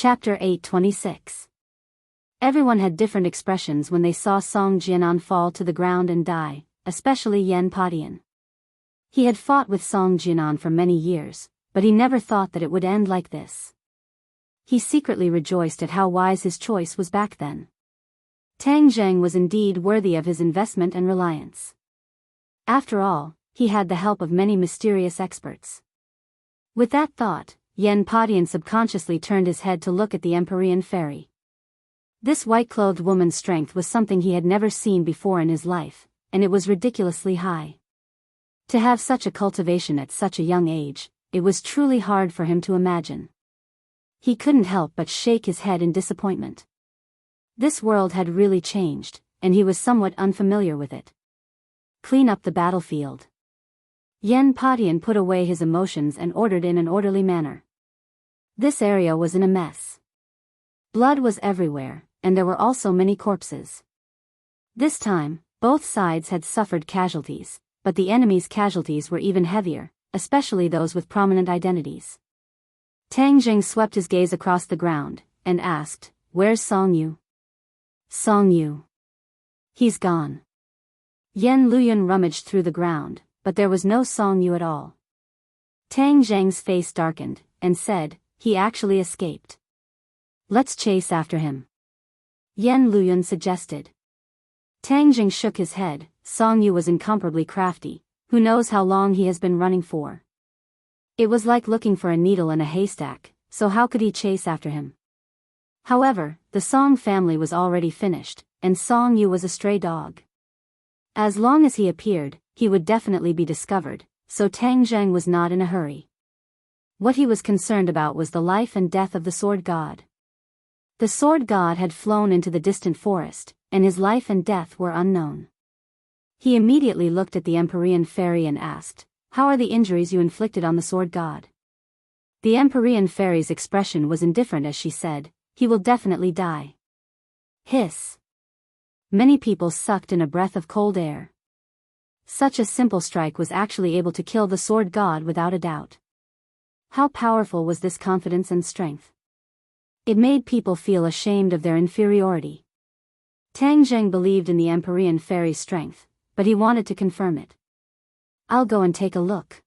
Chapter 826. Everyone had different expressions when they saw Song Jianan fall to the ground and die, especially Yen Padian. He had fought with Song Jianan for many years, but he never thought that it would end like this. He secretly rejoiced at how wise his choice was back then. Tang Zheng was indeed worthy of his investment and reliance. After all, he had the help of many mysterious experts. With that thought, Yen Padian subconsciously turned his head to look at the Empyrean fairy. This white-clothed woman's strength was something he had never seen before in his life, and it was ridiculously high. To have such a cultivation at such a young age, it was truly hard for him to imagine. He couldn't help but shake his head in disappointment. This world had really changed, and he was somewhat unfamiliar with it. Clean up the battlefield. Yen Padian put away his emotions and ordered in an orderly manner. This area was in a mess. Blood was everywhere, and there were also many corpses. This time, both sides had suffered casualties, but the enemy's casualties were even heavier, especially those with prominent identities. Tang Zheng swept his gaze across the ground, and asked, "Where's Song Yu?" "Song Yu. He's gone." Yen Luyan rummaged through the ground, but there was no Song Yu at all. Tang Zheng's face darkened, and said, "He actually escaped. Let's chase after him," Yen Luyan suggested. Tang Zheng shook his head. Song Yu was incomparably crafty, who knows how long he has been running for. It was like looking for a needle in a haystack, so how could he chase after him? However, the Song family was already finished, and Song Yu was a stray dog. As long as he appeared, he would definitely be discovered, so Tang Zheng was not in a hurry. What he was concerned about was the life and death of the sword god. The sword god had flown into the distant forest, and his life and death were unknown. He immediately looked at the Empyrean fairy and asked, "How are the injuries you inflicted on the sword god?" The Empyrean fairy's expression was indifferent as she said, "He will definitely die." Hiss. Many people sucked in a breath of cold air. Such a simple strike was actually able to kill the sword god without a doubt. How powerful was this confidence and strength? It made people feel ashamed of their inferiority. Tang Zheng believed in the Empyrean fairy's strength, but he wanted to confirm it. "I'll go and take a look."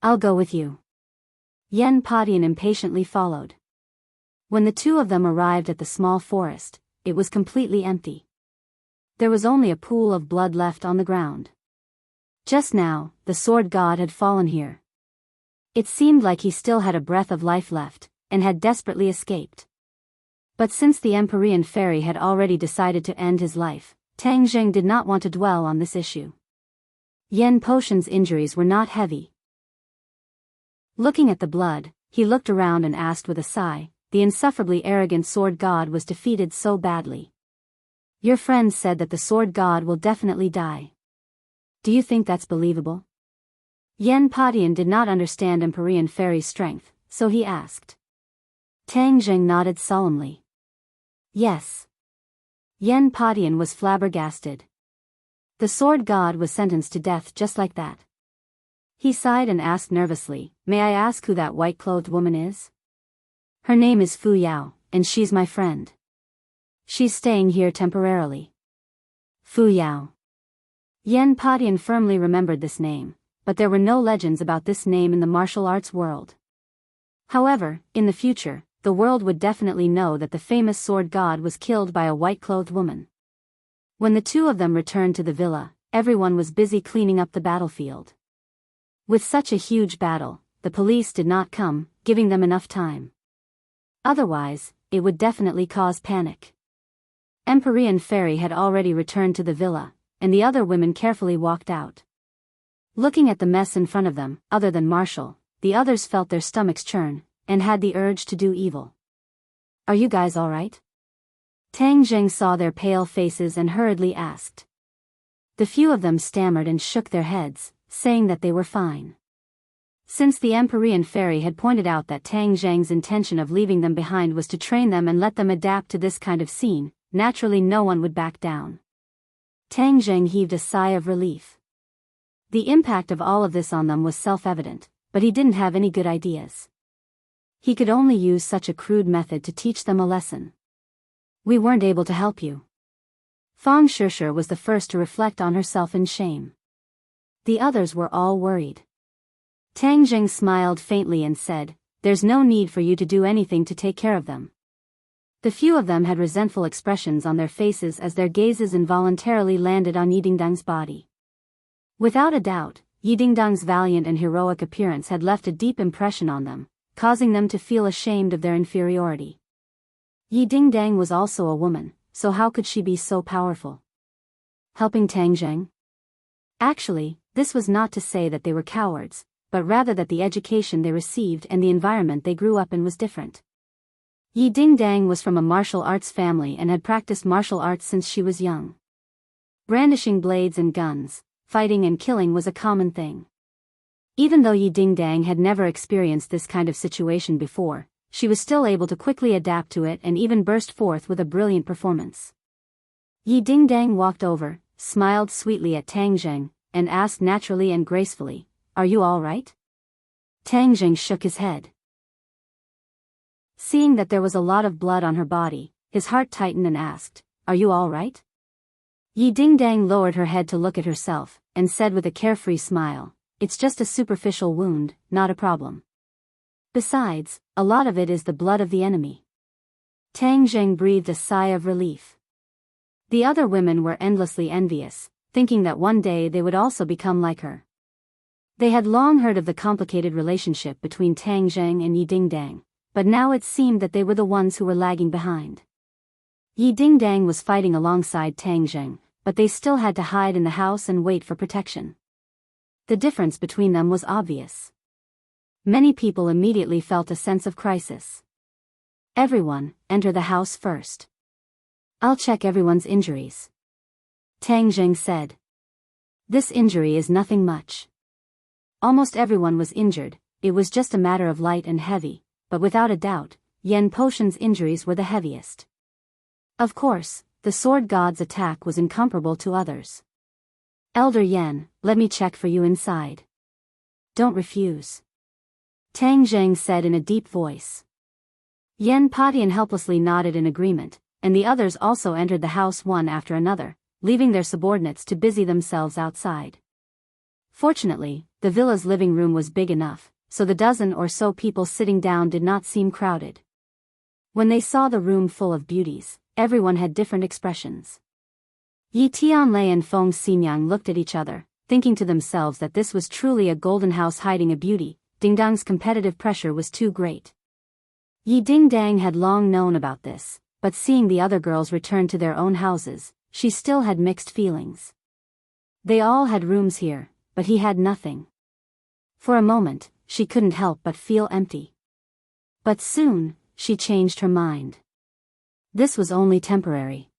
"I'll go with you." Yen Padian impatiently followed. When the two of them arrived at the small forest, it was completely empty. There was only a pool of blood left on the ground. Just now, the sword god had fallen here. It seemed like he still had a breath of life left, and had desperately escaped. But since the Empyrean fairy had already decided to end his life, Tang Zheng did not want to dwell on this issue. Yen Potion's injuries were not heavy. Looking at the blood, he looked around and asked with a sigh, the insufferably arrogant sword god was defeated so badly. "Your friend said that the sword god will definitely die. Do you think that's believable?" Yen Padian did not understand Empyrean fairy's strength, so he asked. Tang Zheng nodded solemnly. "Yes." Yen Padian was flabbergasted. The sword god was sentenced to death just like that. He sighed and asked nervously, "May I ask who that white-clothed woman is?" "Her name is Fu Yao, and she's my friend. She's staying here temporarily." Fu Yao. Yen Padian firmly remembered this name, but there were no legends about this name in the martial arts world. However, in the future, the world would definitely know that the famous sword god was killed by a white-clothed woman. When the two of them returned to the villa, everyone was busy cleaning up the battlefield. With such a huge battle, the police did not come, giving them enough time. Otherwise, it would definitely cause panic. Empyrean fairy had already returned to the villa, and the other women carefully walked out. Looking at the mess in front of them, other than Marshall, the others felt their stomachs churn, and had the urge to do evil. "Are you guys all right?" Tang Zheng saw their pale faces and hurriedly asked. The few of them stammered and shook their heads, saying that they were fine. Since the Empyrean fairy had pointed out that Tang Zheng's intention of leaving them behind was to train them and let them adapt to this kind of scene, naturally no one would back down. Tang Zheng heaved a sigh of relief. The impact of all of this on them was self-evident, but he didn't have any good ideas. He could only use such a crude method to teach them a lesson. We weren't able to help you. Feng Shishir was the first to reflect on herself in shame. The others were all worried. Tang Jing smiled faintly and said, "There's no need for you to do anything to take care of them." The few of them had resentful expressions on their faces as their gazes involuntarily landed on Yidingdang's body. Without a doubt, Yidingdang's valiant and heroic appearance had left a deep impression on them, causing them to feel ashamed of their inferiority. Yidingdang was also a woman, so how could she be so powerful? Helping Tang Jing? Actually, this was not to say that they were cowards, but rather that the education they received and the environment they grew up in was different. Yidingdang was from a martial arts family and had practiced martial arts since she was young. Brandishing blades and guns, fighting and killing was a common thing. Even though Yidingdang had never experienced this kind of situation before, she was still able to quickly adapt to it and even burst forth with a brilliant performance. Yidingdang walked over, smiled sweetly at Tang Jing, and asked naturally and gracefully, "Are you all right?" Tang Jing shook his head. Seeing that there was a lot of blood on her body, his heart tightened and asked, "Are you all right?" Yidingdang lowered her head to look at herself, and said with a carefree smile, "It's just a superficial wound, not a problem. Besides, a lot of it is the blood of the enemy." Tang Jing breathed a sigh of relief. The other women were endlessly envious, thinking that one day they would also become like her. They had long heard of the complicated relationship between Tang Jing and Yidingdang, but now it seemed that they were the ones who were lagging behind. Yidingdang was fighting alongside Tang Jing, but they still had to hide in the house and wait for protection. The difference between them was obvious. Many people immediately felt a sense of crisis. "Everyone, enter the house first. I'll check everyone's injuries," Tang Jing said. "This injury is nothing much." Almost everyone was injured, it was just a matter of light and heavy, but without a doubt, Yen Potion's injuries were the heaviest. Of course, the sword god's attack was incomparable to others. "Elder Yen, let me check for you inside. Don't refuse," Tang Jing said in a deep voice. Yen Patian helplessly nodded in agreement, and the others also entered the house one after another, leaving their subordinates to busy themselves outside. Fortunately, the villa's living room was big enough, so the dozen or so people sitting down did not seem crowded. When they saw the room full of beauties, everyone had different expressions. Yi Tianlei and Feng Xinyang looked at each other, thinking to themselves that this was truly a golden house hiding a beauty. Dingdang's competitive pressure was too great. Yidingdang had long known about this, but seeing the other girls return to their own houses, she still had mixed feelings. They all had rooms here, but he had nothing. For a moment, she couldn't help but feel empty. But soon, she changed her mind. This was only temporary.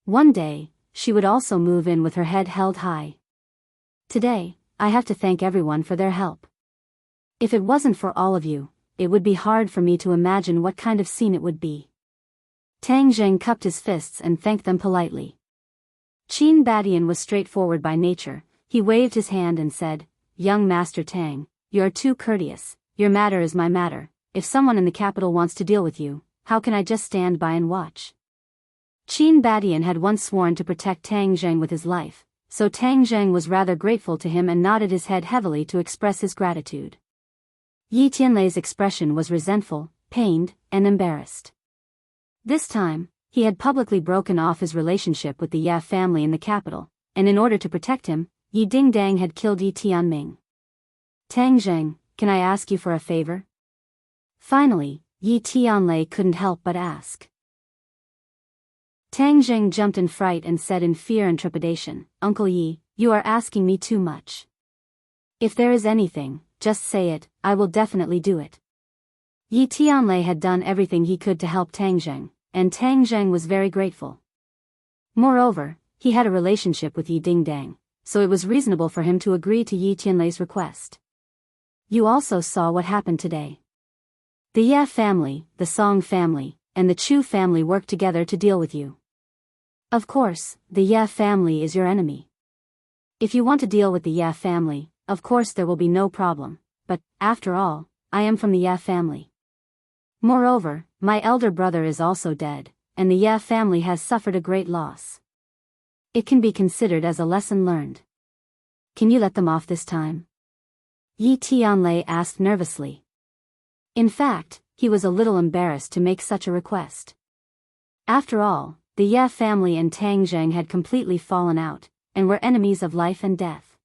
One day, she would also move in with her head held high. "Today, I have to thank everyone for their help. If it wasn't for all of you, it would be hard for me to imagine what kind of scene it would be." Tang Jing cupped his fists and thanked them politely. Qin Badian was straightforward by nature. He waved his hand and said, "Young Master Tang, you are too courteous. Your matter is my matter. If someone in the capital wants to deal with you, how can I just stand by and watch?" Qin Badian had once sworn to protect Tang Jing with his life, so Tang Jing was rather grateful to him and nodded his head heavily to express his gratitude. Yi Tianlei's expression was resentful, pained, and embarrassed. This time, he had publicly broken off his relationship with the Ye family in the capital, and in order to protect him, Yidingdang had killed Yi Tianming. "Tang Jing, can I ask you for a favor?" Finally, Yi Tianlei couldn't help but ask. Tang Jing jumped in fright and said in fear and trepidation, "Uncle Yi, you are asking me too much. If there is anything, just say it, I will definitely do it." Yi Tianlei had done everything he could to help Tang Jing, and Tang Jing was very grateful. Moreover, he had a relationship with Yidingdang, so it was reasonable for him to agree to Yi Tianlei's request. "You also saw what happened today. The Ye family, the Song family, and the Chu family worked together to deal with you. Of course, the Ye family is your enemy. If you want to deal with the Ye family, of course there will be no problem, but, after all, I am from the Ye family. Moreover, my elder brother is also dead, and the Ye family has suffered a great loss. It can be considered as a lesson learned. Can you let them off this time? Yi Tianlei asked nervously. In fact, he was a little embarrassed to make such a request. After all, the Ye family and Tang Zheng had completely fallen out, and were enemies of life and death.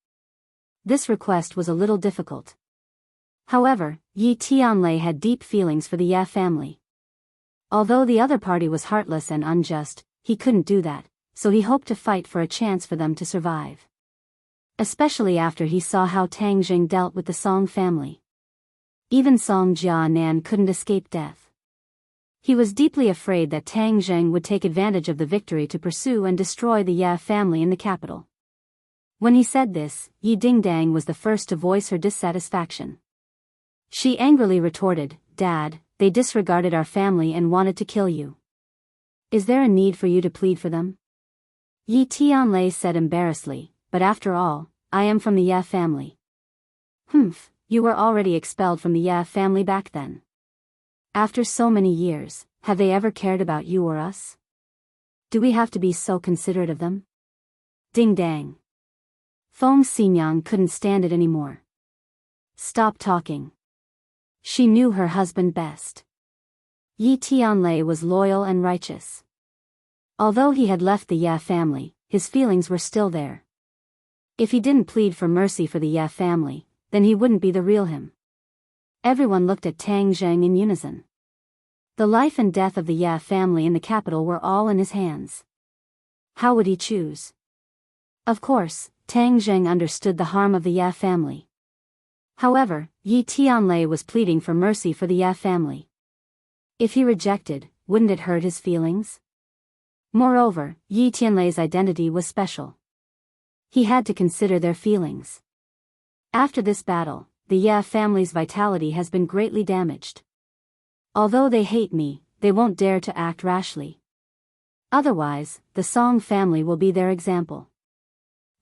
This request was a little difficult. However, Yi Tianlei had deep feelings for the Ye family. Although the other party was heartless and unjust, he couldn't do that, so he hoped to fight for a chance for them to survive. Especially after he saw how Tang Zheng dealt with the Song family. Even Song Jianan couldn't escape death. He was deeply afraid that Tang Zheng would take advantage of the victory to pursue and destroy the Ye family in the capital. When he said this, Yi Dingdang was the first to voice her dissatisfaction. She angrily retorted, "Dad, they disregarded our family and wanted to kill you. Is there a need for you to plead for them?" Yi Tianlei said embarrassedly, "But after all, I am from the Ye family." "Humph, you were already expelled from the Ye family back then. After so many years, have they ever cared about you or us? Do we have to be so considerate of them?" Ding dang. Feng Xinyang couldn't stand it anymore. "Stop talking." She knew her husband best. Yi Tianlei was loyal and righteous. Although he had left the Ye family, his feelings were still there. If he didn't plead for mercy for the Ye family, then he wouldn't be the real him. Everyone looked at Tang Zheng in unison. The life and death of the Ye family in the capital were all in his hands. How would he choose? Of course, Tang Zheng understood the harm of the Ye family. However, Yi Tianlei was pleading for mercy for the Ye family. If he rejected, wouldn't it hurt his feelings? Moreover, Yi Tianlei's identity was special. He had to consider their feelings. After this battle, the Ye family's vitality has been greatly damaged. Although they hate me, they won't dare to act rashly. Otherwise, the Song family will be their example.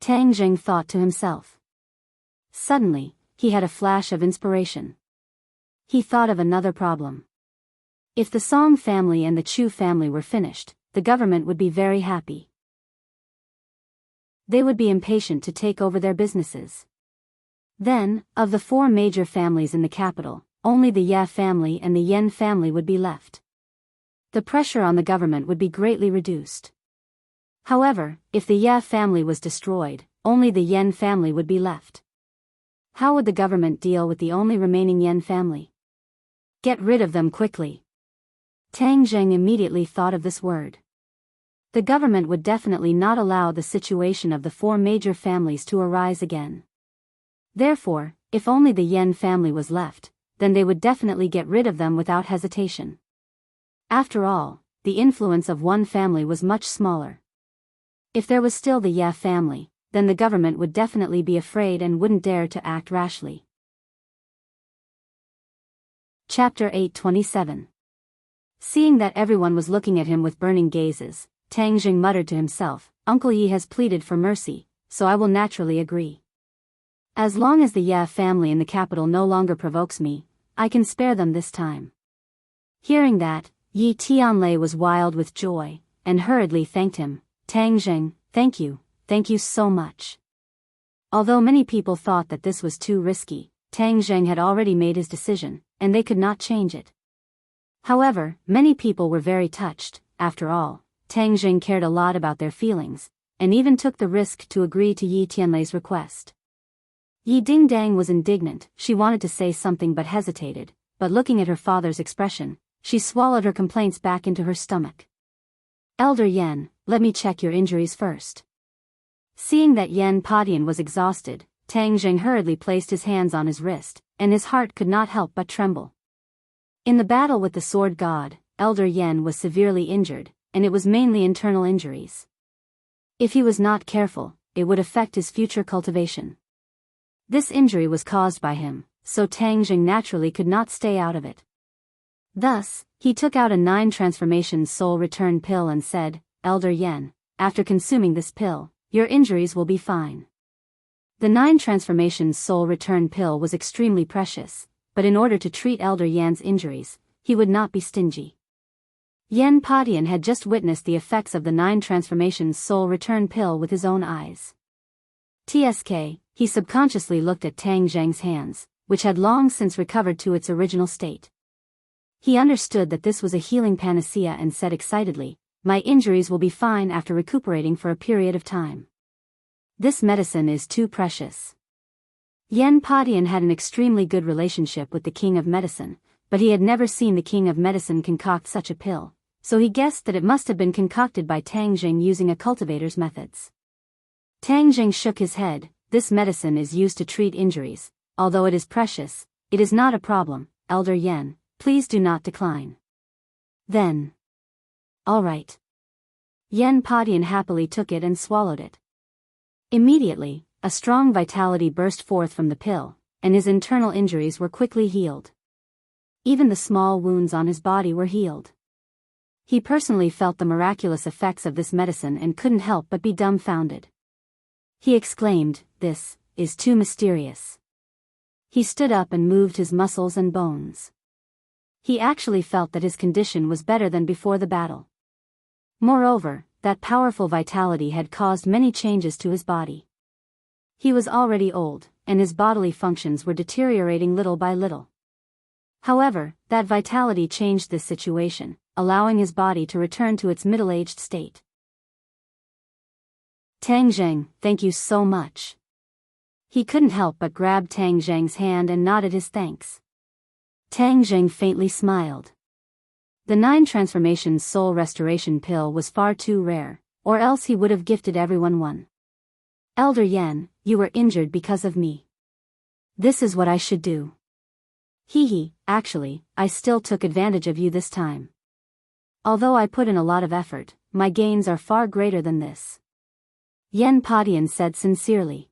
Tang Zheng thought to himself. Suddenly, he had a flash of inspiration. He thought of another problem. If the Song family and the Chu family were finished, the government would be very happy. They would be impatient to take over their businesses. Then, of the 4 major families in the capital, only the Ye family and the Yen family would be left. The pressure on the government would be greatly reduced. However, if the Ye family was destroyed, only the Yen family would be left. How would the government deal with the only remaining Yen family? Get rid of them quickly. Tang Zheng immediately thought of this word. The government would definitely not allow the situation of the 4 major families to arise again. Therefore, if only the Yen family was left, then they would definitely get rid of them without hesitation. After all, the influence of one family was much smaller. If there was still the Ye family, then the government would definitely be afraid and wouldn't dare to act rashly. Chapter 827. Seeing that everyone was looking at him with burning gazes, Tang Zheng muttered to himself, "Uncle Yi has pleaded for mercy, so I will naturally agree. As long as the Ye family in the capital no longer provokes me, I can spare them this time." Hearing that, Yi Tianlei was wild with joy, and hurriedly thanked him. "Tang Zheng, thank you so much." Although many people thought that this was too risky, Tang Zheng had already made his decision, and they could not change it. However, many people were very touched. After all, Tang Zheng cared a lot about their feelings, and even took the risk to agree to Yi Tianlei's request. Yi Dingdang was indignant. She wanted to say something but hesitated, but looking at her father's expression, she swallowed her complaints back into her stomach. "Elder Yen, let me check your injuries first." Seeing that Yen Padian was exhausted, Tang Zheng hurriedly placed his hands on his wrist, and his heart could not help but tremble. In the battle with the sword god, Elder Yen was severely injured, and it was mainly internal injuries. If he was not careful, it would affect his future cultivation. This injury was caused by him, so Tang Zheng naturally could not stay out of it. Thus, he took out a 9 transformations soul return pill and said, "Elder Yen, after consuming this pill, your injuries will be fine." The 9 transformations soul return pill was extremely precious, but in order to treat Elder Yan's injuries, he would not be stingy. Yen Padian had just witnessed the effects of the 9 transformations soul return pill with his own eyes. TSK, he subconsciously looked at Tang Zheng's hands, which had long since recovered to its original state. He understood that this was a healing panacea and said excitedly, "My injuries will be fine after recuperating for a period of time. This medicine is too precious." Yen Padian had an extremely good relationship with the King of Medicine, but he had never seen the King of Medicine concoct such a pill, so he guessed that it must have been concocted by Tang Zheng using a cultivator's methods. Tang Zheng shook his head. "This medicine is used to treat injuries. Although it is precious, it is not a problem, Elder Yen, please do not decline." Then. All right. Yen Padian happily took it and swallowed it. Immediately, a strong vitality burst forth from the pill, and his internal injuries were quickly healed. Even the small wounds on his body were healed. He personally felt the miraculous effects of this medicine and couldn't help but be dumbfounded. He exclaimed, "This is too mysterious." He stood up and moved his muscles and bones. He actually felt that his condition was better than before the battle. Moreover, that powerful vitality had caused many changes to his body. He was already old, and his bodily functions were deteriorating little by little. However, that vitality changed this situation, allowing his body to return to its middle-aged state. "Tang Zheng, thank you so much." He couldn't help but grab Tang Zheng's hand and nodded his thanks. Tang Zheng faintly smiled. The 9 transformations soul restoration pill was far too rare, or else he would have gifted everyone one. "Elder Yen, you were injured because of me. This is what I should do." Actually, I still took advantage of you this time. Although I put in a lot of effort, my gains are far greater than this." Yen Padian said sincerely.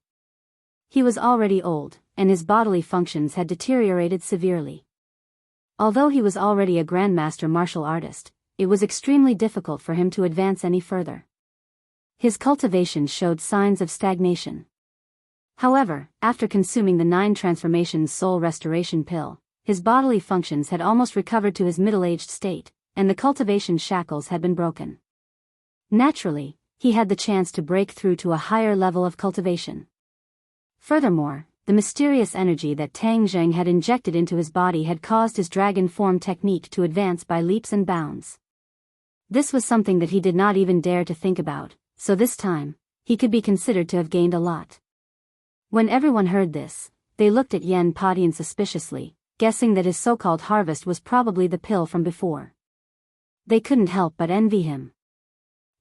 He was already old, and his bodily functions had deteriorated severely. Although he was already a grandmaster martial artist, it was extremely difficult for him to advance any further. His cultivation showed signs of stagnation. However, after consuming the 9 transformations soul restoration pill, his bodily functions had almost recovered to his middle-aged state, and the cultivation shackles had been broken. Naturally, he had the chance to break through to a higher level of cultivation. Furthermore, the mysterious energy that Tang Zheng had injected into his body had caused his dragon form technique to advance by leaps and bounds. This was something that he did not even dare to think about, so this time, he could be considered to have gained a lot. When everyone heard this, they looked at Yen Padian suspiciously, guessing that his so-called harvest was probably the pill from before. They couldn't help but envy him.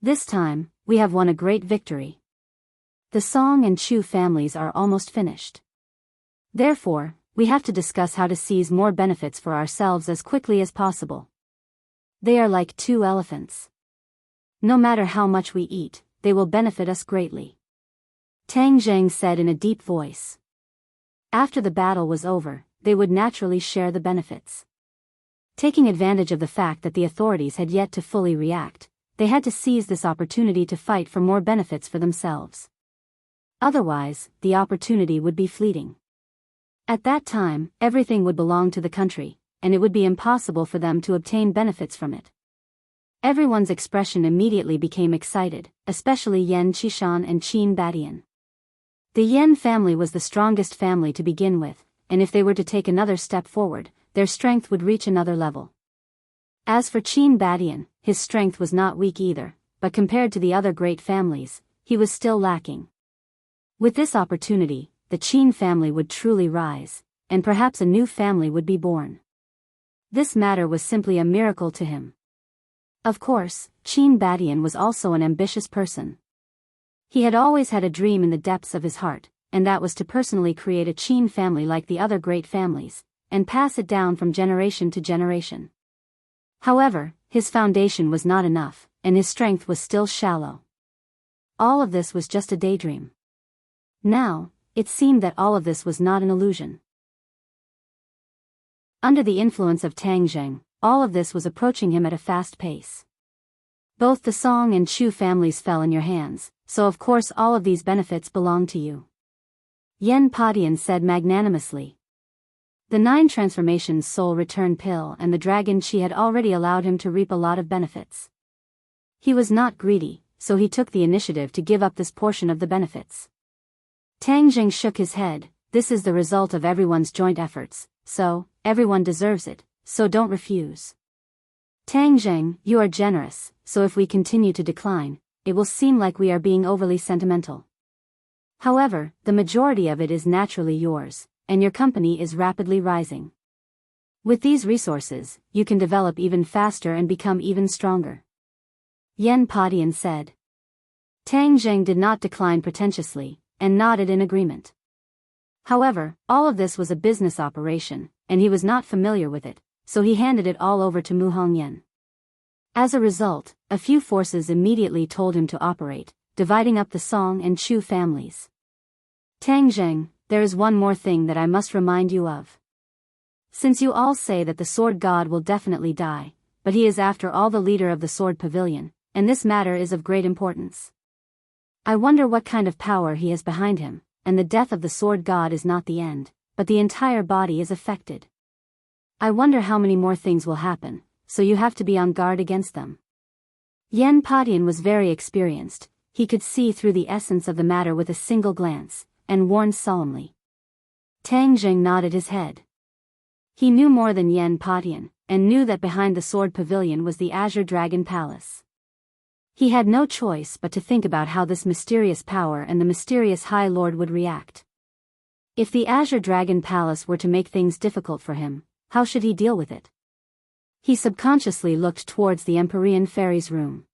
"This time, we have won a great victory. The Song and Chu families are almost finished. Therefore, we have to discuss how to seize more benefits for ourselves as quickly as possible. They are like 2 elephants. No matter how much we eat, they will benefit us greatly," Tang Zheng said in a deep voice. After the battle was over, they would naturally share the benefits. Taking advantage of the fact that the authorities had yet to fully react, they had to seize this opportunity to fight for more benefits for themselves. Otherwise, the opportunity would be fleeting. At that time, everything would belong to the country, and it would be impossible for them to obtain benefits from it. Everyone's expression immediately became excited, especially Yen Qishan and Qin Badian. The Yen family was the strongest family to begin with, and if they were to take another step forward, their strength would reach another level. As for Qin Badian, his strength was not weak either, but compared to the other great families, he was still lacking. With this opportunity, the Qin family would truly rise, and perhaps a new family would be born. This matter was simply a miracle to him. Of course, Qin Badian was also an ambitious person. He had always had a dream in the depths of his heart, and that was to personally create a Qin family like the other great families, and pass it down from generation to generation. However, his foundation was not enough, and his strength was still shallow. All of this was just a daydream. Now, it seemed that all of this was not an illusion. Under the influence of Tang Zheng, all of this was approaching him at a fast pace. Both the Song and Chu families fell in your hands, so of course all of these benefits belong to you," Yen Padian said magnanimously. The 9 transformations soul return pill and the dragon chi had already allowed him to reap a lot of benefits. He was not greedy, so he took the initiative to give up this portion of the benefits. Tang Jing shook his head. This is the result of everyone's joint efforts, so, everyone deserves it, so don't refuse. Tang Jing, you are generous, so if we continue to decline, it will seem like we are being overly sentimental. However, the majority of it is naturally yours, and your company is rapidly rising. With these resources, you can develop even faster and become even stronger. Yen Padian said. Tang Jing did not decline pretentiously, and nodded in agreement. However, all of this was a business operation, and he was not familiar with it, so he handed it all over to Mu Hongyan. As a result, a few forces immediately told him to operate, dividing up the Song and Chu families. Tang Jing, there is one more thing that I must remind you of. Since you all say that the sword god will definitely die, but he is after all the leader of the sword pavilion, and this matter is of great importance. I wonder what kind of power he has behind him, and the death of the sword god is not the end, but the entire body is affected. I wonder how many more things will happen, so you have to be on guard against them. Yen Padian was very experienced, he could see through the essence of the matter with a single glance, and warned solemnly. Tang Jing nodded his head. He knew more than Yen Padian, and knew that behind the sword pavilion was the Azure Dragon Palace. He had no choice but to think about how this mysterious power and the mysterious High Lord would react. If the Azure Dragon Palace were to make things difficult for him, how should he deal with it? He subconsciously looked towards the Empyrean Fairy's room.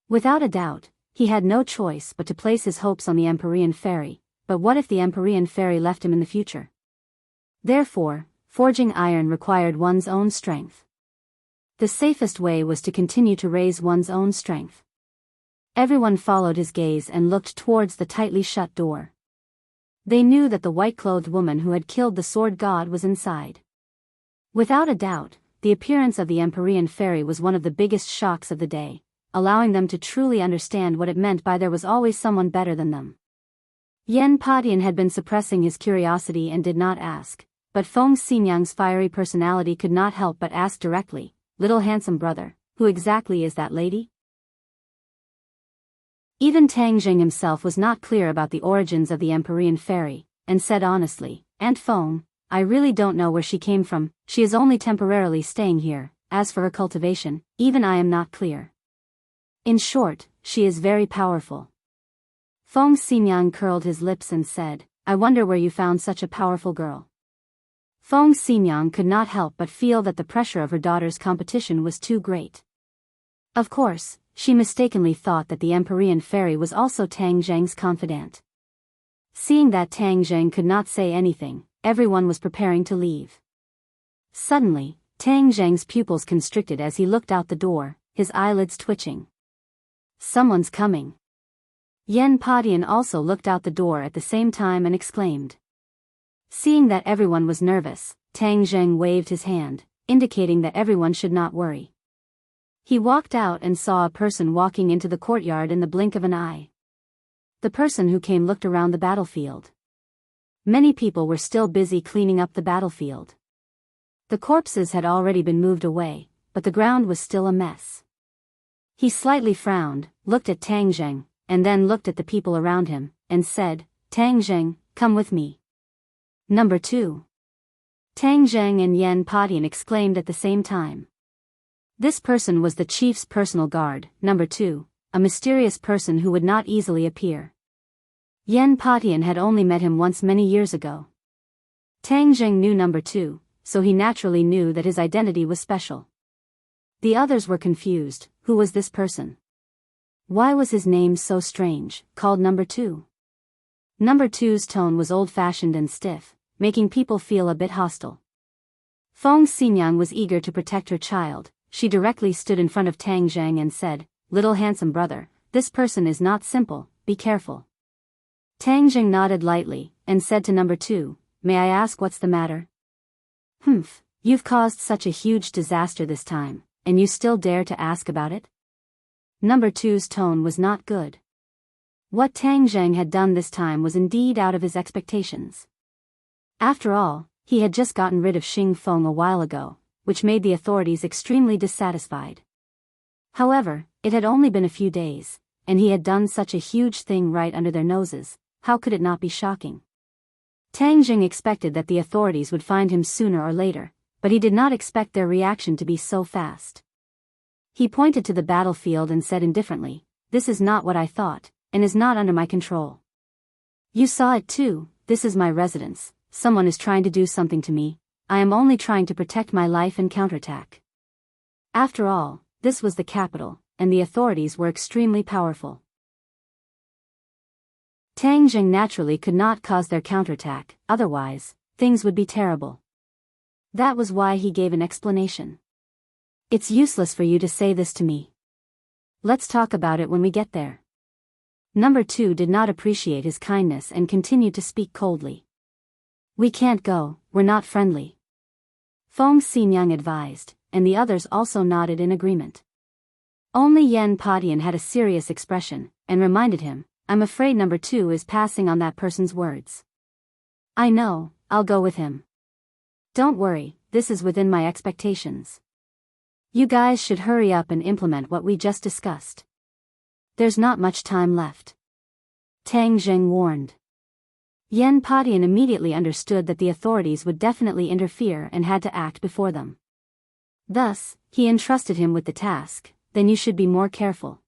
Without a doubt, he had no choice but to place his hopes on the Empyrean Fairy, but what if the Empyrean Fairy left him in the future? Therefore, forging iron required one's own strength. The safest way was to continue to raise one's own strength. Everyone followed his gaze and looked towards the tightly shut door. They knew that the white-clothed woman who had killed the sword god was inside. Without a doubt, the appearance of the Empyrean Fairy was one of the biggest shocks of the day, allowing them to truly understand what it meant by there was always someone better than them. Yen Padian had been suppressing his curiosity and did not ask, but Feng Xinyang's fiery personality could not help but ask directly, "Little handsome brother, who exactly is that lady?" Even Tang Jing himself was not clear about the origins of the Empyrean Fairy, and said honestly, "Aunt Feng, I really don't know where she came from, she is only temporarily staying here, as for her cultivation, even I am not clear. In short, she is very powerful." Feng Xinyang curled his lips and said, "I wonder where you found such a powerful girl." Feng Xinyang could not help but feel that the pressure of her daughter's competition was too great. Of course, she mistakenly thought that the Empyrean Fairy was also Tang Jing's confidant. Seeing that Tang Jing could not say anything, everyone was preparing to leave. Suddenly, Tang Jing's pupils constricted as he looked out the door, his eyelids twitching. "Someone's coming." Yen Padian also looked out the door at the same time and exclaimed. Seeing that everyone was nervous, Tang Jing waved his hand, indicating that everyone should not worry. He walked out and saw a person walking into the courtyard in the blink of an eye. The person who came looked around the battlefield. Many people were still busy cleaning up the battlefield. The corpses had already been moved away, but the ground was still a mess. He slightly frowned, looked at Tang Jing, and then looked at the people around him, and said, "Tang Jing, come with me." Number 2. Tang Jing and Yen Padian exclaimed at the same time. This person was the chief's personal guard, number 2, a mysterious person who would not easily appear. Yen Padian had only met him once many years ago. Tang Jing knew number 2, so he naturally knew that his identity was special. The others were confused. Who was this person? Why was his name so strange, called number 2? Number 2's tone was old-fashioned and stiff, making people feel a bit hostile. Feng Xinyang was eager to protect her child. She directly stood in front of Tang Jing and said, "Little handsome brother, this person is not simple, be careful." Tang Jing nodded lightly, and said to number 2, "May I ask what's the matter?" "Humph, you've caused such a huge disaster this time, and you still dare to ask about it?" Number 2's tone was not good. What Tang Jing had done this time was indeed out of his expectations. After all, He had just gotten rid of Xing Feng a while ago, which made the authorities extremely dissatisfied. However, it had only been a few days, and he had done such a huge thing right under their noses. How could it not be shocking? Tang Jing expected that the authorities would find him sooner or later, but he did not expect their reaction to be so fast. He pointed to the battlefield and said indifferently, "This is not what I thought, and is not under my control." "You saw it too. This is my residence. Someone is trying to do something to me. I am only trying to protect my life and counterattack." After all, this was the capital, and the authorities were extremely powerful. Tang Jing naturally could not cause their counterattack, otherwise, things would be terrible. That was why he gave an explanation. "It's useless for you to say this to me. Let's talk about it when we get there." Number 2 did not appreciate his kindness and continued to speak coldly. "We can't go, we're not friendly," Feng Xinyang advised, and the others also nodded in agreement. Only Yan Padian had a serious expression, and reminded him, "I'm afraid number 2 is passing on that person's words." "I know, I'll go with him. Don't worry, this is within my expectations. You guys should hurry up and implement what we just discussed. There's not much time left," Tang Jing warned. Yan Padian immediately understood that the authorities would definitely interfere and had to act before them. Thus, he entrusted him with the task, "Then you should be more careful."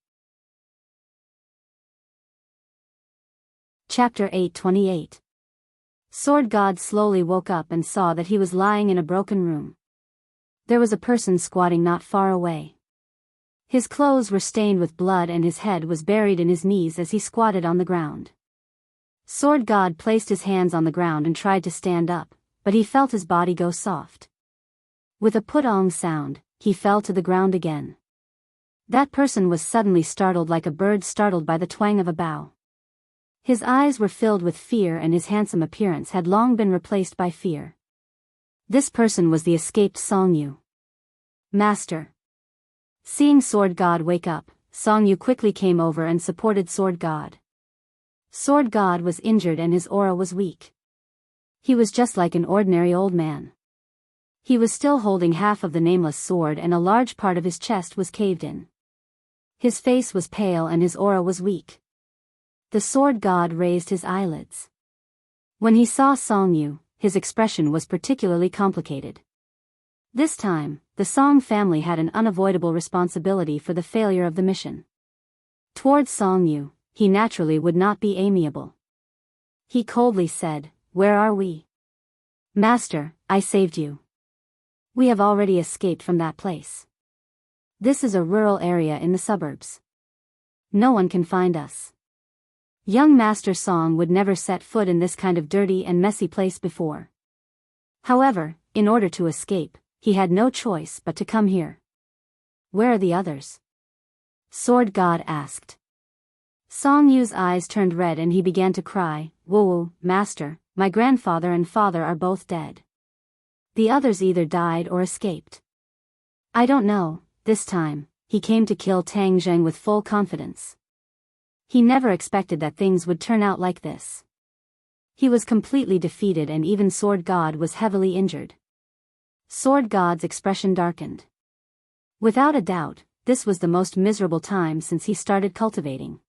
Chapter 828. Sword God slowly woke up and saw that he was lying in a broken room. There was a person squatting not far away. His clothes were stained with blood and his head was buried in his knees as he squatted on the ground. Sword God placed his hands on the ground and tried to stand up, but he felt his body go soft. With a put-ong sound, he fell to the ground again. That person was suddenly startled like a bird startled by the twang of a bow. His eyes were filled with fear and his handsome appearance had long been replaced by fear. This person was the escaped Song Yu. "Master." Seeing Sword God wake up, Song Yu quickly came over and supported Sword God. Sword God was injured and his aura was weak. He was just like an ordinary old man. He was still holding half of the nameless sword and a large part of his chest was caved in. His face was pale and his aura was weak. The Sword God raised his eyelids. When he saw Song Yu, his expression was particularly complicated. This time, the Song family had an unavoidable responsibility for the failure of the mission. Towards Song Yu, he naturally would not be amiable. He coldly said, "Where are we?" "Master, I saved you. We have already escaped from that place. This is a rural area in the suburbs. No one can find us." Young Master Song would never set foot in this kind of dirty and messy place before. However, in order to escape, he had no choice but to come here. "Where are the others?" Sword God asked. Song Yu's eyes turned red and he began to cry, "Whoa, Master, my grandfather and father are both dead. The others either died or escaped. I don't know." This time, he came to kill Tang Jing with full confidence. He never expected that things would turn out like this. He was completely defeated and even Sword God was heavily injured. Sword God's expression darkened. Without a doubt, this was the most miserable time since he started cultivating.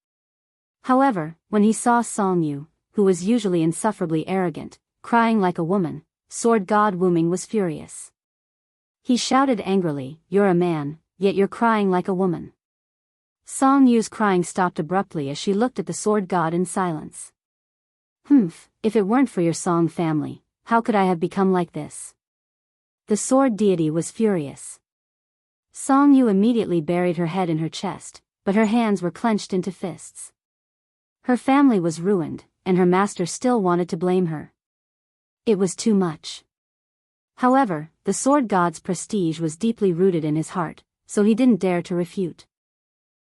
However, when he saw Song Yu, who was usually insufferably arrogant, crying like a woman, Sword God Wuming was furious. He shouted angrily, "You're a man, yet you're crying like a woman." Song Yu's crying stopped abruptly as she looked at the Sword God in silence. "Humph, if it weren't for your Song family, how could I have become like this?" The sword deity was furious. Song Yu immediately buried her head in her chest, but her hands were clenched into fists. Her family was ruined, and her master still wanted to blame her. It was too much. However, the Sword God's prestige was deeply rooted in his heart, so he didn't dare to refute.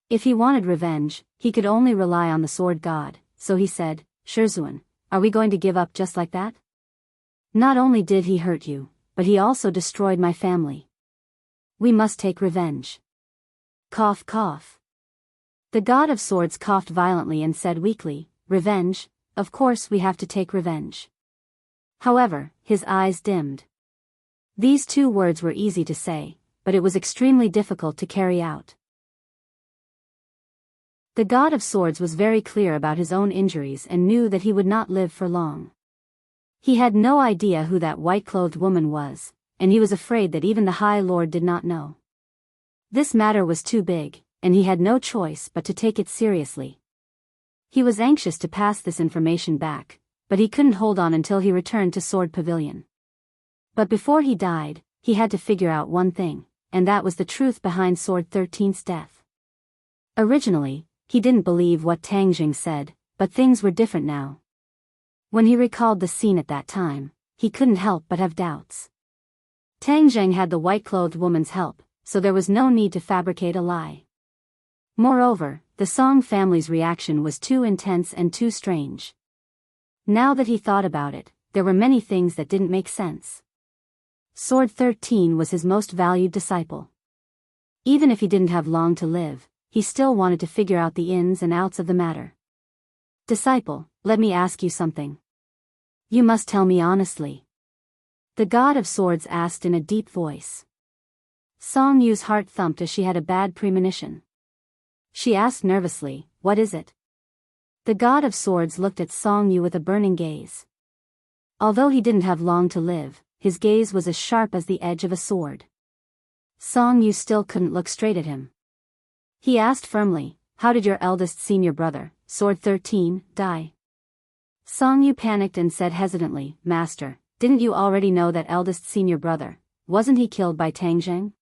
If he wanted revenge, he could only rely on the Sword God, so he said, "Shizuan, are we going to give up just like that? Not only did he hurt you, but he also destroyed my family. We must take revenge." Cough cough. The God of Swords coughed violently and said weakly, "Revenge? Of course we have to take revenge. However, his eyes dimmed. These two words were easy to say, but it was extremely difficult to carry out. The God of Swords was very clear about his own injuries and knew that he would not live for long. He had no idea who that white-clothed woman was, and he was afraid that even the High Lord did not know. This matter was too big, and he had no choice but to take it seriously. He was anxious to pass this information back, but he couldn't hold on until he returned to Sword Pavilion. But before he died, he had to figure out one thing, and that was the truth behind Sword 13's death. Originally, he didn't believe what Tang Jing said, but things were different now. When he recalled the scene at that time, he couldn't help but have doubts. Tang Jing had the white-clothed woman's help, so there was no need to fabricate a lie. Moreover, the Song family's reaction was too intense and too strange. Now that he thought about it, there were many things that didn't make sense. Sword 13 was his most valued disciple. Even if he didn't have long to live, he still wanted to figure out the ins and outs of the matter. Disciple, let me ask you something. You must tell me honestly. The God of Swords asked in a deep voice. Song Yu's heart thumped as she had a bad premonition. She asked nervously, "What is it?" The God of Swords looked at Song Yu with a burning gaze. Although he didn't have long to live, his gaze was as sharp as the edge of a sword. Song Yu still couldn't look straight at him. He asked firmly, "How did your eldest senior brother, Sword 13, die?" Song Yu panicked and said hesitantly, "Master, didn't you already know that eldest senior brother? Wasn't he killed by Tang Jing?"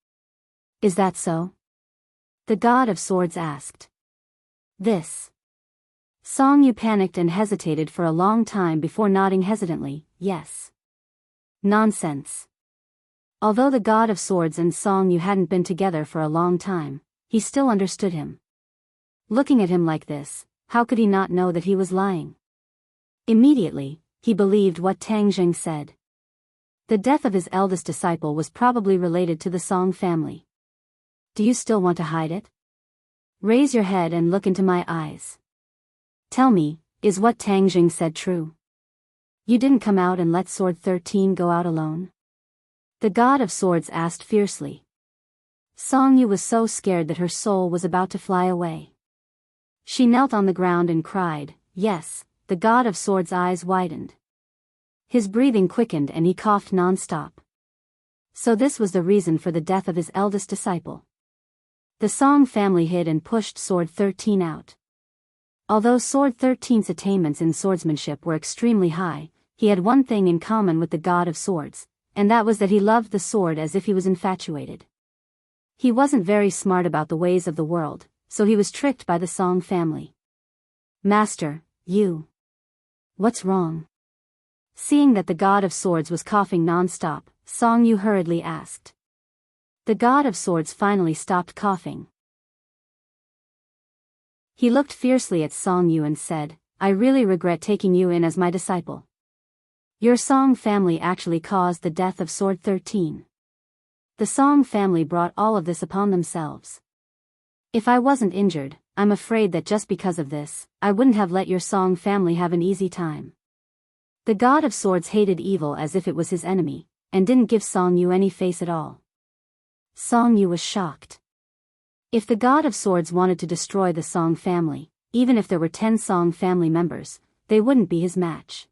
"Is that so?" the God of Swords asked. This. Song Yu panicked and hesitated for a long time before nodding hesitantly, "Yes." Nonsense. Although the God of Swords and Song Yu hadn't been together for a long time, he still understood him. Looking at him like this, how could he not know that he was lying? Immediately, he believed what Tang Jing said. The death of his eldest disciple was probably related to the Song family. Do you still want to hide it? Raise your head and look into my eyes. Tell me, is what Tang Jing said true? You didn't come out and let Sword 13 go out alone? The God of Swords asked fiercely. Song Yu was so scared that her soul was about to fly away. She knelt on the ground and cried, "Yes." The God of Swords' eyes widened. His breathing quickened and he coughed non-stop. So this was the reason for the death of his eldest disciple. The Song family hid and pushed Sword 13 out. Although Sword 13's attainments in swordsmanship were extremely high, he had one thing in common with the God of Swords, and that was that he loved the sword as if he was infatuated. He wasn't very smart about the ways of the world, so he was tricked by the Song family. "Master, you. What's wrong?" Seeing that the God of Swords was coughing non-stop, Song Yu hurriedly asked. The God of Swords finally stopped coughing. He looked fiercely at Song Yu and said, "I really regret taking you in as my disciple. Your Song family actually caused the death of Sword 13. The Song family brought all of this upon themselves. If I wasn't injured, I'm afraid that just because of this, I wouldn't have let your Song family have an easy time." The God of Swords hated evil as if it was his enemy, and didn't give Song Yu any face at all. Song Yu was shocked. If the God of Swords wanted to destroy the Song family, even if there were 10 Song family members, they wouldn't be his match.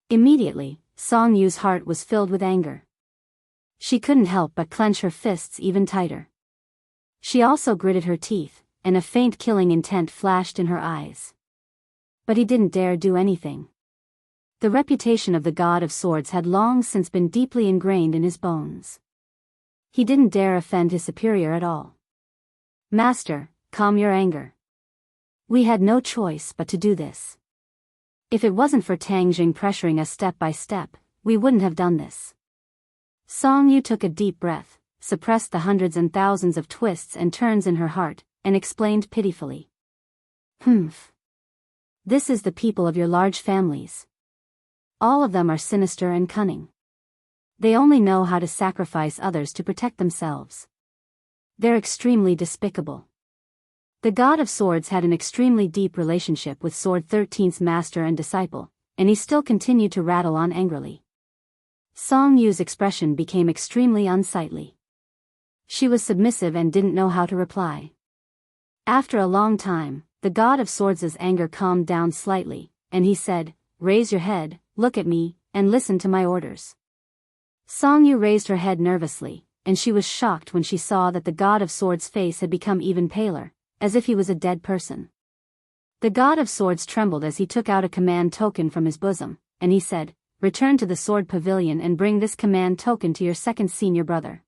Immediately, Song Yu's heart was filled with anger. She couldn't help but clench her fists even tighter. She also gritted her teeth, and a faint killing intent flashed in her eyes. But he didn't dare do anything. The reputation of the God of Swords had long since been deeply ingrained in his bones. He didn't dare offend his superior at all. "Master, calm your anger. We had no choice but to do this. If it wasn't for Tang Jing pressuring us step by step, we wouldn't have done this." Song Yu took a deep breath, suppressed the hundreds and thousands of twists and turns in her heart, and explained pitifully. "Humph. This is the people of your large families. All of them are sinister and cunning. They only know how to sacrifice others to protect themselves. They're extremely despicable." The God of Swords had an extremely deep relationship with Sword 13's master and disciple, and he still continued to rattle on angrily. Song Yu's expression became extremely unsightly. She was submissive and didn't know how to reply. After a long time, the God of Swords' anger calmed down slightly, and he said, "Raise your head, look at me, and listen to my orders." Song Yu raised her head nervously, and she was shocked when she saw that the God of Swords' face had become even paler, as if he was a dead person. The God of Swords trembled as he took out a command token from his bosom, and he said, "Return to the Sword Pavilion and bring this command token to your second senior brother.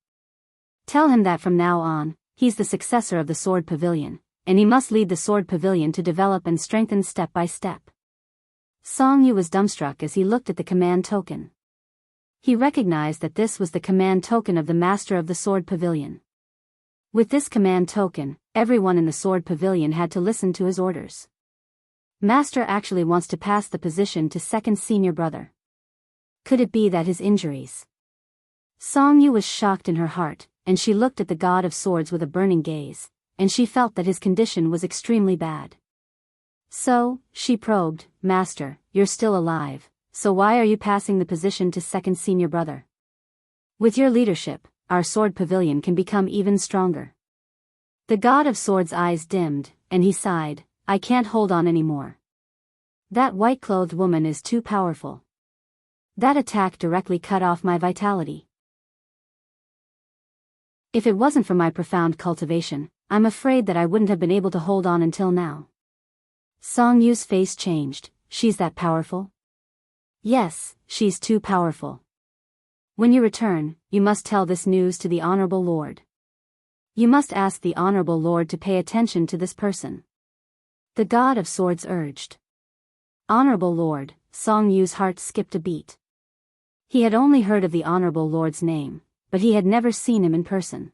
Tell him that from now on, he's the successor of the Sword Pavilion, and he must lead the Sword Pavilion to develop and strengthen step by step." Song Yu was dumbstruck as he looked at the command token. He recognized that this was the command token of the Master of the Sword Pavilion. With this command token, everyone in the Sword Pavilion had to listen to his orders. Master actually wants to pass the position to second senior brother. Could it be that his injuries? Song Yu was shocked in her heart, and she looked at the God of Swords with a burning gaze, and she felt that his condition was extremely bad. So, she probed, "Master, you're still alive, so why are you passing the position to second senior brother? With your leadership, our Sword Pavilion can become even stronger." The God of Swords' eyes dimmed, and he sighed, "I can't hold on anymore. That white-clothed woman is too powerful. That attack directly cut off my vitality. If it wasn't for my profound cultivation, I'm afraid that I wouldn't have been able to hold on until now." Song Yu's face changed. "She's that powerful?" "Yes, she's too powerful. When you return, you must tell this news to the Honorable Lord. You must ask the Honorable Lord to pay attention to this person," the God of Swords urged. Honorable Lord, Song Yu's heart skipped a beat. He had only heard of the Honorable Lord's name, but he had never seen him in person.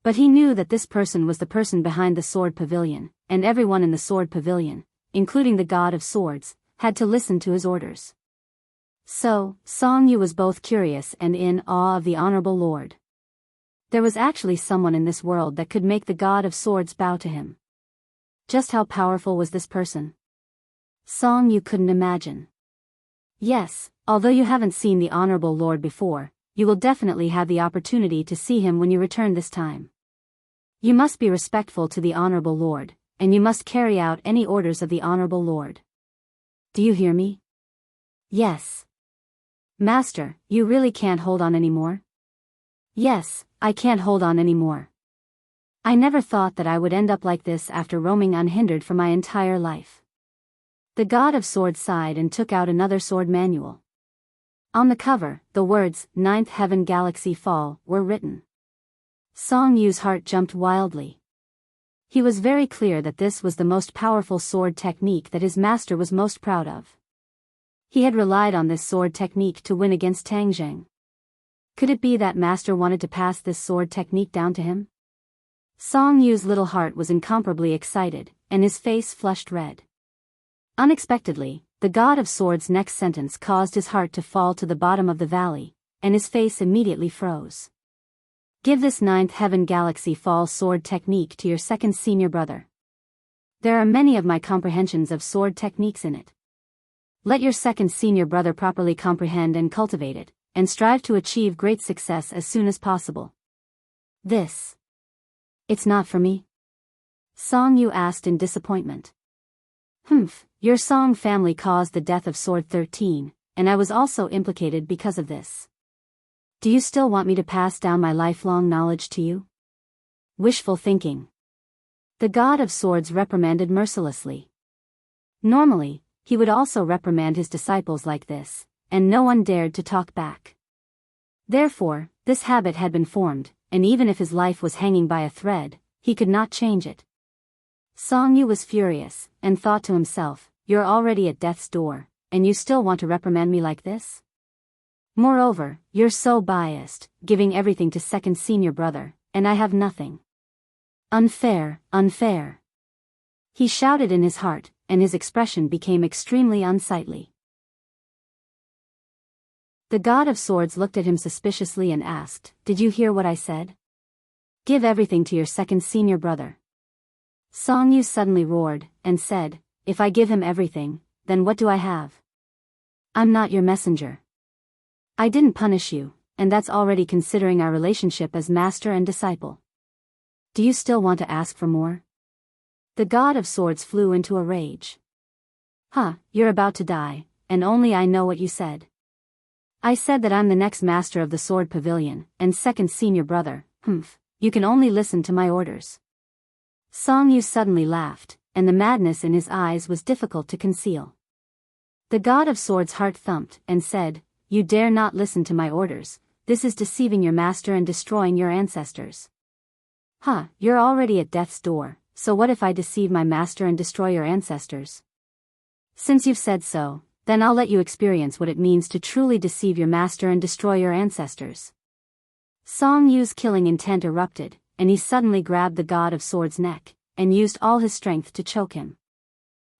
But he knew that this person was the person behind the Sword Pavilion, and everyone in the Sword Pavilion, including the God of Swords, had to listen to his orders. So, Song Yu was both curious and in awe of the Honorable Lord. There was actually someone in this world that could make the God of Swords bow to him. Just how powerful was this person? Song Yu couldn't imagine. Yes, although you haven't seen the Honorable Lord before, you will definitely have the opportunity to see him when you return this time. You must be respectful to the Honorable Lord, and you must carry out any orders of the Honorable Lord. Do you hear me? Yes. Master, you really can't hold on anymore? Yes, I can't hold on anymore. I never thought that I would end up like this after roaming unhindered for my entire life. The God of Swords sighed and took out another sword manual. On the cover, the words, "Ninth Heaven Galaxy Fall," were written. Song Yu's heart jumped wildly. He was very clear that this was the most powerful sword technique that his master was most proud of. He had relied on this sword technique to win against Tang Zheng. Could it be that master wanted to pass this sword technique down to him? Song Yu's little heart was incomparably excited, and his face flushed red. Unexpectedly, the God of Swords' next sentence caused his heart to fall to the bottom of the valley, and his face immediately froze. "Give this Ninth Heaven Galaxy Fall sword technique to your second senior brother. There are many of my comprehensions of sword techniques in it. Let your second senior brother properly comprehend and cultivate it, and strive to achieve great success as soon as possible." It's not for me?" Song Yu asked in disappointment. Your Song family caused the death of Sword 13, and I was also implicated because of this. Do you still want me to pass down my lifelong knowledge to you? Wishful thinking. The God of Swords reprimanded mercilessly. Normally, he would also reprimand his disciples like this, and no one dared to talk back. Therefore, this habit had been formed, and even if his life was hanging by a thread, he could not change it. Song Yu was furious, and thought to himself, "You're already at death's door, and you still want to reprimand me like this? Moreover, you're so biased, giving everything to second senior brother, and I have nothing. Unfair, unfair." He shouted in his heart, and his expression became extremely unsightly. The God of Swords looked at him suspiciously and asked, "Did you hear what I said? Give everything to your second senior brother." Song Yu suddenly roared, and said, "If I give him everything, then what do I have? I'm not your messenger." I didn't punish you, and that's already considering our relationship as master and disciple. Do you still want to ask for more? The God of Swords flew into a rage. You're about to die, and only I know what you said. I said that I'm the next master of the Sword Pavilion, and second senior brother. You can only listen to my orders. Song Yu suddenly laughed, and the madness in his eyes was difficult to conceal. The God of Swords' heart thumped, and said, You dare not listen to my orders. This is deceiving your master and destroying your ancestors. You're already at death's door, so what if I deceive my master and destroy your ancestors? Since you've said so, then I'll let you experience what it means to truly deceive your master and destroy your ancestors. Song Yu's killing intent erupted, and he suddenly grabbed the God of Swords' neck, and used all his strength to choke him.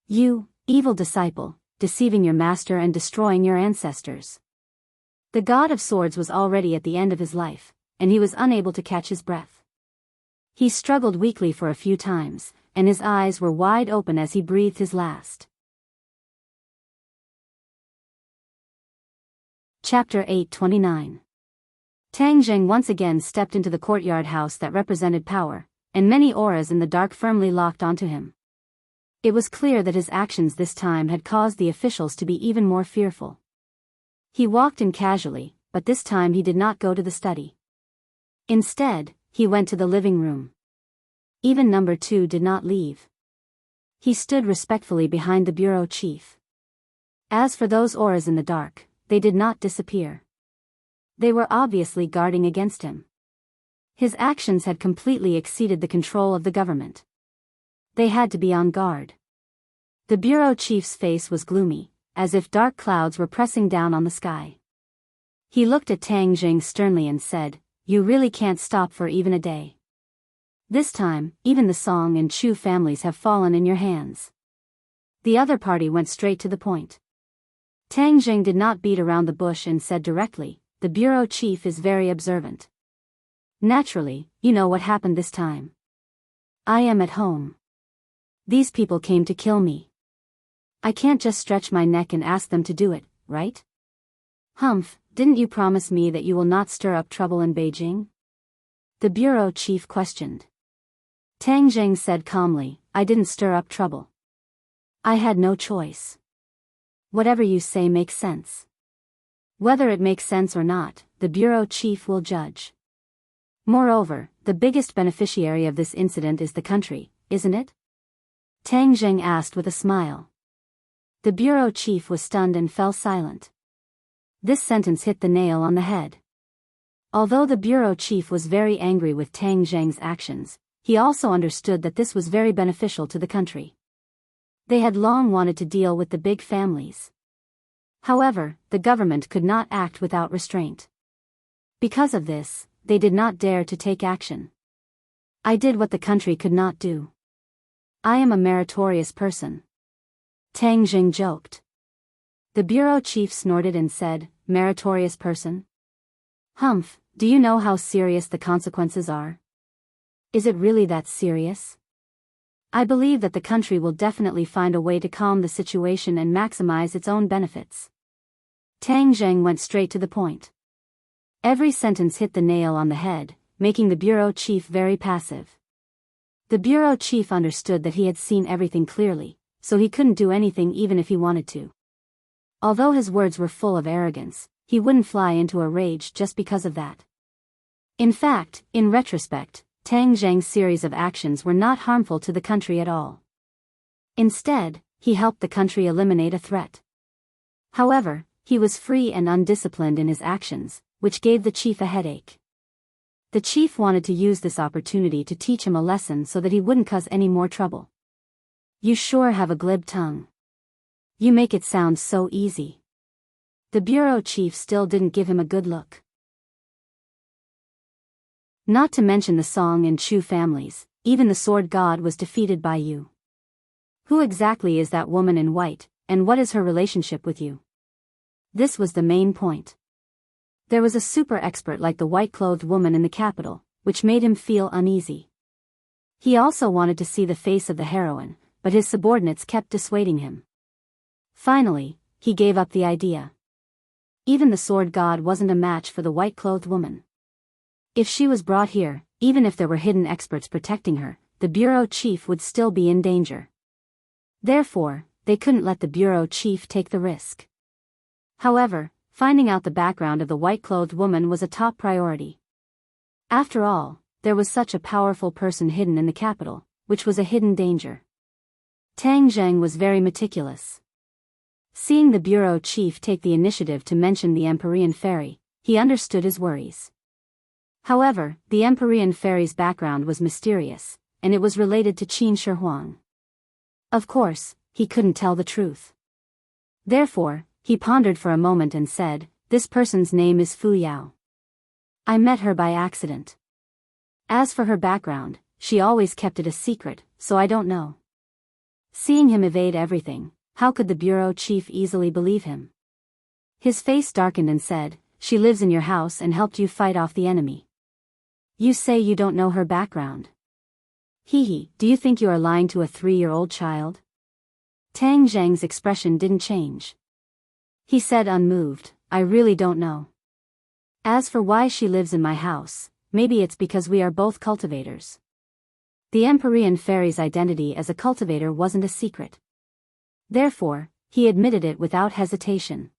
You, evil disciple, deceiving your master and destroying your ancestors. The God of Swords was already at the end of his life, and he was unable to catch his breath. He struggled weakly for a few times, and his eyes were wide open as he breathed his last. Chapter 8:29. Tang Zheng once again stepped into the courtyard house that represented power, and many auras in the dark firmly locked onto him. It was clear that his actions this time had caused the officials to be even more fearful. He walked in casually, but this time he did not go to the study. Instead, he went to the living room. Even number 2 did not leave. He stood respectfully behind the bureau chief. As for those auras in the dark, they did not disappear. They were obviously guarding against him. His actions had completely exceeded the control of the government. They had to be on guard. The bureau chief's face was gloomy, as if dark clouds were pressing down on the sky. He looked at Tang Zheng sternly and said, You really can't stop for even a day. This time, even the Song and Chu families have fallen in your hands. The other party went straight to the point. Tang Zheng did not beat around the bush and said directly, The bureau chief is very observant. Naturally, you know what happened this time. I am at home. These people came to kill me. I can't just stretch my neck and ask them to do it, right? Didn't you promise me that you will not stir up trouble in Beijing? The bureau chief questioned. Tang Zheng said calmly, I didn't stir up trouble. I had no choice. Whatever you say makes sense. Whether it makes sense or not, the bureau chief will judge. Moreover, the biggest beneficiary of this incident is the country, isn't it? Tang Zheng asked with a smile. The bureau chief was stunned and fell silent. This sentence hit the nail on the head. Although the bureau chief was very angry with Tang Zheng's actions, he also understood that this was very beneficial to the country. They had long wanted to deal with the big families. However, the government could not act without restraint. Because of this, they did not dare to take action. I did what the country could not do. I am a meritorious person. Tang Zheng joked. The bureau chief snorted and said, Meritorious person? Do you know how serious the consequences are? Is it really that serious? I believe that the country will definitely find a way to calm the situation and maximize its own benefits. Tang Zheng went straight to the point. Every sentence hit the nail on the head, making the bureau chief very passive. The bureau chief understood that he had seen everything clearly, so he couldn't do anything even if he wanted to. Although his words were full of arrogance, he wouldn't fly into a rage just because of that. In fact, in retrospect, Tang Zheng's series of actions were not harmful to the country at all. Instead, he helped the country eliminate a threat. However, he was free and undisciplined in his actions, which gave the chief a headache. The chief wanted to use this opportunity to teach him a lesson so that he wouldn't cause any more trouble. You sure have a glib tongue. You make it sound so easy. The bureau chief still didn't give him a good look. Not to mention the Song and Chu families, even the sword god was defeated by you. Who exactly is that woman in white, and what is her relationship with you? This was the main point. There was a super expert like the white-clothed woman in the capital, which made him feel uneasy. He also wanted to see the face of the heroine, but his subordinates kept dissuading him. Finally, he gave up the idea. Even the sword god wasn't a match for the white-clothed woman. If she was brought here, even if there were hidden experts protecting her, the bureau chief would still be in danger. Therefore, they couldn't let the bureau chief take the risk. However, finding out the background of the white-clothed woman was a top priority. After all, there was such a powerful person hidden in the capital, which was a hidden danger. Tang Zheng was very meticulous. Seeing the bureau chief take the initiative to mention the Empyrean fairy, he understood his worries. However, the Empyrean fairy's background was mysterious, and it was related to Qin Shi Huang. Of course, he couldn't tell the truth. Therefore, he pondered for a moment and said, "This person's name is Fu Yao. I met her by accident. As for her background, she always kept it a secret, so I don't know." Seeing him evade everything, how could the bureau chief easily believe him? His face darkened and said, "She lives in your house and helped you fight off the enemy. You say you don't know her background? Hee, do you think you are lying to a 3-year-old child?" Tang Zheng's expression didn't change. He said unmoved, "I really don't know. As for why she lives in my house, maybe it's because we are both cultivators." The Empyrean fairy's identity as a cultivator wasn't a secret. Therefore, he admitted it without hesitation.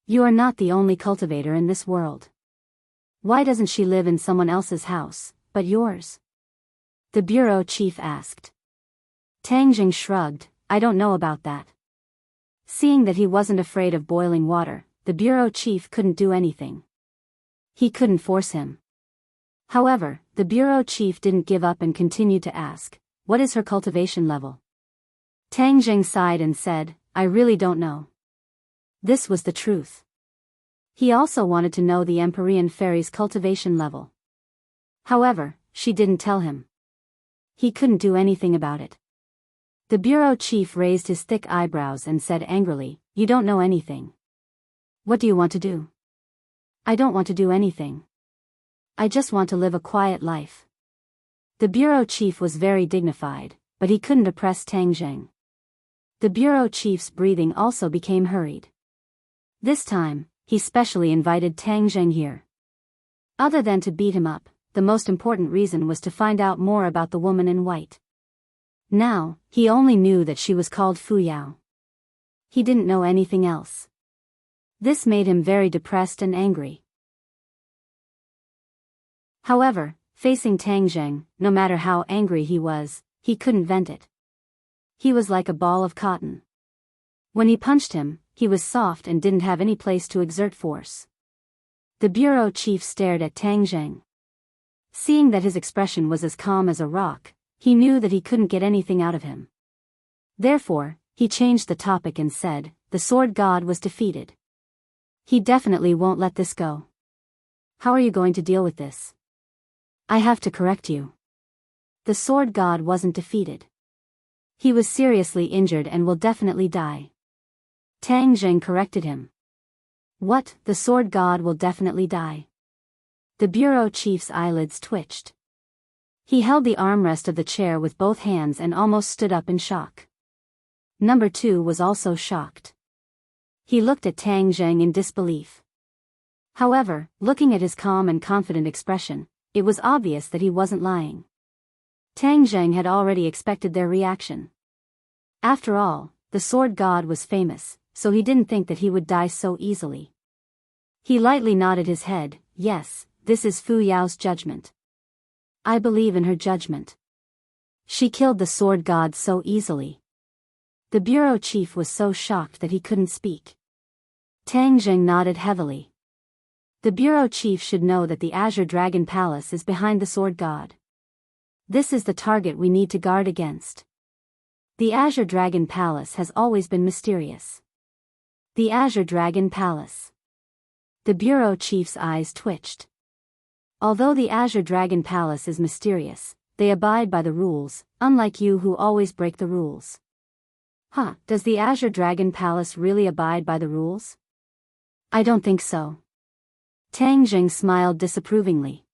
"You are not the only cultivator in this world. Why doesn't she live in someone else's house, but yours?" the bureau chief asked. Tang Zheng shrugged, "I don't know about that." Seeing that he wasn't afraid of boiling water, the bureau chief couldn't do anything. He couldn't force him. However, the bureau chief didn't give up and continued to ask, "What is her cultivation level?" Tang Zheng sighed and said, "I really don't know." This was the truth. He also wanted to know the Empyrean fairy's cultivation level. However, she didn't tell him. He couldn't do anything about it. The bureau chief raised his thick eyebrows and said angrily, "You don't know anything. What do you want to do?" "I don't want to do anything. I just want to live a quiet life." The bureau chief was very dignified, but he couldn't oppress Tang Zheng. The bureau chief's breathing also became hurried. This time, he specially invited Tang Zheng here. Other than to beat him up, the most important reason was to find out more about the woman in white. Now, he only knew that she was called Fu Yao. He didn't know anything else. This made him very depressed and angry. However, facing Tang Zheng, no matter how angry he was, he couldn't vent it. He was like a ball of cotton. When he punched him, he was soft and didn't have any place to exert force. The bureau chief stared at Tang Zheng. Seeing that his expression was as calm as a rock, he knew that he couldn't get anything out of him. Therefore, he changed the topic and said, "The sword god was defeated. He definitely won't let this go. How are you going to deal with this?" "I have to correct you. The sword god wasn't defeated. He was seriously injured and will definitely die." Tang Zheng corrected him. "What, the sword god will definitely die?" The bureau chief's eyelids twitched. He held the armrest of the chair with both hands and almost stood up in shock. Number 2 was also shocked. He looked at Tang Zheng in disbelief. However, looking at his calm and confident expression, it was obvious that he wasn't lying. Tang Zheng had already expected their reaction. After all, the sword god was famous, so he didn't think that he would die so easily. He lightly nodded his head, "Yes, this is Fu Yao's judgment. I believe in her judgment. She killed the sword god so easily." The bureau chief was so shocked that he couldn't speak. Tang Zheng nodded heavily. The bureau chief should know that the Azure Dragon Palace is behind the sword god. This is the target we need to guard against. The Azure Dragon Palace has always been mysterious. The Azure Dragon Palace. The bureau chief's eyes twitched. Although the Azure Dragon Palace is mysterious, they abide by the rules, unlike you who always break the rules. Huh, does the Azure Dragon Palace really abide by the rules? I don't think so. Tang Zheng smiled disapprovingly.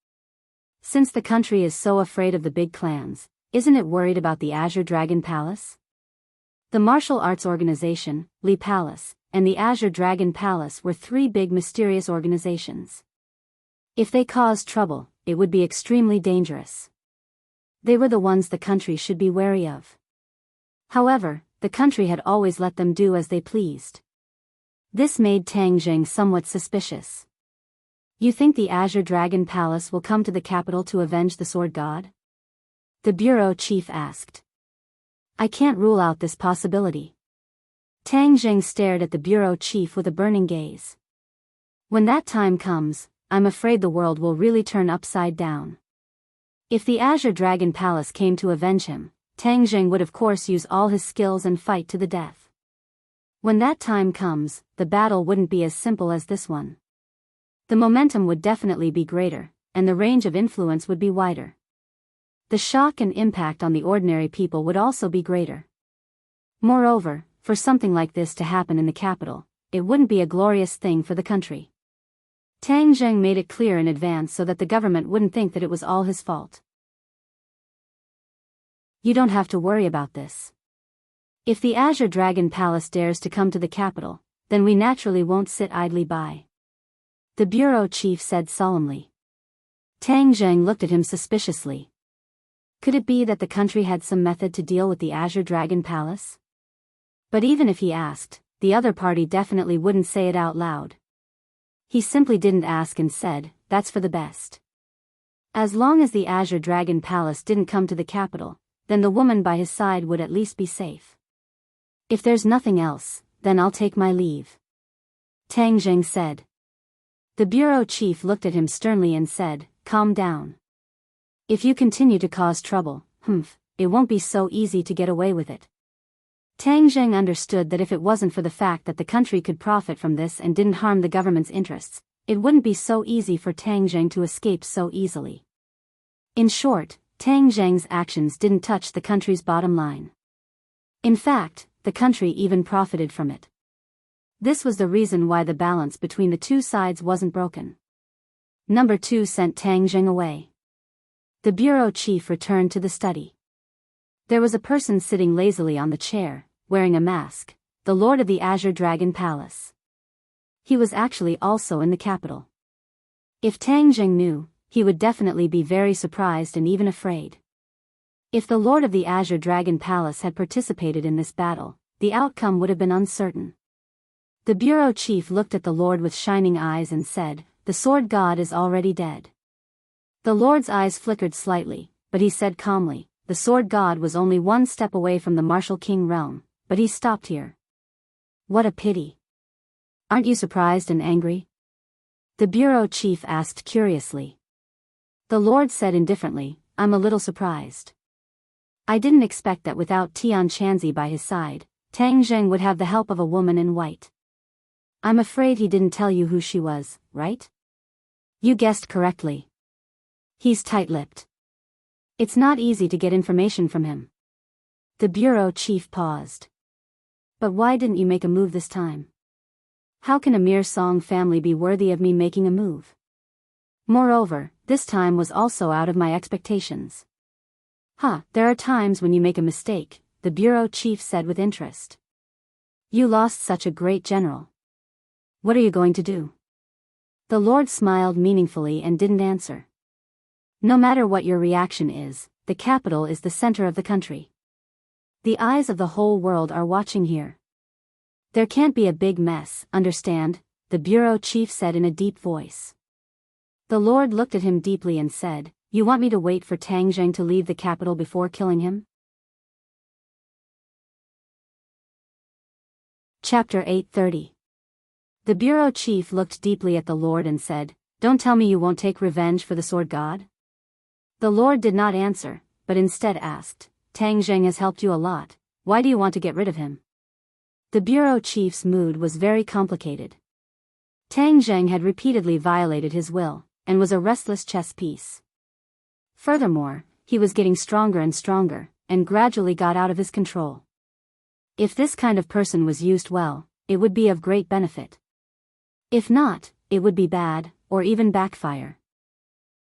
Since the country is so afraid of the big clans, isn't it worried about the Azure Dragon Palace? The martial arts organization, Li Palace, and the Azure Dragon Palace were three big mysterious organizations. If they caused trouble, it would be extremely dangerous. They were the ones the country should be wary of. However, the country had always let them do as they pleased. This made Tang Jing somewhat suspicious. You think the Azure Dragon Palace will come to the capital to avenge the Sword God? The bureau chief asked. I can't rule out this possibility. Tang Jing stared at the bureau chief with a burning gaze. When that time comes, I'm afraid the world will really turn upside down. If the Azure Dragon Palace came to avenge him, Tang Jing would of course use all his skills and fight to the death. When that time comes, the battle wouldn't be as simple as this one. The momentum would definitely be greater, and the range of influence would be wider. The shock and impact on the ordinary people would also be greater. Moreover, for something like this to happen in the capital, it wouldn't be a glorious thing for the country. Tang Jing made it clear in advance so that the government wouldn't think that it was all his fault. You don't have to worry about this. If the Azure Dragon Palace dares to come to the capital, then we naturally won't sit idly by. The bureau chief said solemnly. Tang Jing looked at him suspiciously. Could it be that the country had some method to deal with the Azure Dragon Palace? But even if he asked, the other party definitely wouldn't say it out loud. He simply didn't ask and said, that's for the best. As long as the Azure Dragon Palace didn't come to the capital, then the woman by his side would at least be safe. If there's nothing else, then I'll take my leave. Tang Jing said. The bureau chief looked at him sternly and said, calm down. If you continue to cause trouble, it won't be so easy to get away with it. Tang Jing understood that if it wasn't for the fact that the country could profit from this and didn't harm the government's interests, it wouldn't be so easy for Tang Jing to escape so easily. In short, Tang Jing's actions didn't touch the country's bottom line. In fact, the country even profited from it. This was the reason why the balance between the two sides wasn't broken. Number 2 sent Tang Jing away. The bureau chief returned to the study. There was a person sitting lazily on the chair, wearing a mask, the lord of the Azure Dragon Palace. He was actually also in the capital. If Tang Jing knew, he would definitely be very surprised and even afraid. If the lord of the Azure Dragon Palace had participated in this battle, the outcome would have been uncertain. The bureau chief looked at the lord with shining eyes and said, the sword god is already dead. The lord's eyes flickered slightly, but he said calmly, the sword god was only one step away from the martial king realm, but he stopped here. What a pity. Aren't you surprised and angry? The bureau chief asked curiously. The lord said indifferently, I'm a little surprised. I didn't expect that without Tian Chanzi by his side, Tang Jing would have the help of a woman in white. I'm afraid he didn't tell you who she was, right? You guessed correctly. He's tight-lipped. It's not easy to get information from him. The bureau chief paused. But why didn't you make a move this time? How can a mere Song family be worthy of me making a move? Moreover, this time was also out of my expectations. There are times when you make a mistake, the bureau chief said with interest. You lost such a great general. What are you going to do? The lord smiled meaningfully and didn't answer. No matter what your reaction is, the capital is the center of the country. The eyes of the whole world are watching here. There can't be a big mess, understand? The bureau chief said in a deep voice. The lord looked at him deeply and said, you want me to wait for Tang Jing to leave the capital before killing him? Chapter 830. The bureau chief looked deeply at the lord and said, don't tell me you won't take revenge for the sword god? The lord did not answer, but instead asked, Tang Jing has helped you a lot, why do you want to get rid of him? The bureau chief's mood was very complicated. Tang Jing had repeatedly violated his will, and was a restless chess piece. Furthermore, he was getting stronger and stronger, and gradually got out of his control. If this kind of person was used well, it would be of great benefit. If not, it would be bad, or even backfire.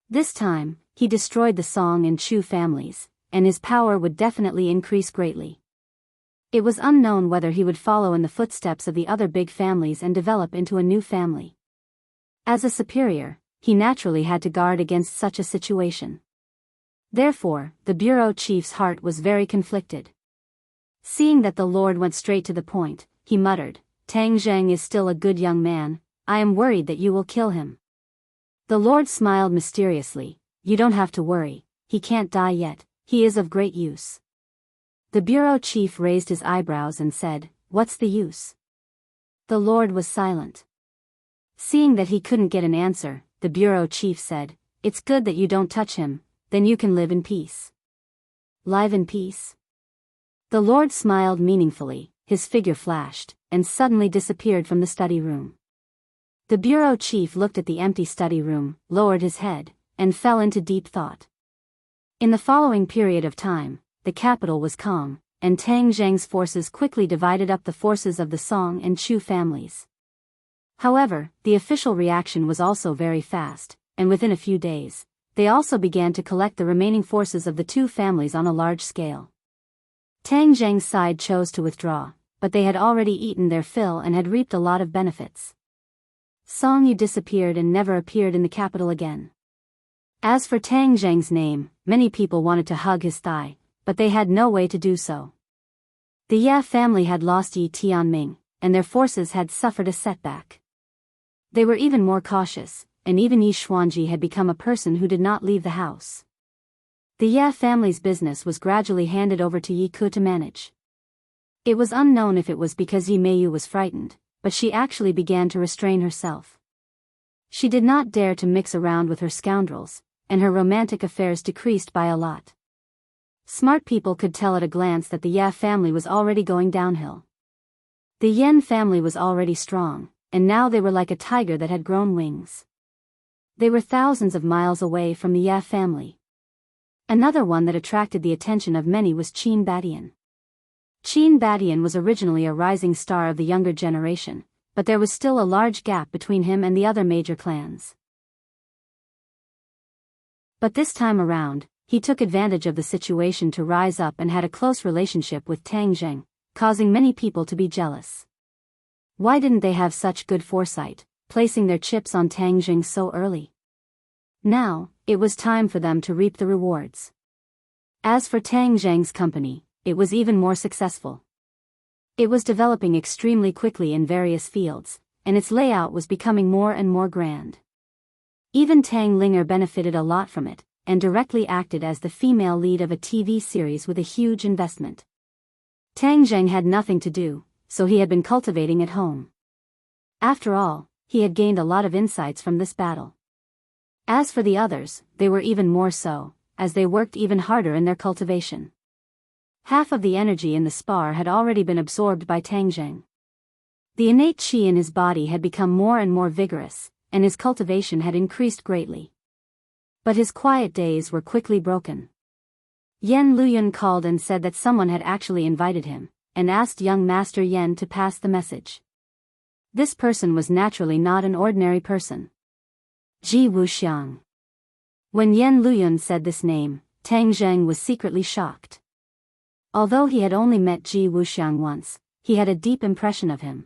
This time, he destroyed the Song and Chu families, and his power would definitely increase greatly. It was unknown whether he would follow in the footsteps of the other big families and develop into a new family. As a superior, he naturally had to guard against such a situation. Therefore, the bureau chief's heart was very conflicted. Seeing that the Lord went straight to the point, he muttered, "Tang Zheng is still a good young man, I am worried that you will kill him." The Lord smiled mysteriously, "You don't have to worry, he can't die yet, he is of great use." The bureau chief raised his eyebrows and said, "What's the use?" The Lord was silent. Seeing that he couldn't get an answer, the bureau chief said, "It's good that you don't touch him, then you can live in peace." Live in peace? The Lord smiled meaningfully, his figure flashed, and suddenly disappeared from the study room. The bureau chief looked at the empty study room, lowered his head, and fell into deep thought. In the following period of time, the capital was calm, and Tang Zheng's forces quickly divided up the forces of the Song and Chu families. However, the official reaction was also very fast, and within a few days, they also began to collect the remaining forces of the two families on a large scale. Tang Zheng's side chose to withdraw, but they had already eaten their fill and had reaped a lot of benefits. Song Yu disappeared and never appeared in the capital again. As for Tang Zheng's name, many people wanted to hug his thigh, but they had no way to do so. The Ye family had lost Yi Tianming, and their forces had suffered a setback. They were even more cautious, and even Yi Xuanji had become a person who did not leave the house. The Ye family's business was gradually handed over to Yi Ku to manage. It was unknown if it was because Yi Meiyu was frightened, but she actually began to restrain herself. She did not dare to mix around with her scoundrels, and her romantic affairs decreased by a lot. Smart people could tell at a glance that the Ye family was already going downhill. The Yen family was already strong, and now they were like a tiger that had grown wings. They were thousands of miles away from the Ye family. Another one that attracted the attention of many was Qin Badian. Qin Badian was originally a rising star of the younger generation, but there was still a large gap between him and the other major clans. But this time around, he took advantage of the situation to rise up and had a close relationship with Tang Zheng, causing many people to be jealous. Why didn't they have such good foresight, placing their chips on Tang Zheng so early? Now, it was time for them to reap the rewards. As for Tang Zheng's company, it was even more successful. It was developing extremely quickly in various fields, and its layout was becoming more and more grand. Even Tang Linger benefited a lot from it, and directly acted as the female lead of a TV series with a huge investment. Tang Zheng had nothing to do, so he had been cultivating at home. After all, he had gained a lot of insights from this battle. As for the others, they were even more so, as they worked even harder in their cultivation. Half of the energy in the spar had already been absorbed by Tang Zheng. The innate qi in his body had become more and more vigorous, and his cultivation had increased greatly. But his quiet days were quickly broken. Yen Luyun called and said that someone had actually invited him, and asked young Master Yen to pass the message. This person was naturally not an ordinary person. Ji Wuxiang. When Yen Luyun said this name, Tang Zheng was secretly shocked. Although he had only met Ji Wuxiang once, he had a deep impression of him.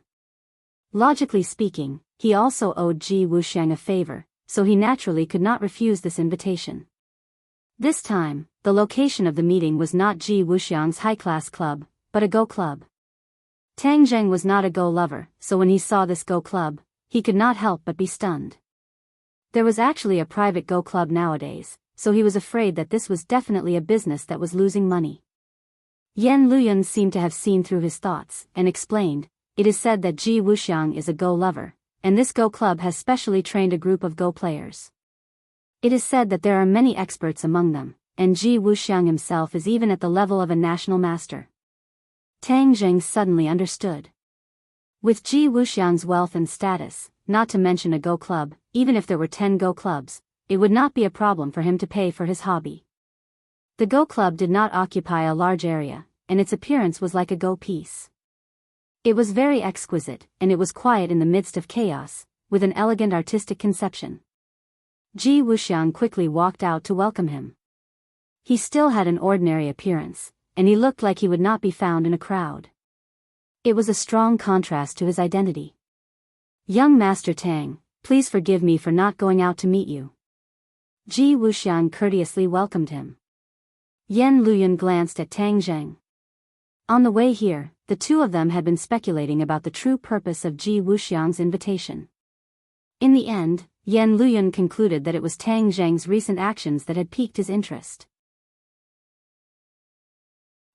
Logically speaking, he also owed Ji Wuxiang a favor, so he naturally could not refuse this invitation. This time, the location of the meeting was not Ji Wuxiang's high-class club, but a Go club. Tang Zheng was not a Go lover, so when he saw this Go club, he could not help but be stunned. There was actually a private Go club nowadays, so he was afraid that this was definitely a business that was losing money. Yen Luyun seemed to have seen through his thoughts, and explained, "It is said that Ji Wuxiang is a Go lover, and this Go club has specially trained a group of Go players. It is said that there are many experts among them, and Ji Wuxiang himself is even at the level of a national master." Tang Zheng suddenly understood. With Ji Wuxiang's wealth and status, not to mention a Go club, even if there were 10 Go clubs, it would not be a problem for him to pay for his hobby. The Go club did not occupy a large area, and its appearance was like a Go piece. It was very exquisite, and it was quiet in the midst of chaos, with an elegant artistic conception. Ji Wuxiang quickly walked out to welcome him. He still had an ordinary appearance, and he looked like he would not be found in a crowd. It was a strong contrast to his identity. "Young Master Tang, please forgive me for not going out to meet you." Ji Wuxiang courteously welcomed him. Yan Luyan glanced at Tang Zheng. On the way here, the two of them had been speculating about the true purpose of Ji Wuxiang's invitation. In the end, Yan Luyan concluded that it was Tang Zheng's recent actions that had piqued his interest.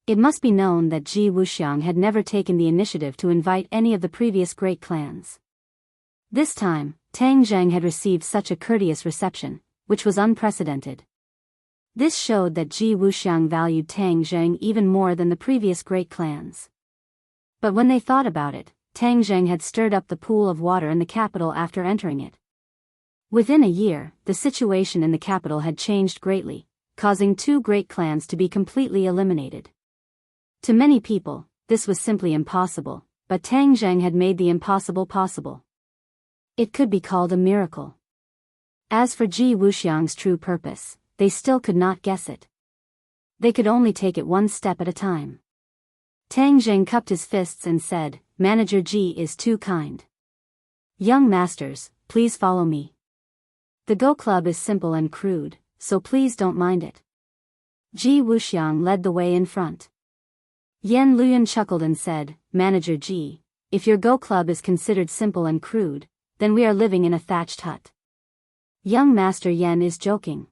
It must be known that Ji Wuxiang had never taken the initiative to invite any of the previous great clans. This time, Tang Zheng had received such a courteous reception, which was unprecedented. This showed that Ji Wuxiang valued Tang Zheng even more than the previous great clans. But when they thought about it, Tang Zheng had stirred up the pool of water in the capital after entering it. Within a year, the situation in the capital had changed greatly, causing two great clans to be completely eliminated. To many people, this was simply impossible, but Tang Zheng had made the impossible possible. It could be called a miracle. As for Ji Wuxiang's true purpose, they still could not guess it. They could only take it one step at a time. Tang Zheng cupped his fists and said, "Manager Ji is too kind. Young masters, please follow me. The Go Club is simple and crude, so please don't mind it." Ji Wuxiang led the way in front. Yan Luyan chuckled and said, "Manager Ji, if your Go Club is considered simple and crude, then we are living in a thatched hut. Young Master Yan is joking.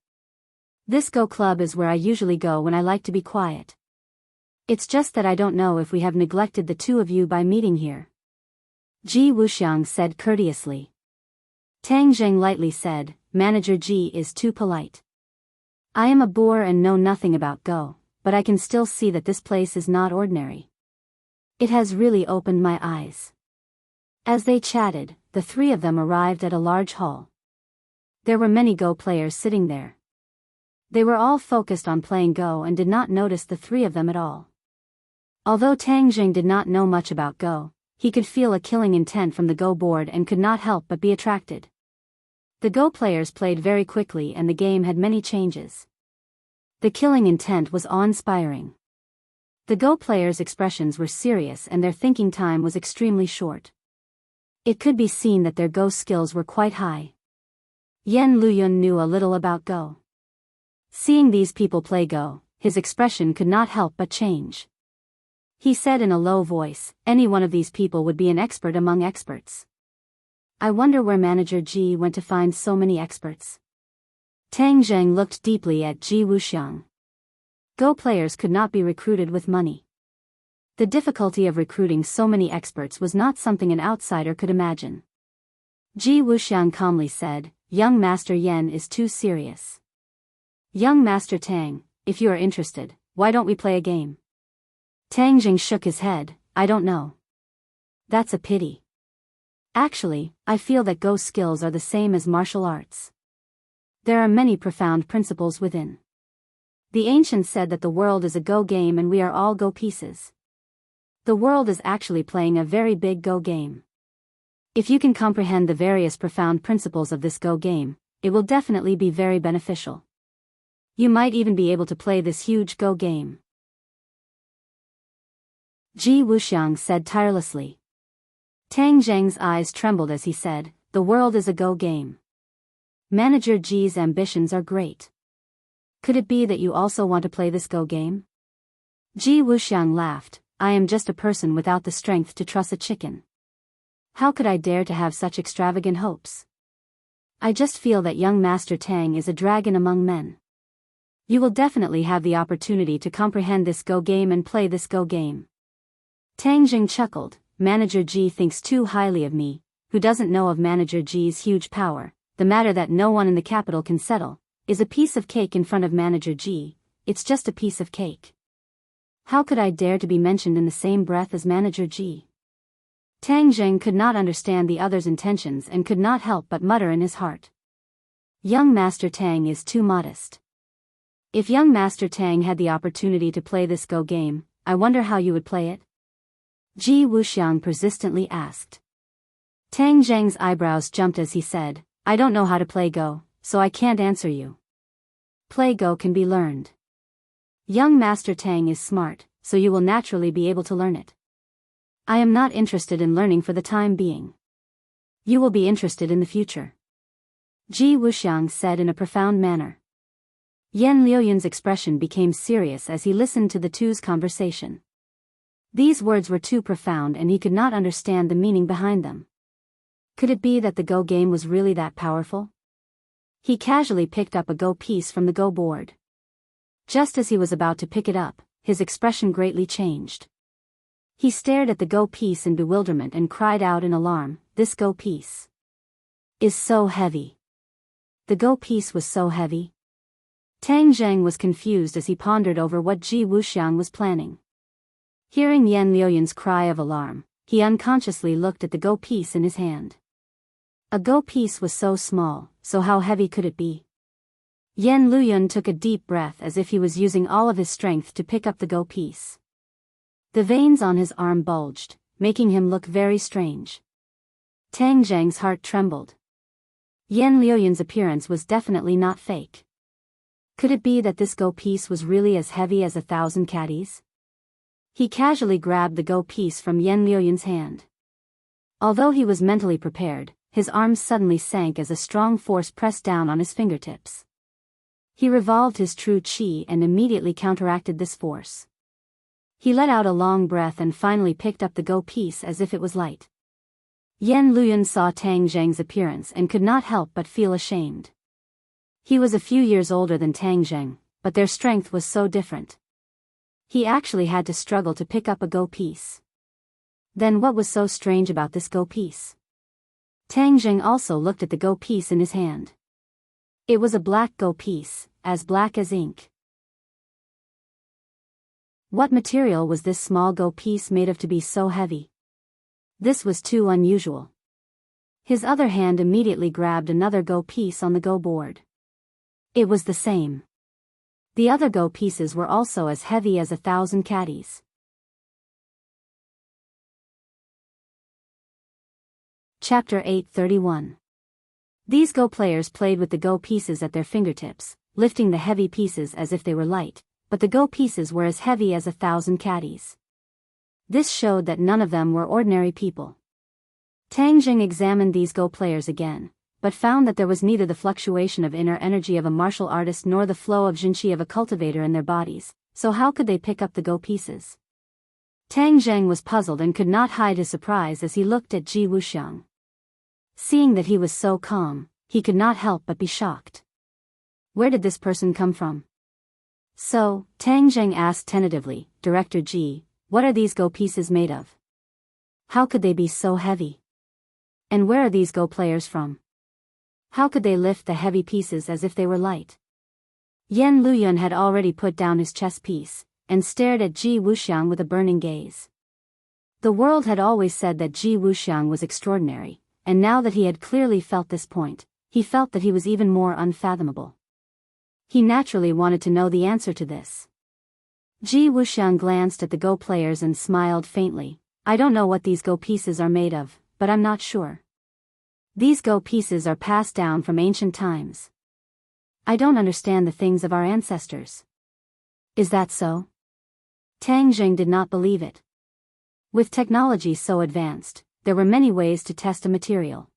This Go Club is where I usually go when I like to be quiet. It's just that I don't know if we have neglected the two of you by meeting here." Ji Wuxiang said courteously. Tang Zheng lightly said, "Manager Ji is too polite. I am a boor and know nothing about Go, but I can still see that this place is not ordinary. It has really opened my eyes." As they chatted, the three of them arrived at a large hall. There were many Go players sitting there. They were all focused on playing Go and did not notice the three of them at all. Although Tang Zheng did not know much about Go, he could feel a killing intent from the Go board and could not help but be attracted. The Go players played very quickly and the game had many changes. The killing intent was awe-inspiring. The Go players' expressions were serious and their thinking time was extremely short. It could be seen that their Go skills were quite high. Yan Luyun knew a little about Go. Seeing these people play Go, his expression could not help but change. He said in a low voice, "Any one of these people would be an expert among experts. I wonder where Manager Ji went to find so many experts." Tang Zheng looked deeply at Ji Wuxiang. Go players could not be recruited with money. The difficulty of recruiting so many experts was not something an outsider could imagine. Ji Wuxiang calmly said, "Young Master Yan is too serious. Young Master Tang, if you are interested, why don't we play a game?" Tang Zheng shook his head, "I don't know. That's a pity. Actually, I feel that Go skills are the same as martial arts. There are many profound principles within. The ancients said that the world is a Go game and we are all Go pieces. The world is actually playing a very big Go game. If you can comprehend the various profound principles of this Go game, it will definitely be very beneficial. You might even be able to play this huge Go game." Ji Wuxiang said tirelessly. Tang Zheng's eyes trembled as he said, "The world is a Go game. Manager Ji's ambitions are great. Could it be that you also want to play this Go game?" Ji Wuxiang laughed, "I am just a person without the strength to truss a chicken. How could I dare to have such extravagant hopes? I just feel that young Master Tang is a dragon among men. You will definitely have the opportunity to comprehend this Go game and play this Go game." Tang Zheng chuckled, "Manager Ji thinks too highly of me, who doesn't know of Manager Ji's huge power. The matter that no one in the capital can settle is a piece of cake in front of Manager Ji. It's just a piece of cake. How could I dare to be mentioned in the same breath as Manager Ji?" Tang Zheng could not understand the other's intentions and could not help but mutter in his heart, "Young Master Tang is too modest. If young Master Tang had the opportunity to play this Go game, I wonder how you would play it?" Ji Wuxiang persistently asked. Tang Zheng's eyebrows jumped as he said, "I don't know how to play Go, so I can't answer you. Play Go can be learned. Young Master Tang is smart, so you will naturally be able to learn it. I am not interested in learning for the time being. You will be interested in the future. Ji Wuxiang said in a profound manner. Yan Liuyun's expression became serious as he listened to the two's conversation. These words were too profound and he could not understand the meaning behind them. Could it be that the Go game was really that powerful? He casually picked up a Go piece from the Go board. Just as he was about to pick it up, his expression greatly changed. He stared at the Go piece in bewilderment and cried out in alarm, "This Go piece is so heavy." The Go piece was so heavy? Tang Zheng was confused as he pondered over what Ji Wuxiang was planning. Hearing Yan Liuyun's cry of alarm, he unconsciously looked at the Go piece in his hand. A Go piece was so small, so how heavy could it be? Yan Liuyun took a deep breath as if he was using all of his strength to pick up the Go piece. The veins on his arm bulged, making him look very strange. Tang Zheng's heart trembled. Yan Liuyun's appearance was definitely not fake. Could it be that this Go piece was really as heavy as 1,000 caddies? He casually grabbed the Go piece from Yan Liuyun's hand. Although he was mentally prepared, his arms suddenly sank as a strong force pressed down on his fingertips. He revolved his true qi and immediately counteracted this force. He let out a long breath and finally picked up the Go piece as if it was light. Yan Liuyun saw Tang Zheng's appearance and could not help but feel ashamed. He was a few years older than Tang Zheng, but their strength was so different. He actually had to struggle to pick up a Go piece. Then what was so strange about this Go piece? Tang Zheng also looked at the Go piece in his hand. It was a black Go piece, as black as ink. What material was this small Go piece made of to be so heavy? This was too unusual. His other hand immediately grabbed another Go piece on the Go board. It was the same. The other Go pieces were also as heavy as 1,000 caddies. Chapter 831. These Go players played with the Go pieces at their fingertips, lifting the heavy pieces as if they were light, but the Go pieces were as heavy as 1,000 caddies. This showed that none of them were ordinary people. Tang Zheng examined these Go players again, but found that there was neither the fluctuation of inner energy of a martial artist nor the flow of jinqi of a cultivator in their bodies, so how could they pick up the Go pieces? Tang Zheng was puzzled and could not hide his surprise as he looked at Ji Wuxiang. Seeing that he was so calm, he could not help but be shocked. Where did this person come from? So, Tang Zheng asked tentatively, "Director Ji, what are these Go pieces made of? How could they be so heavy? And where are these Go players from? How could they lift the heavy pieces as if they were light?" Yan Liuyun had already put down his chess piece, and stared at Ji Wuxiang with a burning gaze. The world had always said that Ji Wuxiang was extraordinary, and now that he had clearly felt this point, he felt that he was even more unfathomable. He naturally wanted to know the answer to this. Ji Wuxiang glanced at the Go players and smiled faintly. "I don't know what these Go pieces are made of, but I'm not sure. These Go pieces are passed down from ancient times. I don't understand the things of our ancestors." "Is that so?" Tang Zheng did not believe it. With technology so advanced, there were many ways to test a material.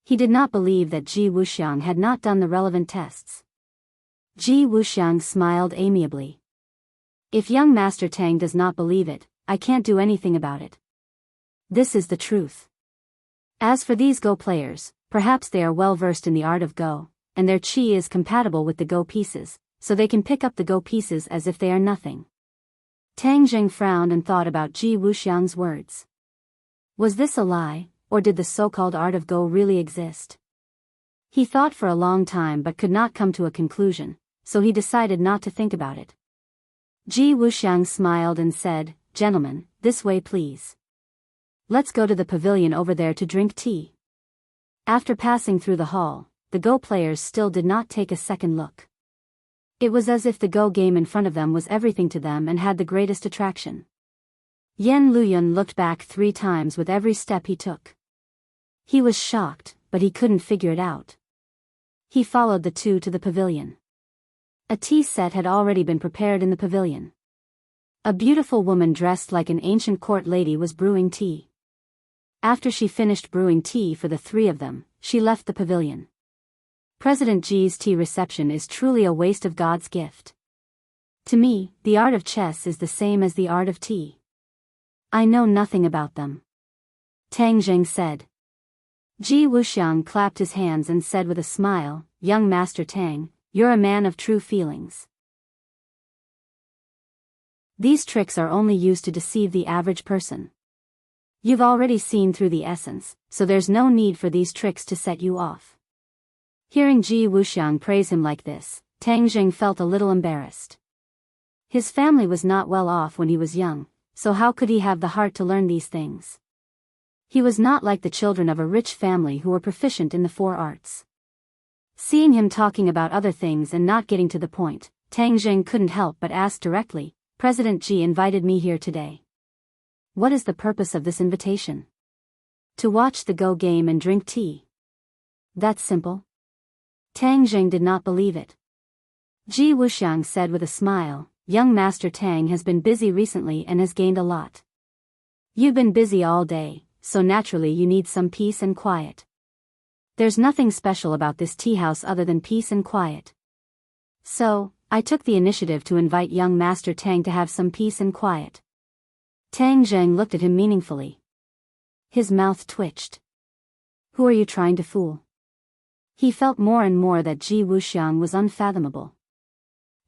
He did not believe that Ji Wuxiang had not done the relevant tests. Ji Wuxiang smiled amiably. "If young Master Tang does not believe it, I can't do anything about it. This is the truth. As for these Go players, perhaps they are well versed in the art of Go, and their qi is compatible with the Go pieces, so they can pick up the Go pieces as if they are nothing." Tang Zheng frowned and thought about Ji Wuxiang's words. Was this a lie, or did the so-called art of Go really exist? He thought for a long time but could not come to a conclusion, so he decided not to think about it. Ji Wuxiang smiled and said, "Gentlemen, this way please. Let's go to the pavilion over there to drink tea." After passing through the hall, the Go players still did not take a second look. It was as if the Go game in front of them was everything to them and had the greatest attraction. Yan Liuyun looked back 3 times with every step he took. He was shocked, but he couldn't figure it out. He followed the two to the pavilion. A tea set had already been prepared in the pavilion. A beautiful woman dressed like an ancient court lady was brewing tea. After she finished brewing tea for the three of them, she left the pavilion. President G's tea reception is truly a waste of God's gift. To me, the art of chess is the same as the art of tea. I know nothing about them. Tang Jing said. Ji Wuxiang clapped his hands and said with a smile, "Young Master Tang, you're a man of true feelings. These tricks are only used to deceive the average person. You've already seen through the essence, so there's no need for these tricks to set you off." Hearing Ji Wuxiang praise him like this, Tang Jing felt a little embarrassed. His family was not well off when he was young, so how could he have the heart to learn these things? He was not like the children of a rich family who were proficient in the four arts. Seeing him talking about other things and not getting to the point, Tang Jing couldn't help but ask directly, "President Ji invited me here today. What is the purpose of this invitation?" "To watch the Go game and drink tea." "That's simple." Tang Jing did not believe it. Ji Wuxiang said with a smile, "Young Master Tang has been busy recently and has gained a lot. You've been busy all day, so naturally you need some peace and quiet. There's nothing special about this tea house other than peace and quiet. So, I took the initiative to invite young Master Tang to have some peace and quiet." Tang Jing looked at him meaningfully. His mouth twitched. Who are you trying to fool? He felt more and more that Ji Wuxiang was unfathomable.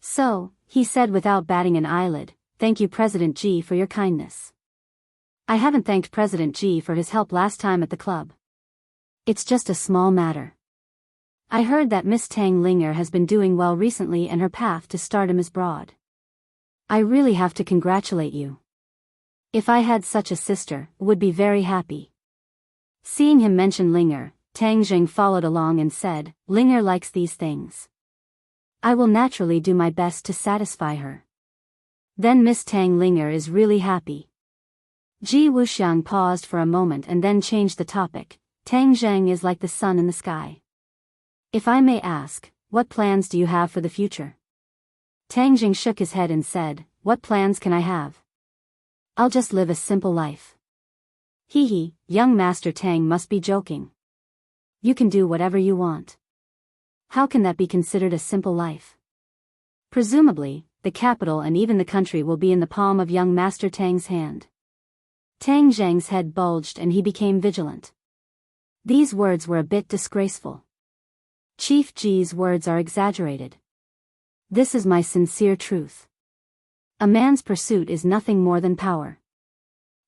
So, he said without batting an eyelid, "Thank you President Ji for your kindness. I haven't thanked President Ji for his help last time at the club. It's just a small matter. I heard that Miss Tang Linger has been doing well recently and her path to stardom is broad. I really have to congratulate you. If I had such a sister, would be very happy." Seeing him mention Linger, Tang Jing followed along and said, "Linger likes these things. I will naturally do my best to satisfy her. Then Miss Tang Linger is really happy." Ji Wuxiang paused for a moment and then changed the topic. "Tang Zheng is like the sun in the sky. If I may ask, what plans do you have for the future?" Tang Jing shook his head and said, "What plans can I have? I'll just live a simple life." "Hee hee, young Master Tang must be joking. You can do whatever you want. How can that be considered a simple life? Presumably, the capital and even the country will be in the palm of young Master Tang's hand." Tang Zheng's head bulged and he became vigilant. These words were a bit disgraceful. Chief Ji's words are exaggerated. This is my sincere truth. A man's pursuit is nothing more than power.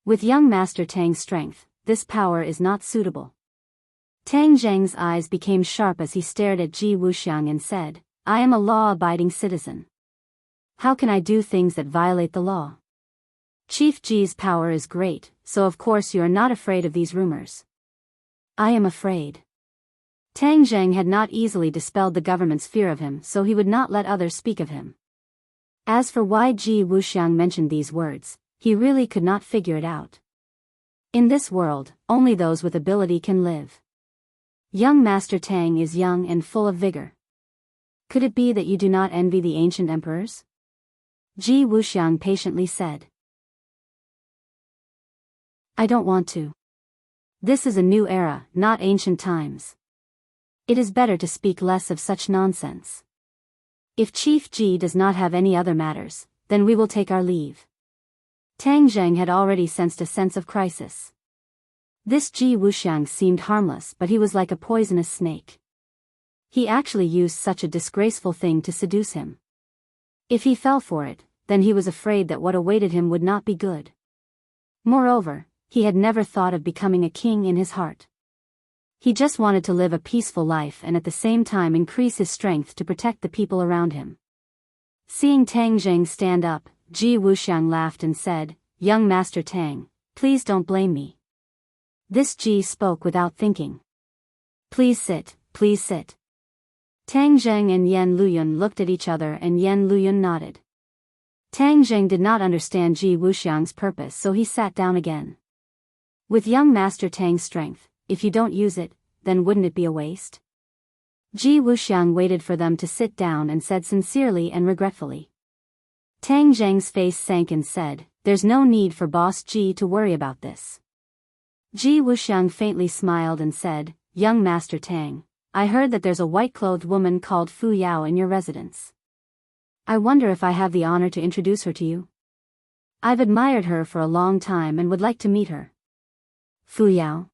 With young Master Tang's strength, this power is not suitable. Tang Zheng's eyes became sharp as he stared at Ji Wuxiang and said, "I am a law-abiding citizen. How can I do things that violate the law? Chief Ji's power is great, so of course you are not afraid of these rumors." "I am afraid." Tang Zheng had not easily dispelled the government's fear of him, so he would not let others speak of him. As for why Ji Wuxiang mentioned these words, he really could not figure it out. In this world, only those with ability can live. Young Master Tang is young and full of vigor. Could it be that you do not envy the ancient emperors? Ji Wuxiang patiently said. "I don't want to. This is a new era, not ancient times. It is better to speak less of such nonsense. If Chief Ji does not have any other matters, then we will take our leave." Tang Zheng had already sensed a sense of crisis. This Ji Wuxiang seemed harmless, but he was like a poisonous snake. He actually used such a disgraceful thing to seduce him. If he fell for it, then he was afraid that what awaited him would not be good. Moreover, he had never thought of becoming a king in his heart. He just wanted to live a peaceful life and at the same time increase his strength to protect the people around him. Seeing Tang Zheng stand up, Ji Wuxiang laughed and said, "Young Master Tang, please don't blame me." This Ji spoke without thinking. Please sit." Tang Zheng and Yan Luyun looked at each other and Yan Luyun nodded. Tang Zheng did not understand Ji Wuxiang's purpose, so he sat down again. With young Master Tang's strength, if you don't use it, then wouldn't it be a waste? Ji Wuxiang waited for them to sit down and said sincerely and regretfully, Tang Zhang's face sank and said, "There's no need for Boss Ji to worry about this." Ji Wuxiang faintly smiled and said, "Young Master Tang, I heard that there's a white-clothed woman called Fu Yao in your residence. I wonder if I have the honor to introduce her to you? I've admired her for a long time and would like to meet her." Fu Yao?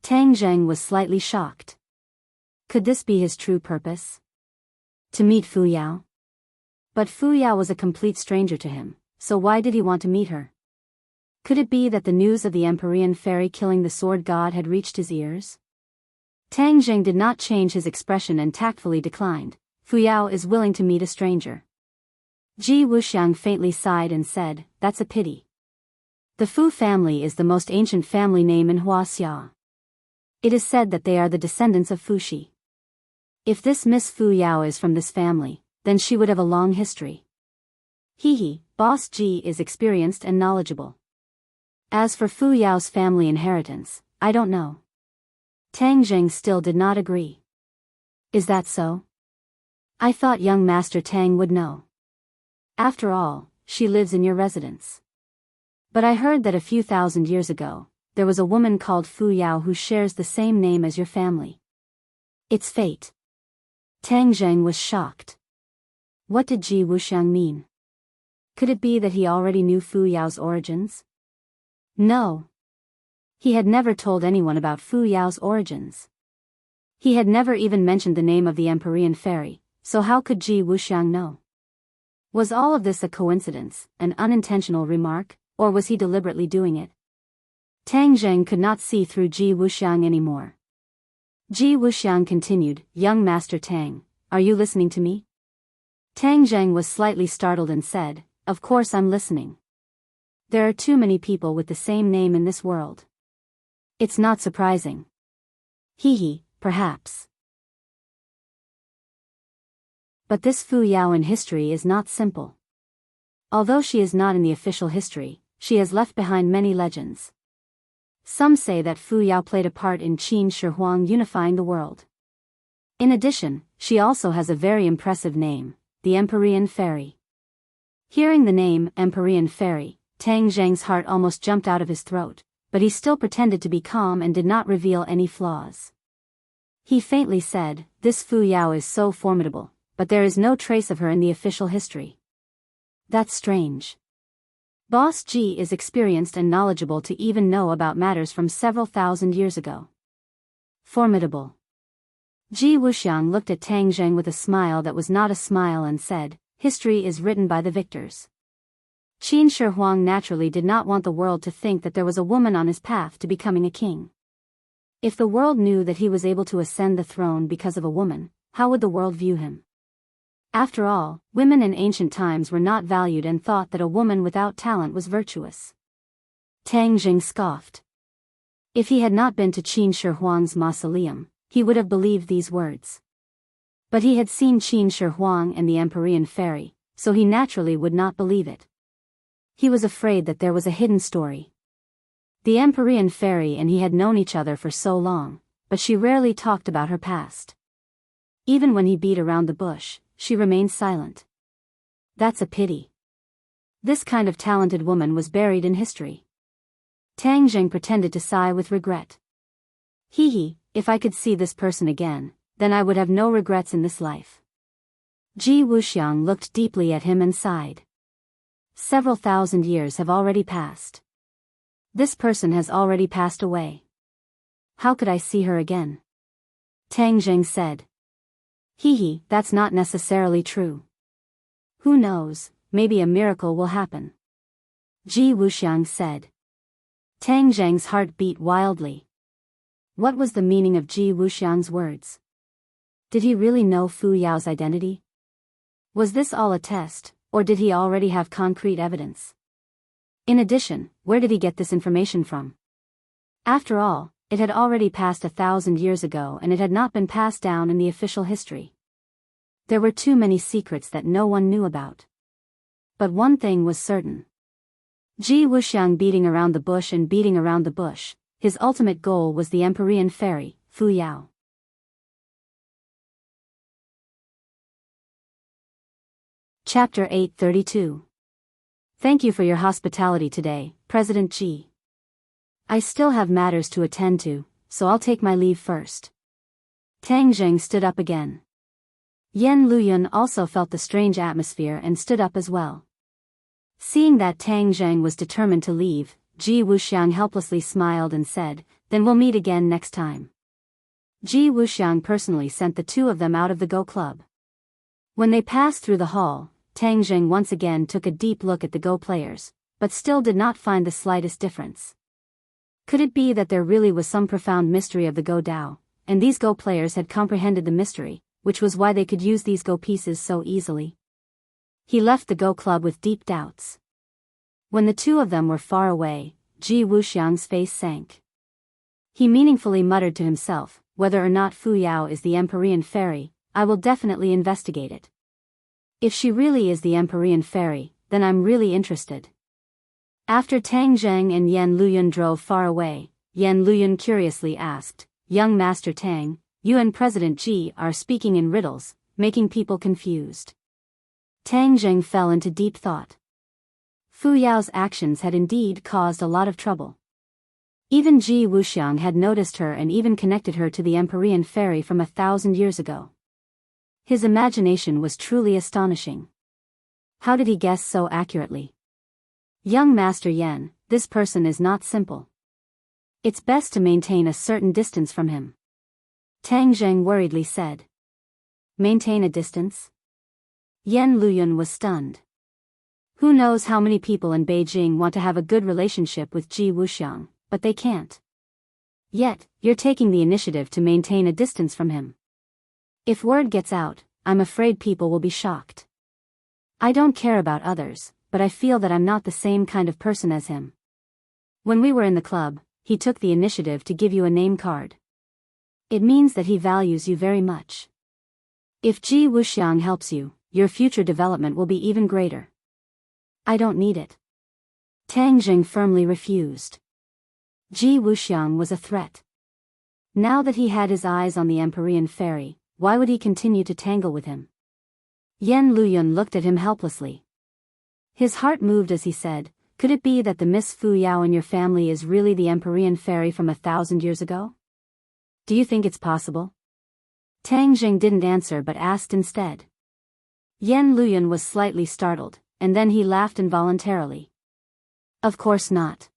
Tang Zhang was slightly shocked. Could this be his true purpose? To meet Fu Yao? But Fu Yao was a complete stranger to him, so why did he want to meet her? Could it be that the news of the Empyrean fairy killing the sword god had reached his ears? Tang Zhang did not change his expression and tactfully declined. "Fu Yao is willing to meet a stranger." Ji Wuxiang faintly sighed and said, "That's a pity. The Fu family is the most ancient family name in Huaxia. It is said that they are the descendants of Fuxi. If this Miss Fu Yao is from this family, then she would have a long history. Boss Ji is experienced and knowledgeable. As for Fu Yao's family inheritance, I don't know." Tang Zhang still did not agree. "Is that so? I thought young Master Tang would know. After all, she lives in your residence. But I heard that a few thousand years ago, there was a woman called Fu Yao who shares the same name as your family. It's fate." Tang Zhang was shocked. What did Ji Wuxiang mean? Could it be that he already knew Fu Yao's origins? No. He had never told anyone about Fu Yao's origins. He had never even mentioned the name of the Empyrean fairy, so how could Ji Wuxiang know? Was all of this a coincidence, an unintentional remark, or was he deliberately doing it? Tang Zhang could not see through Ji Wuxiang anymore. Ji Wuxiang continued, "Young Master Tang, are you listening to me?" Tang Zhang was slightly startled and said, "Of course I'm listening. There are too many people with the same name in this world. It's not surprising. Perhaps. But this Fu Yao in history is not simple. Although she is not in the official history, she has left behind many legends. Some say that Fu Yao played a part in Qin Shi Huang unifying the world. In addition, she also has a very impressive name, the Empyrean Fairy." Hearing the name, Empyrean Fairy, Tang Zhang's heart almost jumped out of his throat, but he still pretended to be calm and did not reveal any flaws. He faintly said, "This Fu Yao is so formidable, but there is no trace of her in the official history. That's strange. Boss Ji is experienced and knowledgeable to even know about matters from several thousand years ago. Formidable." Ji Wuxiang looked at Tang Zhang with a smile that was not a smile and said, "History is written by the victors." Qin Shi Huang naturally did not want the world to think that there was a woman on his path to becoming a king. If the world knew that he was able to ascend the throne because of a woman, how would the world view him? After all, women in ancient times were not valued and thought that a woman without talent was virtuous. Tang Zhang scoffed. If he had not been to Qin Shi Huang's mausoleum, he would have believed these words. But he had seen Qin Shi Huang and the Empyrean Fairy, so he naturally would not believe it. He was afraid that there was a hidden story. The Empyrean Fairy and he had known each other for so long, but she rarely talked about her past. Even when he beat around the bush, she remained silent. That's a pity. This kind of talented woman was buried in history. Tang Zhang pretended to sigh with regret. If I could see this person again, then I would have no regrets in this life." Ji Wuxiang looked deeply at him and sighed. Several thousand years have already passed. This person has already passed away. How could I see her again? Tang Zhang said. That's not necessarily true. Who knows, maybe a miracle will happen. Ji Wuxiang said. Tang Zhang's heart beat wildly. What was the meaning of Ji Wuxiang's words? Did he really know Fu Yao's identity? Was this all a test, or did he already have concrete evidence? In addition, where did he get this information from? After all, it had already passed 1,000 years ago and it had not been passed down in the official history. There were too many secrets that no one knew about. But one thing was certain. Ji Wuxiang beating around the bush and beating around the bush, his ultimate goal was the Empyrean Fairy, Fu Yao. Chapter 832. Thank you for your hospitality today, President Ji. I still have matters to attend to, so I'll take my leave first. Tang Zheng stood up again. Yan Luyun also felt the strange atmosphere and stood up as well. Seeing that Tang Zheng was determined to leave, Ji Wuxiang helplessly smiled and said, "Then we'll meet again next time." Ji Wuxiang personally sent the two of them out of the Go Club. When they passed through the hall, Tang Zheng once again took a deep look at the Go players, but still did not find the slightest difference. Could it be that there really was some profound mystery of the Go Dao, and these Go players had comprehended the mystery, which was why they could use these Go pieces so easily? He left the Go Club with deep doubts. When the two of them were far away, Ji Wuxiang's face sank. He meaningfully muttered to himself, "Whether or not Fu Yao is the Empyrean fairy, I will definitely investigate it. If she really is the Empyrean fairy, then I'm really interested." After Tang Zheng and Yan Luyun drove far away, Yan Luyun curiously asked, "Young Master Tang, you and President Ji are speaking in riddles, making people confused." Tang Zheng fell into deep thought. Fu Yao's actions had indeed caused a lot of trouble. Even Ji Wuxiang had noticed her and even connected her to the Empyrean fairy from 1,000 years ago. His imagination was truly astonishing. How did he guess so accurately? "Young Master Yan, this person is not simple. It's best to maintain a certain distance from him," Tang Zheng worriedly said. "Maintain a distance?" Yan Luyun was stunned. Who knows how many people in Beijing want to have a good relationship with Ji Wuxiang, but they can't. Yet, you're taking the initiative to maintain a distance from him. If word gets out, I'm afraid people will be shocked. I don't care about others, but I feel that I'm not the same kind of person as him. When we were in the club, he took the initiative to give you a name card. It means that he values you very much. If Ji Wuxiang helps you, your future development will be even greater. I don't need it. Tang Zheng firmly refused. Ji Wuxiang was a threat. Now that he had his eyes on the Empyrean fairy, why would he continue to tangle with him? Yan Luyun looked at him helplessly. His heart moved as he said, "Could it be that the Miss Fu Yao in your family is really the Empyrean fairy from 1,000 years ago? Do you think it's possible?" Tang Zheng didn't answer but asked instead. Yan Luyun was slightly startled, and then he laughed involuntarily. "Of course not.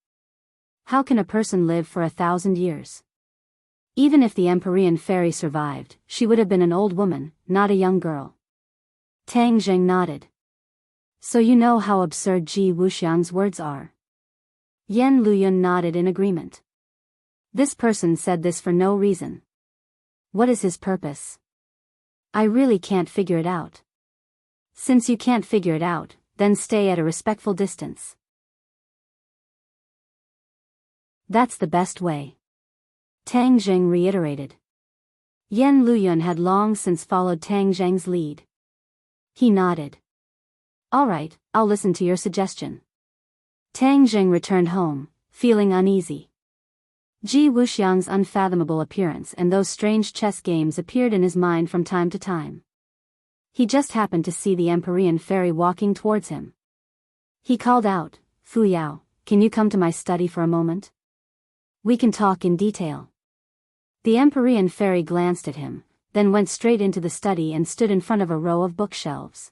How can a person live for 1,000 years? Even if the Empyrean fairy survived, she would have been an old woman, not a young girl." Tang Zheng nodded. "So you know how absurd Ji Wuxiang's words are?" Yan Luyun nodded in agreement. "This person said this for no reason. What is his purpose? I really can't figure it out." "Since you can't figure it out, then stay at a respectful distance. That's the best way," Tang Zheng reiterated. Yan Luyun had long since followed Tang Zheng's lead. He nodded. "All right, I'll listen to your suggestion." Tang Zheng returned home, feeling uneasy. Ji Wuxiang's unfathomable appearance and those strange chess games appeared in his mind from time to time. He just happened to see the Empyrean fairy walking towards him. He called out, "Fu Yao, can you come to my study for a moment? We can talk in detail." The Empyrean fairy glanced at him, then went straight into the study and stood in front of a row of bookshelves.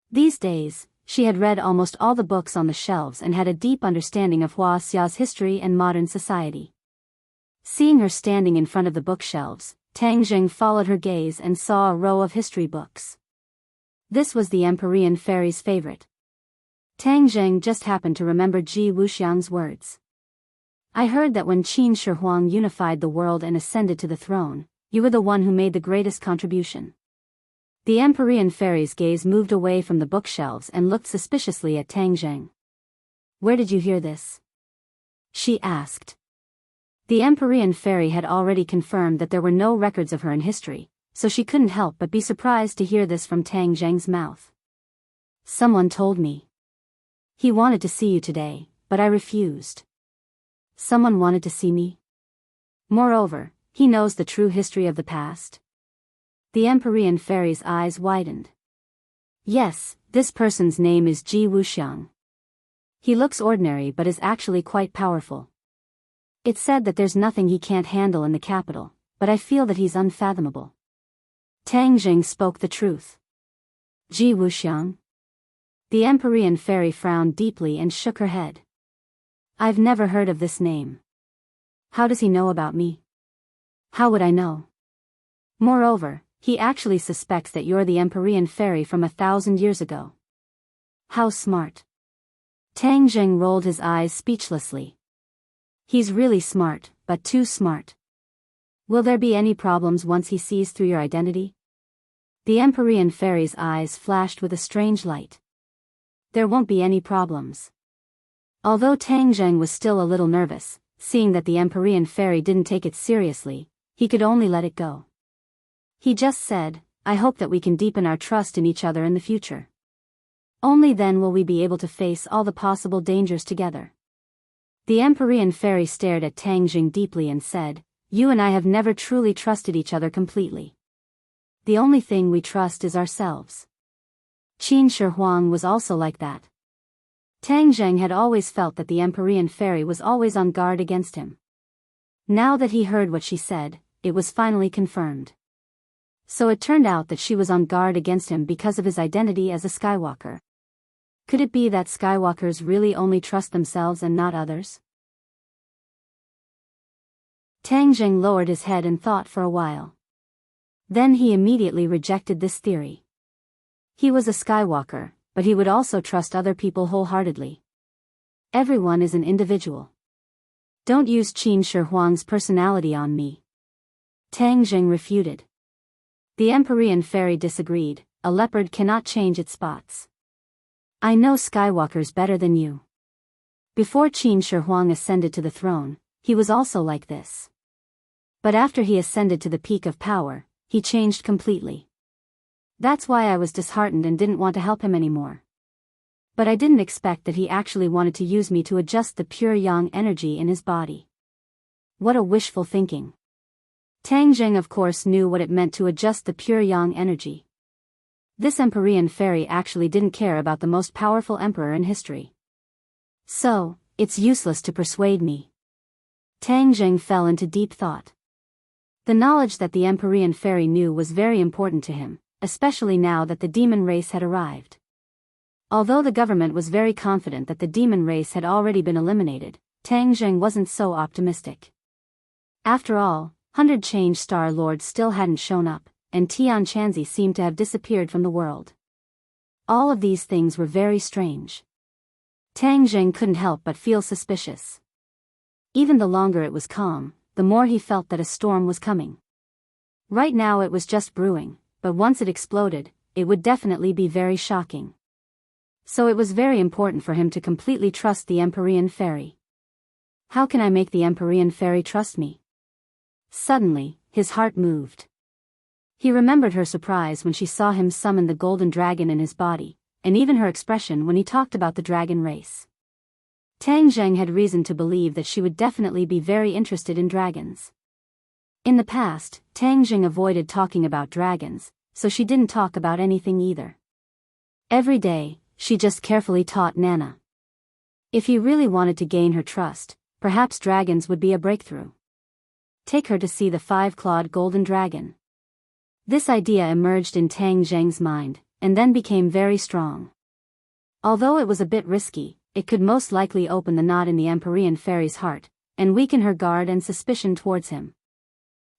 These days, she had read almost all the books on the shelves and had a deep understanding of Huaxia's history and modern society. Seeing her standing in front of the bookshelves, Tang Zheng followed her gaze and saw a row of history books. This was the Empyrean fairy's favorite. Tang Zheng just happened to remember Ji Wuxiang's words. "I heard that when Qin Shi Huang unified the world and ascended to the throne, you were the one who made the greatest contribution." The Empyrean fairy's gaze moved away from the bookshelves and looked suspiciously at Tang Zheng. "Where did you hear this?" she asked. The Empyrean fairy had already confirmed that there were no records of her in history, so she couldn't help but be surprised to hear this from Tang Zheng's mouth. "Someone told me. He wanted to see you today, but I refused." "Someone wanted to see me? Moreover, he knows the true history of the past?" The Empyrean fairy's eyes widened. Yes, this person's name is Ji Wuxiang. He looks ordinary but is actually quite powerful. It's said that there's nothing he can't handle in the capital, but I feel that he's unfathomable. Tang Jing spoke the truth. Ji Wuxiang? The Empyrean fairy frowned deeply and shook her head. I've never heard of this name. How does he know about me? How would I know? Moreover, he actually suspects that you're the Empyrean fairy from 1,000 years ago. How smart. Tang Jing rolled his eyes speechlessly. He's really smart, but too smart. Will there be any problems once he sees through your identity? The Empyrean fairy's eyes flashed with a strange light. There won't be any problems. Although Tang Jing was still a little nervous, seeing that the Empyrean fairy didn't take it seriously, he could only let it go. He just said, I hope that we can deepen our trust in each other in the future. Only then will we be able to face all the possible dangers together. The Empyrean fairy stared at Tang Jing deeply and said, You and I have never truly trusted each other completely. The only thing we trust is ourselves. Qin Shi Huang was also like that. Tang Jing had always felt that the Empyrean fairy was always on guard against him. Now that he heard what she said, it was finally confirmed. So it turned out that she was on guard against him because of his identity as a Skywalker. Could it be that Skywalkers really only trust themselves and not others? Tang Jing lowered his head and thought for a while. Then he immediately rejected this theory. He was a Skywalker, but he would also trust other people wholeheartedly. Everyone is an individual. Don't use Qin Shi Huang's personality on me. Tang Jing refuted. The Empyrean fairy disagreed, a leopard cannot change its spots. I know Skywalkers better than you. Before Qin Shi Huang ascended to the throne, he was also like this. But after he ascended to the peak of power, he changed completely. That's why I was disheartened and didn't want to help him anymore. But I didn't expect that he actually wanted to use me to adjust the pure yang energy in his body. What a wishful thinking. Tang Jing of course knew what it meant to adjust the pure yang energy. This Empyrean fairy actually didn't care about the most powerful emperor in history. So, it's useless to persuade me. Tang Jing fell into deep thought. The knowledge that the Empyrean fairy knew was very important to him, especially now that the demon race had arrived. Although the government was very confident that the demon race had already been eliminated, Tang Jing wasn't so optimistic. After all, 100 Change Star Lords still hadn't shown up, and Tian Chanzi seemed to have disappeared from the world. All of these things were very strange. Tang Jing couldn't help but feel suspicious. Even the longer it was calm, the more he felt that a storm was coming. Right now it was just brewing, but once it exploded, it would definitely be very shocking. So it was very important for him to completely trust the Empyrean fairy. How can I make the Empyrean fairy trust me? Suddenly, his heart moved. He remembered her surprise when she saw him summon the golden dragon in his body, and even her expression when he talked about the dragon race. Tang Jing had reason to believe that she would definitely be very interested in dragons. In the past, Tang Jing avoided talking about dragons, so she didn't talk about anything either. Every day, she just carefully taught Nana. If he really wanted to gain her trust, perhaps dragons would be a breakthrough. Take her to see the 5-clawed golden dragon. This idea emerged in Tang Jing's mind, and then became very strong. Although it was a bit risky, it could most likely open the knot in the Empyrean fairy's heart, and weaken her guard and suspicion towards him.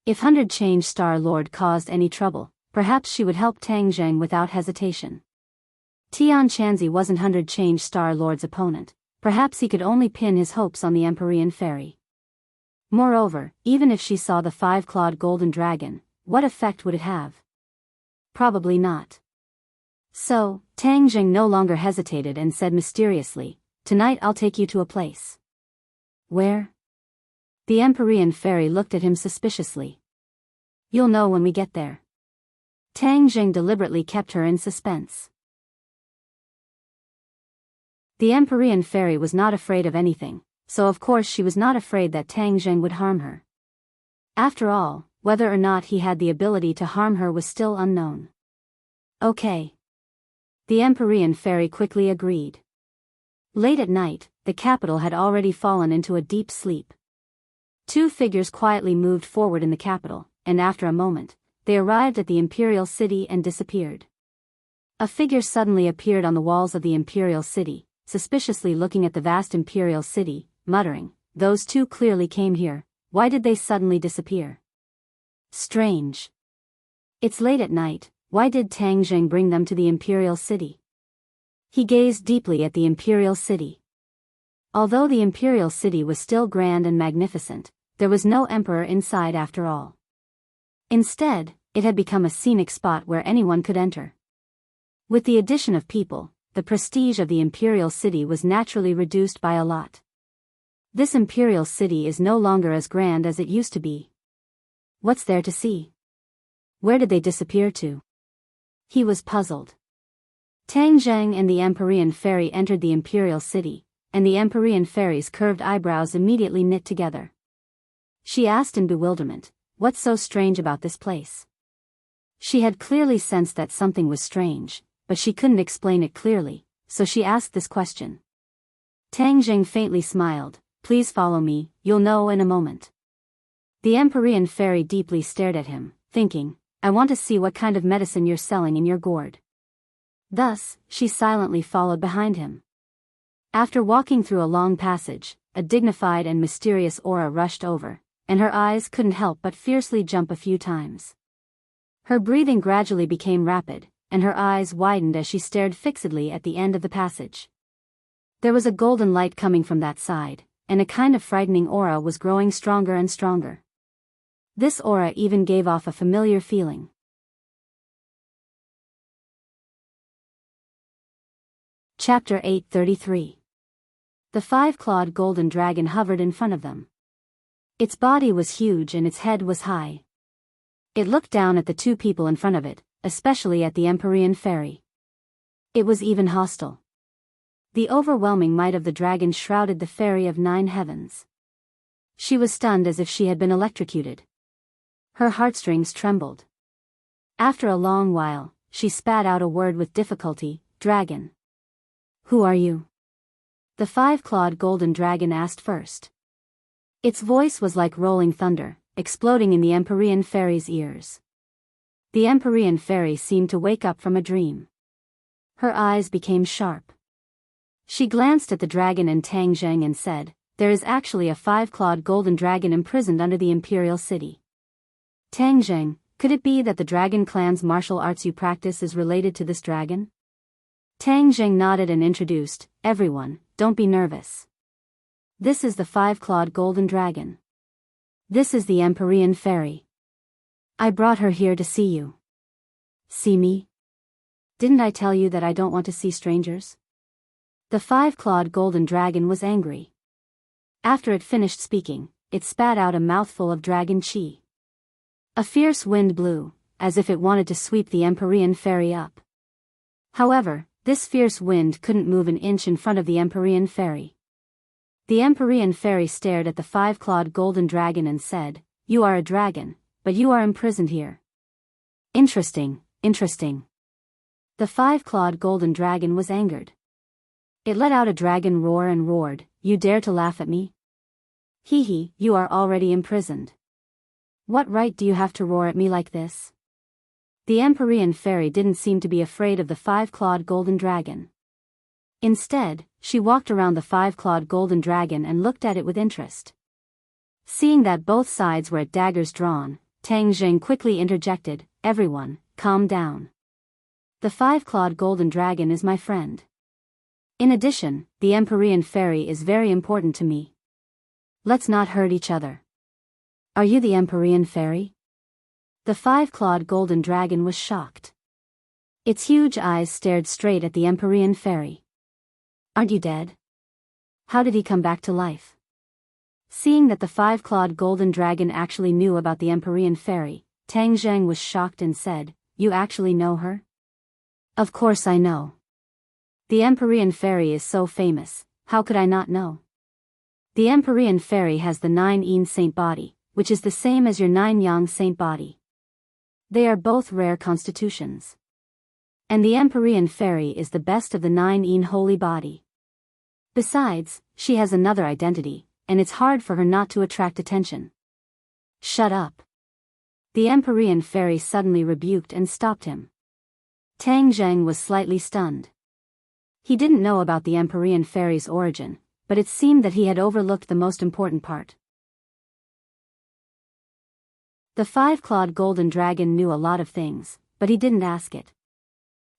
If 100 Change Star Lord caused any trouble, perhaps she would help Tang Jing without hesitation. Tian Chanzi wasn't 100 Change Star Lord's opponent, perhaps he could only pin his hopes on the Empyrean fairy. Moreover, even if she saw the 5-clawed golden dragon, what effect would it have? Probably not. So, Tang Jing no longer hesitated and said mysteriously, Tonight I'll take you to a place. Where? The Empyrean fairy looked at him suspiciously. You'll know when we get there. Tang Jing deliberately kept her in suspense. The Empyrean fairy was not afraid of anything, so of course she was not afraid that Tang Jing would harm her. After all, whether or not he had the ability to harm her was still unknown. Okay. The Empyrean fairy quickly agreed. Late at night, the capital had already fallen into a deep sleep. Two figures quietly moved forward in the capital, and after a moment, they arrived at the imperial city and disappeared. A figure suddenly appeared on the walls of the imperial city, suspiciously looking at the vast imperial city, muttering, "Those two clearly came here, why did they suddenly disappear? Strange. It's late at night, why did Tang Zheng bring them to the imperial city?" He gazed deeply at the imperial city. Although the imperial city was still grand and magnificent, there was no emperor inside after all. Instead, it had become a scenic spot where anyone could enter. With the addition of people, the prestige of the imperial city was naturally reduced by a lot. This imperial city is no longer as grand as it used to be. What's there to see? Where did they disappear to? He was puzzled. Tang Zheng and the Empyrean fairy entered the imperial city, and the Empyrean fairy's curved eyebrows immediately knit together. She asked in bewilderment, "What's so strange about this place?" She had clearly sensed that something was strange, but she couldn't explain it clearly, so she asked this question. Tang Zheng faintly smiled, "Please follow me, you'll know in a moment." The Empyrean fairy deeply stared at him, thinking, "I want to see what kind of medicine you're selling in your gourd." Thus, she silently followed behind him. After walking through a long passage, a dignified and mysterious aura rushed over, and her eyes couldn't help but fiercely jump a few times. Her breathing gradually became rapid, and her eyes widened as she stared fixedly at the end of the passage. There was a golden light coming from that side, and a kind of frightening aura was growing stronger and stronger. This aura even gave off a familiar feeling. Chapter 833. The five-clawed golden dragon hovered in front of them. Its body was huge and its head was high. It looked down at the two people in front of it, especially at the Empyrean fairy. It was even hostile. The overwhelming might of the dragon shrouded the fairy of 9 heavens. She was stunned as if she had been electrocuted. Her heartstrings trembled. After a long while, she spat out a word with difficulty, "Dragon." "Who are you?" The five-clawed golden dragon asked first. Its voice was like rolling thunder, exploding in the Empyrean fairy's ears. The Empyrean fairy seemed to wake up from a dream. Her eyes became sharp. She glanced at the dragon and Tang Zheng and said, "There is actually a five-clawed golden dragon imprisoned under the imperial city." "Tang Zheng, could it be that the dragon clan's martial arts you practice is related to this dragon?" Tang Zheng nodded and introduced, "Everyone, don't be nervous. This is the five-clawed golden dragon. This is the Empyrean fairy. I brought her here to see you." "See me? Didn't I tell you that I don't want to see strangers?" The five-clawed golden dragon was angry. After it finished speaking, it spat out a mouthful of dragon chi. A fierce wind blew, as if it wanted to sweep the Empyrean fairy up. However, this fierce wind couldn't move an inch in front of the Empyrean fairy. The Empyrean fairy stared at the five-clawed golden dragon and said, "You are a dragon, but you are imprisoned here." "Interesting, interesting." The five-clawed golden dragon was angered. It let out a dragon roar and roared, "You dare to laugh at me? Hee hee, you are already imprisoned. What right do you have to roar at me like this?" The Empyrean fairy didn't seem to be afraid of the five-clawed golden dragon. Instead, she walked around the five-clawed golden dragon and looked at it with interest. Seeing that both sides were at daggers drawn, Tang Zheng quickly interjected, "Everyone, calm down. The five-clawed golden dragon is my friend. In addition, the Empyrean fairy is very important to me. Let's not hurt each other." "Are you the Empyrean fairy?" The five-clawed golden dragon was shocked. Its huge eyes stared straight at the Empyrean fairy. "Aren't you dead? How did he come back to life?" Seeing that the five-clawed golden dragon actually knew about the Empyrean fairy, Tang Zheng was shocked and said, "You actually know her?" "Of course I know. The Empyrean fairy is so famous, how could I not know? The Empyrean fairy has the 9 yin saint body, which is the same as your 9 yang saint body. They are both rare constitutions. And the Empyrean fairy is the best of the 9 holy body. Besides, she has another identity, and it's hard for her not to attract attention. Shut up. The Empyrean fairy suddenly rebuked and stopped him. Tang Zheng was slightly stunned. He didn't know about the Empyrean fairy's origin, but it seemed that he had overlooked the most important part. The 5-clawed golden dragon knew a lot of things, but he didn't ask it.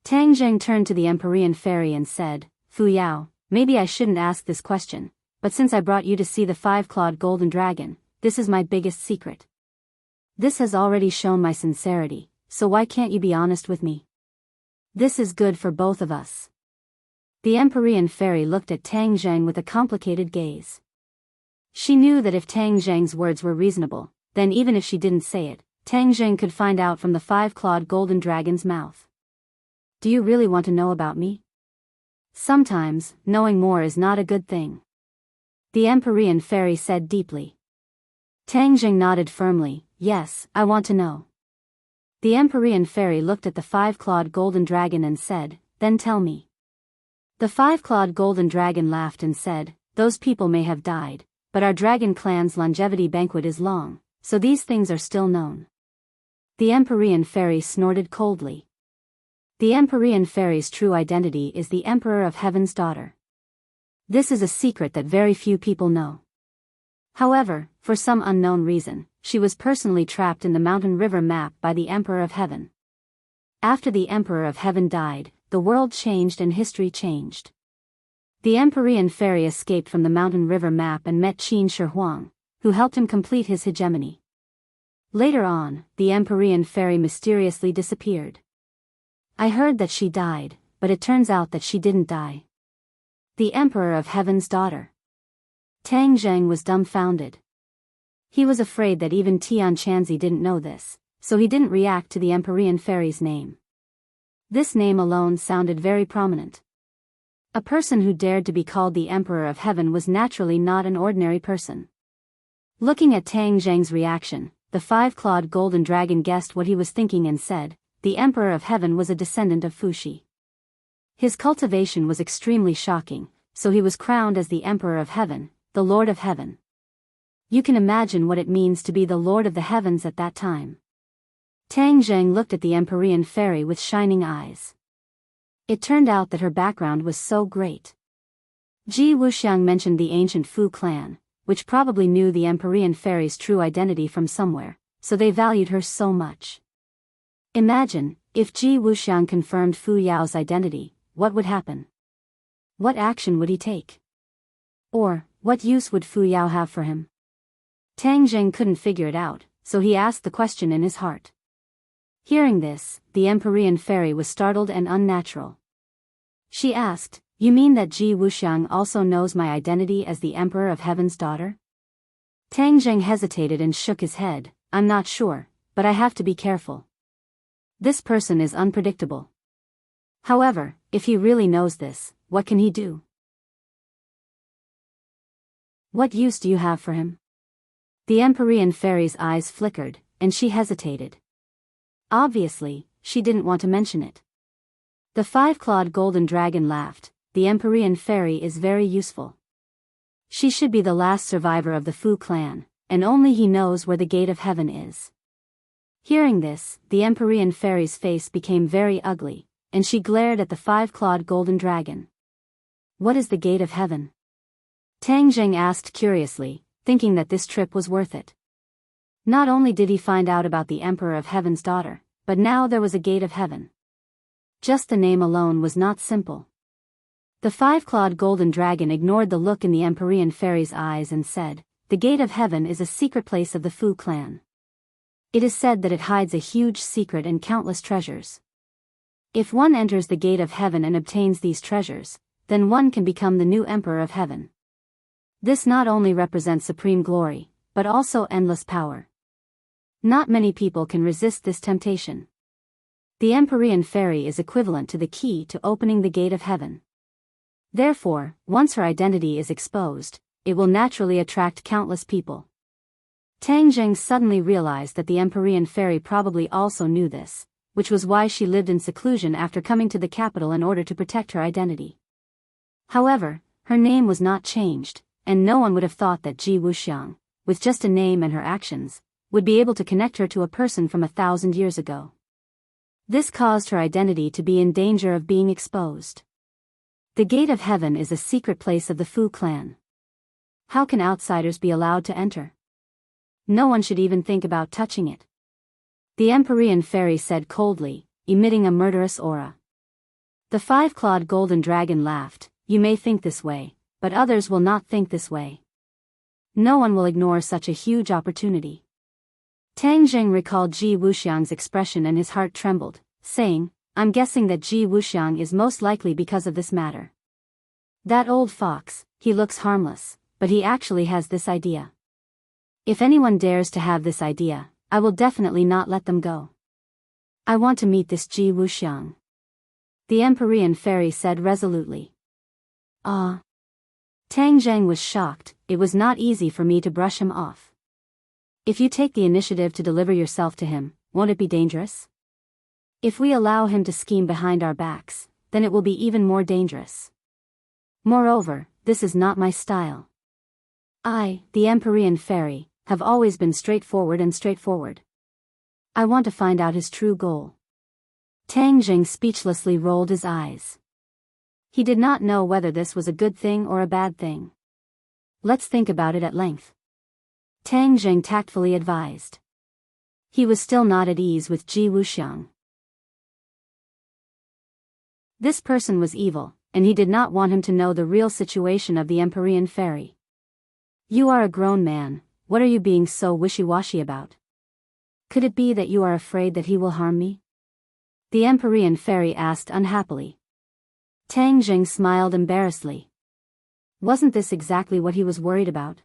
Tang Zheng turned to the Empyrean fairy and said, Fu Yao, maybe I shouldn't ask this question, but since I brought you to see the 5-clawed golden dragon, this is my biggest secret. This has already shown my sincerity, so why can't you be honest with me? This is good for both of us. The Empyrean fairy looked at Tang Zheng with a complicated gaze. She knew that if Tang Zheng's words were reasonable, then even if she didn't say it, Tang Zheng could find out from the 5-clawed golden dragon's mouth. Do you really want to know about me? Sometimes, knowing more is not a good thing. The Empyrean fairy said deeply. Tang Zheng nodded firmly, yes, I want to know. The Empyrean fairy looked at the 5-clawed golden dragon and said, then tell me. The 5-clawed golden dragon laughed and said, those people may have died, but our dragon clan's longevity banquet is long, so these things are still known. The Empyrean fairy snorted coldly. The Empyrean fairy's true identity is the Emperor of Heaven's daughter. This is a secret that very few people know. However, for some unknown reason, she was personally trapped in the mountain river map by the Emperor of Heaven. After the Emperor of Heaven died, the world changed and history changed. The Empyrean fairy escaped from the mountain river map and met Qin Shi Huang, who helped him complete his hegemony. Later on, the Empyrean fairy mysteriously disappeared. I heard that she died, but it turns out that she didn't die. The Emperor of Heaven's daughter. Tang Zheng was dumbfounded. He was afraid that even Tian Chanzi didn't know this, so he didn't react to the Empyrean fairy's name. This name alone sounded very prominent. A person who dared to be called the Emperor of Heaven was naturally not an ordinary person. Looking at Tang Zheng's reaction, the 5-clawed golden dragon guessed what he was thinking and said, the Emperor of Heaven was a descendant of Fuxi. His cultivation was extremely shocking, so he was crowned as the Emperor of Heaven, the Lord of Heaven. You can imagine what it means to be the Lord of the Heavens at that time. Tang Zheng looked at the Empyrean fairy with shining eyes. It turned out that her background was so great. Ji Wuxiang mentioned the ancient Fu clan, which probably knew the Empyrean fairy's true identity from somewhere, so they valued her so much. Imagine, if Ji Wuxiang confirmed Fu Yao's identity, what would happen? What action would he take? Or, what use would Fu Yao have for him? Tang Zheng couldn't figure it out, so he asked the question in his heart. Hearing this, the Empyrean fairy was startled and unnatural. She asked, you mean that Ji Wuxiang also knows my identity as the Emperor of Heaven's daughter? Tang Zheng hesitated and shook his head, I'm not sure, but I have to be careful. This person is unpredictable. However, if he really knows this, what can he do? What use do you have for him? The Empyrean fairy's eyes flickered, and she hesitated. Obviously, she didn't want to mention it. The 5-clawed golden dragon laughed, the Empyrean fairy is very useful. She should be the last survivor of the Fu clan, and only he knows where the gate of heaven is. Hearing this, the Empyrean fairy's face became very ugly, and she glared at the 5-clawed golden dragon. What is the gate of heaven? Tang Zheng asked curiously, thinking that this trip was worth it. Not only did he find out about the Emperor of Heaven's daughter, but now there was a gate of heaven. Just the name alone was not simple. The 5-clawed golden dragon ignored the look in the Empyrean fairy's eyes and said, the gate of heaven is a secret place of the Fu clan. It is said that it hides a huge secret and countless treasures. If one enters the gate of heaven and obtains these treasures, then one can become the new Emperor of Heaven. This not only represents supreme glory, but also endless power. Not many people can resist this temptation. The Empyrean fairy is equivalent to the key to opening the gate of heaven. Therefore, once her identity is exposed, it will naturally attract countless people. Tang Zheng suddenly realized that the Empyrean fairy probably also knew this, which was why she lived in seclusion after coming to the capital in order to protect her identity. However, her name was not changed, and no one would have thought that Ji Wuxiang, with just a name and her actions, would be able to connect her to a person from 1,000 years ago. This caused her identity to be in danger of being exposed. The Gate of Heaven is a secret place of the Fu clan. How can outsiders be allowed to enter? No one should even think about touching it. The Empyrean fairy said coldly, emitting a murderous aura. The five-clawed golden dragon laughed. You may think this way, but others will not think this way. No one will ignore such a huge opportunity. Tang Zheng recalled Ji Wuxiang's expression and his heart trembled, saying, I'm guessing that Ji Wuxiang is most likely because of this matter. That old fox, he looks harmless, but he actually has this idea. If anyone dares to have this idea, I will definitely not let them go. I want to meet this Ji Wuxiang. The Empyrean fairy said resolutely. Ah. Tang Zheng was shocked. It was not easy for me to brush him off. If you take the initiative to deliver yourself to him, won't it be dangerous? If we allow him to scheme behind our backs, then it will be even more dangerous. Moreover, this is not my style. I, the Empyrean fairy, have always been straightforward. I want to find out his true goal. Tang Zheng speechlessly rolled his eyes. He did not know whether this was a good thing or a bad thing. Let's think about it at length. Tang Zheng tactfully advised. He was still not at ease with Ji Wuxiang. This person was evil, and he did not want him to know the real situation of the Empyrean fairy. You are a grown man, what are you being so wishy-washy about? Could it be that you are afraid that he will harm me? The Empyrean fairy asked unhappily. Tang Zheng smiled embarrassedly. Wasn't this exactly what he was worried about?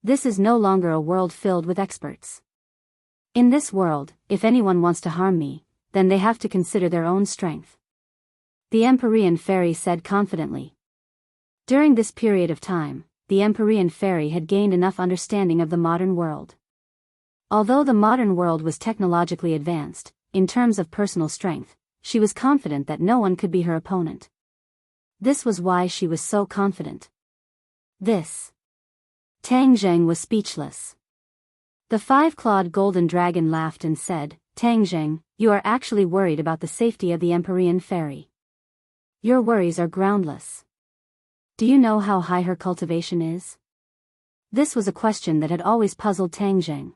This is no longer a world filled with experts. In this world, if anyone wants to harm me, then they have to consider their own strength. The Empyrean fairy said confidently. During this period of time, the Empyrean fairy had gained enough understanding of the modern world. Although the modern world was technologically advanced, in terms of personal strength, she was confident that no one could be her opponent. This was why she was so confident. Tang Zheng was speechless. The five-clawed golden dragon laughed and said, Tang Zheng, you are actually worried about the safety of the Empyrean fairy. Your worries are groundless. Do you know how high her cultivation is? This was a question that had always puzzled Tang Zheng.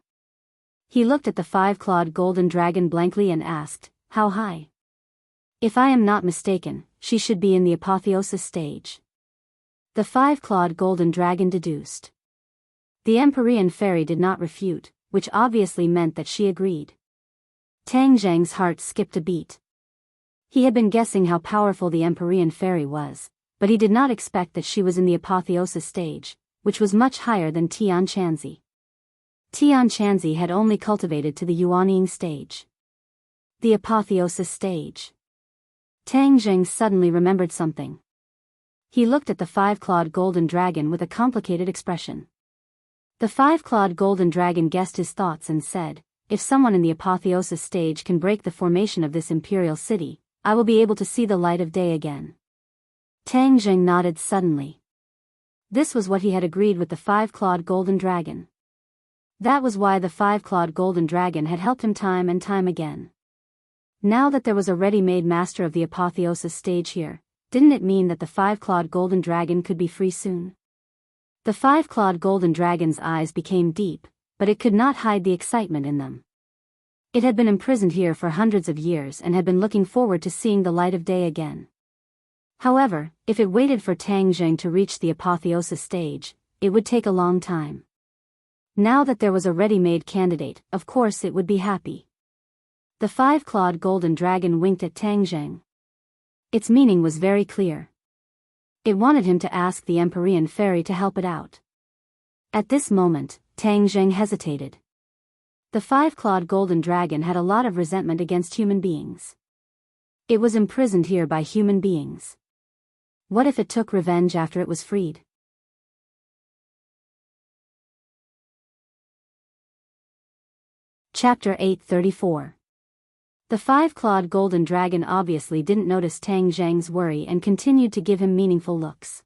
He looked at the five-clawed golden dragon blankly and asked, how high? If I am not mistaken, she should be in the apotheosis stage. The five-clawed golden dragon deduced. The Empyrean fairy did not refute, which obviously meant that she agreed. Tang Zheng's heart skipped a beat. He had been guessing how powerful the Empyrean fairy was, but he did not expect that she was in the apotheosis stage, which was much higher than Tian Chanzi. Tian Chanzi had only cultivated to the Yuanying stage. The apotheosis stage. Tang Zheng suddenly remembered something. He looked at the five-clawed golden dragon with a complicated expression. The five-clawed golden dragon guessed his thoughts and said, if someone in the apotheosis stage can break the formation of this imperial city, I will be able to see the light of day again. Tang Zheng nodded suddenly. This was what he had agreed with the five-clawed golden dragon. That was why the five-clawed golden dragon had helped him time and time again. Now that there was a ready-made master of the apotheosis stage here, didn't it mean that the five-clawed golden dragon could be free soon? The five-clawed golden dragon's eyes became deep, but it could not hide the excitement in them. It had been imprisoned here for hundreds of years and had been looking forward to seeing the light of day again. However, if it waited for Tang Zheng to reach the apotheosis stage, it would take a long time. Now that there was a ready-made candidate, of course it would be happy. The five-clawed golden dragon winked at Tang Zheng. Its meaning was very clear. It wanted him to ask the Empyrean fairy to help it out. At this moment, Tang Zheng hesitated. The five-clawed golden dragon had a lot of resentment against human beings. It was imprisoned here by human beings. What if it took revenge after it was freed? Chapter 834. The five-clawed golden dragon obviously didn't notice Tang Zhang's worry and continued to give him meaningful looks.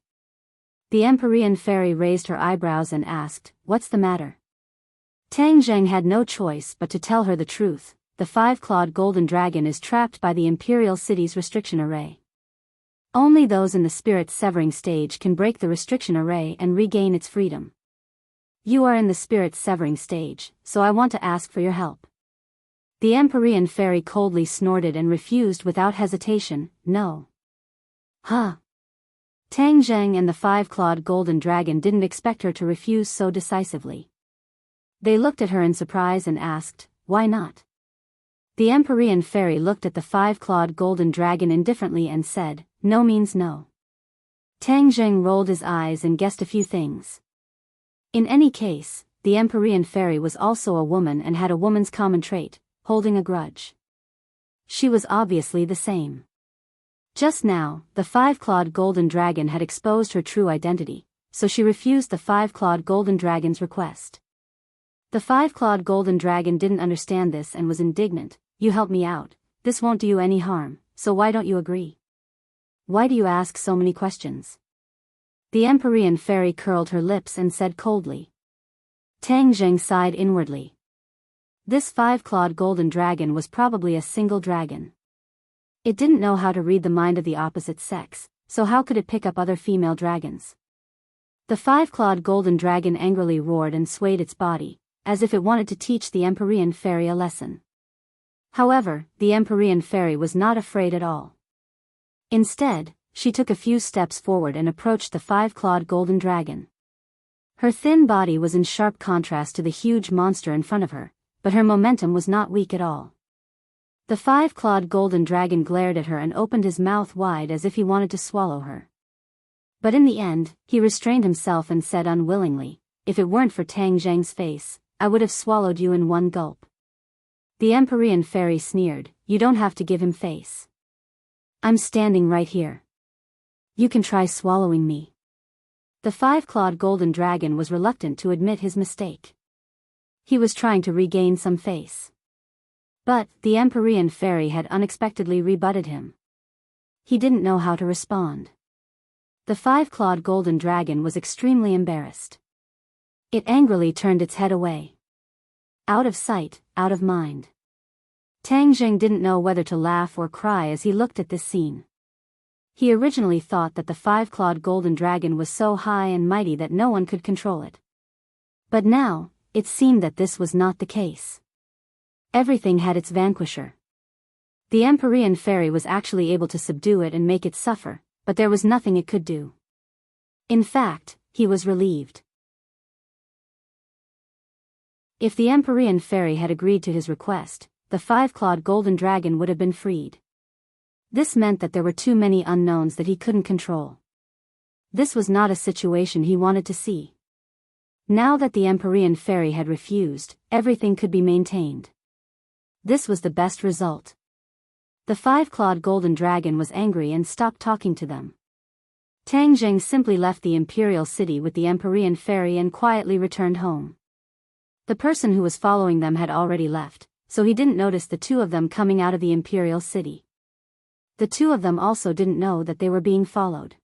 The Empyrean fairy raised her eyebrows and asked, "What's the matter?" Tang Zhang had no choice but to tell her the truth. The five-clawed golden dragon is trapped by the Imperial City's restriction array. Only those in the spirit-severing stage can break the restriction array and regain its freedom. You are in the spirit-severing stage, so I want to ask for your help. The Empyrean fairy coldly snorted and refused without hesitation, "No." Huh. Tang Zhang and the five-clawed golden dragon didn't expect her to refuse so decisively. They looked at her in surprise and asked, "Why not?" The Empyrean fairy looked at the five-clawed golden dragon indifferently and said, "No means no." Tang Zhang rolled his eyes and guessed a few things. In any case, the Empyrean fairy was also a woman and had a woman's common trait, holding a grudge. She was obviously the same. Just now, the five-clawed golden dragon had exposed her true identity, so she refused the five-clawed golden dragon's request. The five-clawed golden dragon didn't understand this and was indignant. "You help me out, this won't do you any harm, so why don't you agree? Why do you ask so many questions?" The Empyrean fairy curled her lips and said coldly. Tang Zhang sighed inwardly. This five-clawed golden dragon was probably a single dragon. It didn't know how to read the mind of the opposite sex, so how could it pick up other female dragons? The five-clawed golden dragon angrily roared and swayed its body, as if it wanted to teach the Empyrean fairy a lesson. However, the Empyrean fairy was not afraid at all. Instead, she took a few steps forward and approached the five-clawed golden dragon. Her thin body was in sharp contrast to the huge monster in front of her, but her momentum was not weak at all. The five-clawed golden dragon glared at her and opened his mouth wide as if he wanted to swallow her. But in the end, he restrained himself and said unwillingly, "If it weren't for Tang Zhang's face, I would have swallowed you in one gulp." The Empyrean fairy sneered, "You don't have to give him face. I'm standing right here. You can try swallowing me." The five-clawed golden dragon was reluctant to admit his mistake. He was trying to regain some face. But the Empyrean fairy had unexpectedly rebutted him. He didn't know how to respond. The five-clawed golden dragon was extremely embarrassed. It angrily turned its head away. Out of sight, out of mind. Tang Zhang didn't know whether to laugh or cry as he looked at this scene. He originally thought that the five-clawed golden dragon was so high and mighty that no one could control it. But now, it seemed that this was not the case. Everything had its vanquisher. The Empyrean fairy was actually able to subdue it and make it suffer, but there was nothing it could do. In fact, he was relieved. If the Empyrean fairy had agreed to his request, the five-clawed golden dragon would have been freed. This meant that there were too many unknowns that he couldn't control. This was not a situation he wanted to see. Now that the Empyrean fairy had refused, everything could be maintained. This was the best result. The five-clawed golden dragon was angry and stopped talking to them. Tang Zhang simply left the Imperial City with the Empyrean fairy and quietly returned home. The person who was following them had already left, so he didn't notice the two of them coming out of the Imperial City. The two of them also didn't know that they were being followed.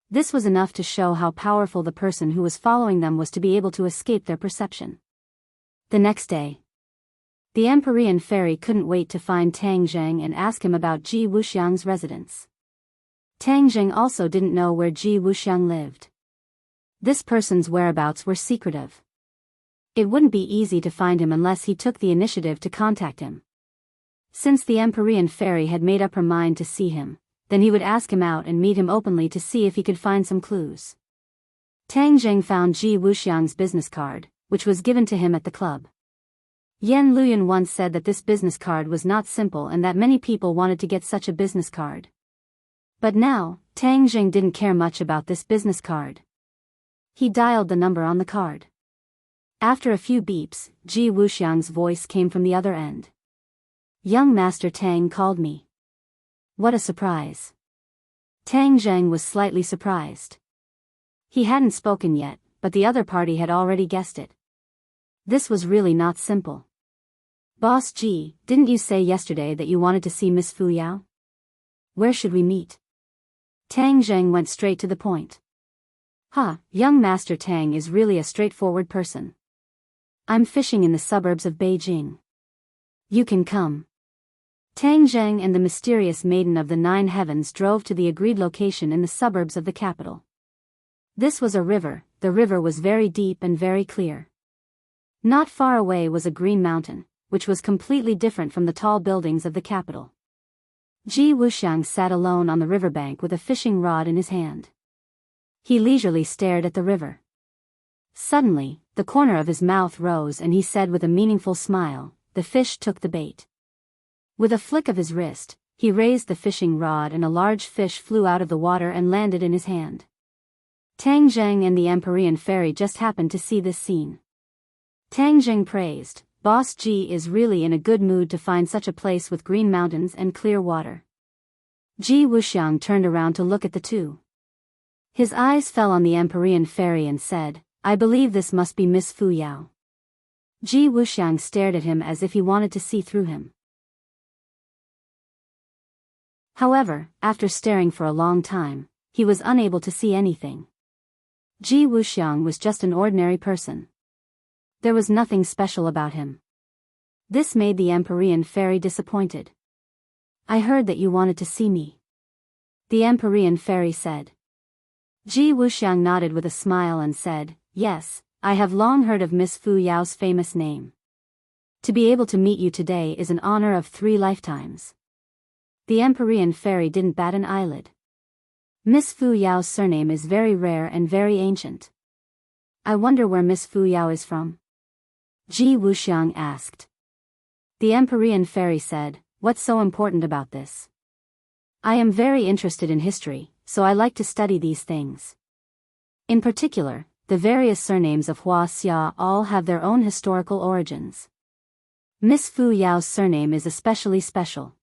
This was enough to show how powerful the person who was following them was to be able to escape their perception. The next day, the Empyrean fairy couldn't wait to find Tang Zhang and ask him about Ji Wuxiang's residence. Tang Zhang also didn't know where Ji Wuxiang lived. This person's whereabouts were secretive. It wouldn't be easy to find him unless he took the initiative to contact him. Since the Empyrean fairy had made up her mind to see him, then he would ask him out and meet him openly to see if he could find some clues. Tang Zhang found Ji Wuxiang's business card, which was given to him at the club. Yan Luyan once said that this business card was not simple and that many people wanted to get such a business card. But now, Tang Zhang didn't care much about this business card. He dialed the number on the card. After a few beeps, Ji Wuxiang's voice came from the other end. "Young Master Tang called me." What a surprise. Tang Zhang was slightly surprised. He hadn't spoken yet, but the other party had already guessed it. This was really not simple. Boss G, didn't you say yesterday that you wanted to see Miss Fu Yao? Where should we meet? Tang Zheng went straight to the point. Young Master Tang is really a straightforward person. I'm fishing in the suburbs of Beijing. You can come. Tang Zheng and the mysterious Maiden of the Nine Heavens drove to the agreed location in the suburbs of the capital. This was a river. The river was very deep and very clear. Not far away was a green mountain, which was completely different from the tall buildings of the capital. Ji Wuxiang sat alone on the riverbank with a fishing rod in his hand. He leisurely stared at the river. Suddenly, the corner of his mouth rose and he said with a meaningful smile, "The fish took the bait." With a flick of his wrist, he raised the fishing rod and a large fish flew out of the water and landed in his hand. Tang Zheng and the Empyrean Fairy just happened to see this scene. Tang Zheng praised, "Boss Ji is really in a good mood to find such a place with green mountains and clear water." Ji Wuxiang turned around to look at the two. His eyes fell on the Empyrean Fairy and said, "I believe this must be Miss Fu Yao." Ji Wuxiang stared at him as if he wanted to see through him. However, after staring for a long time, he was unable to see anything. Ji Wuxiang was just an ordinary person. There was nothing special about him. This made the Empyrean Fairy disappointed. "I heard that you wanted to see me," the Empyrean Fairy said. Ji Wuxiang nodded with a smile and said, "Yes, I have long heard of Miss Fu Yao's famous name. To be able to meet you today is an honor of 3 lifetimes." The Empyrean Fairy didn't bat an eyelid. Miss Fu Yao's surname is very rare and very ancient. "I wonder where Miss Fu Yao is from?" Ji Wuxiang asked. The Empyrean Fairy said, "What's so important about this? I am very interested in history, so I like to study these things. In particular, the various surnames of Hua Xia all have their own historical origins. Miss Fu Yao's surname is especially special.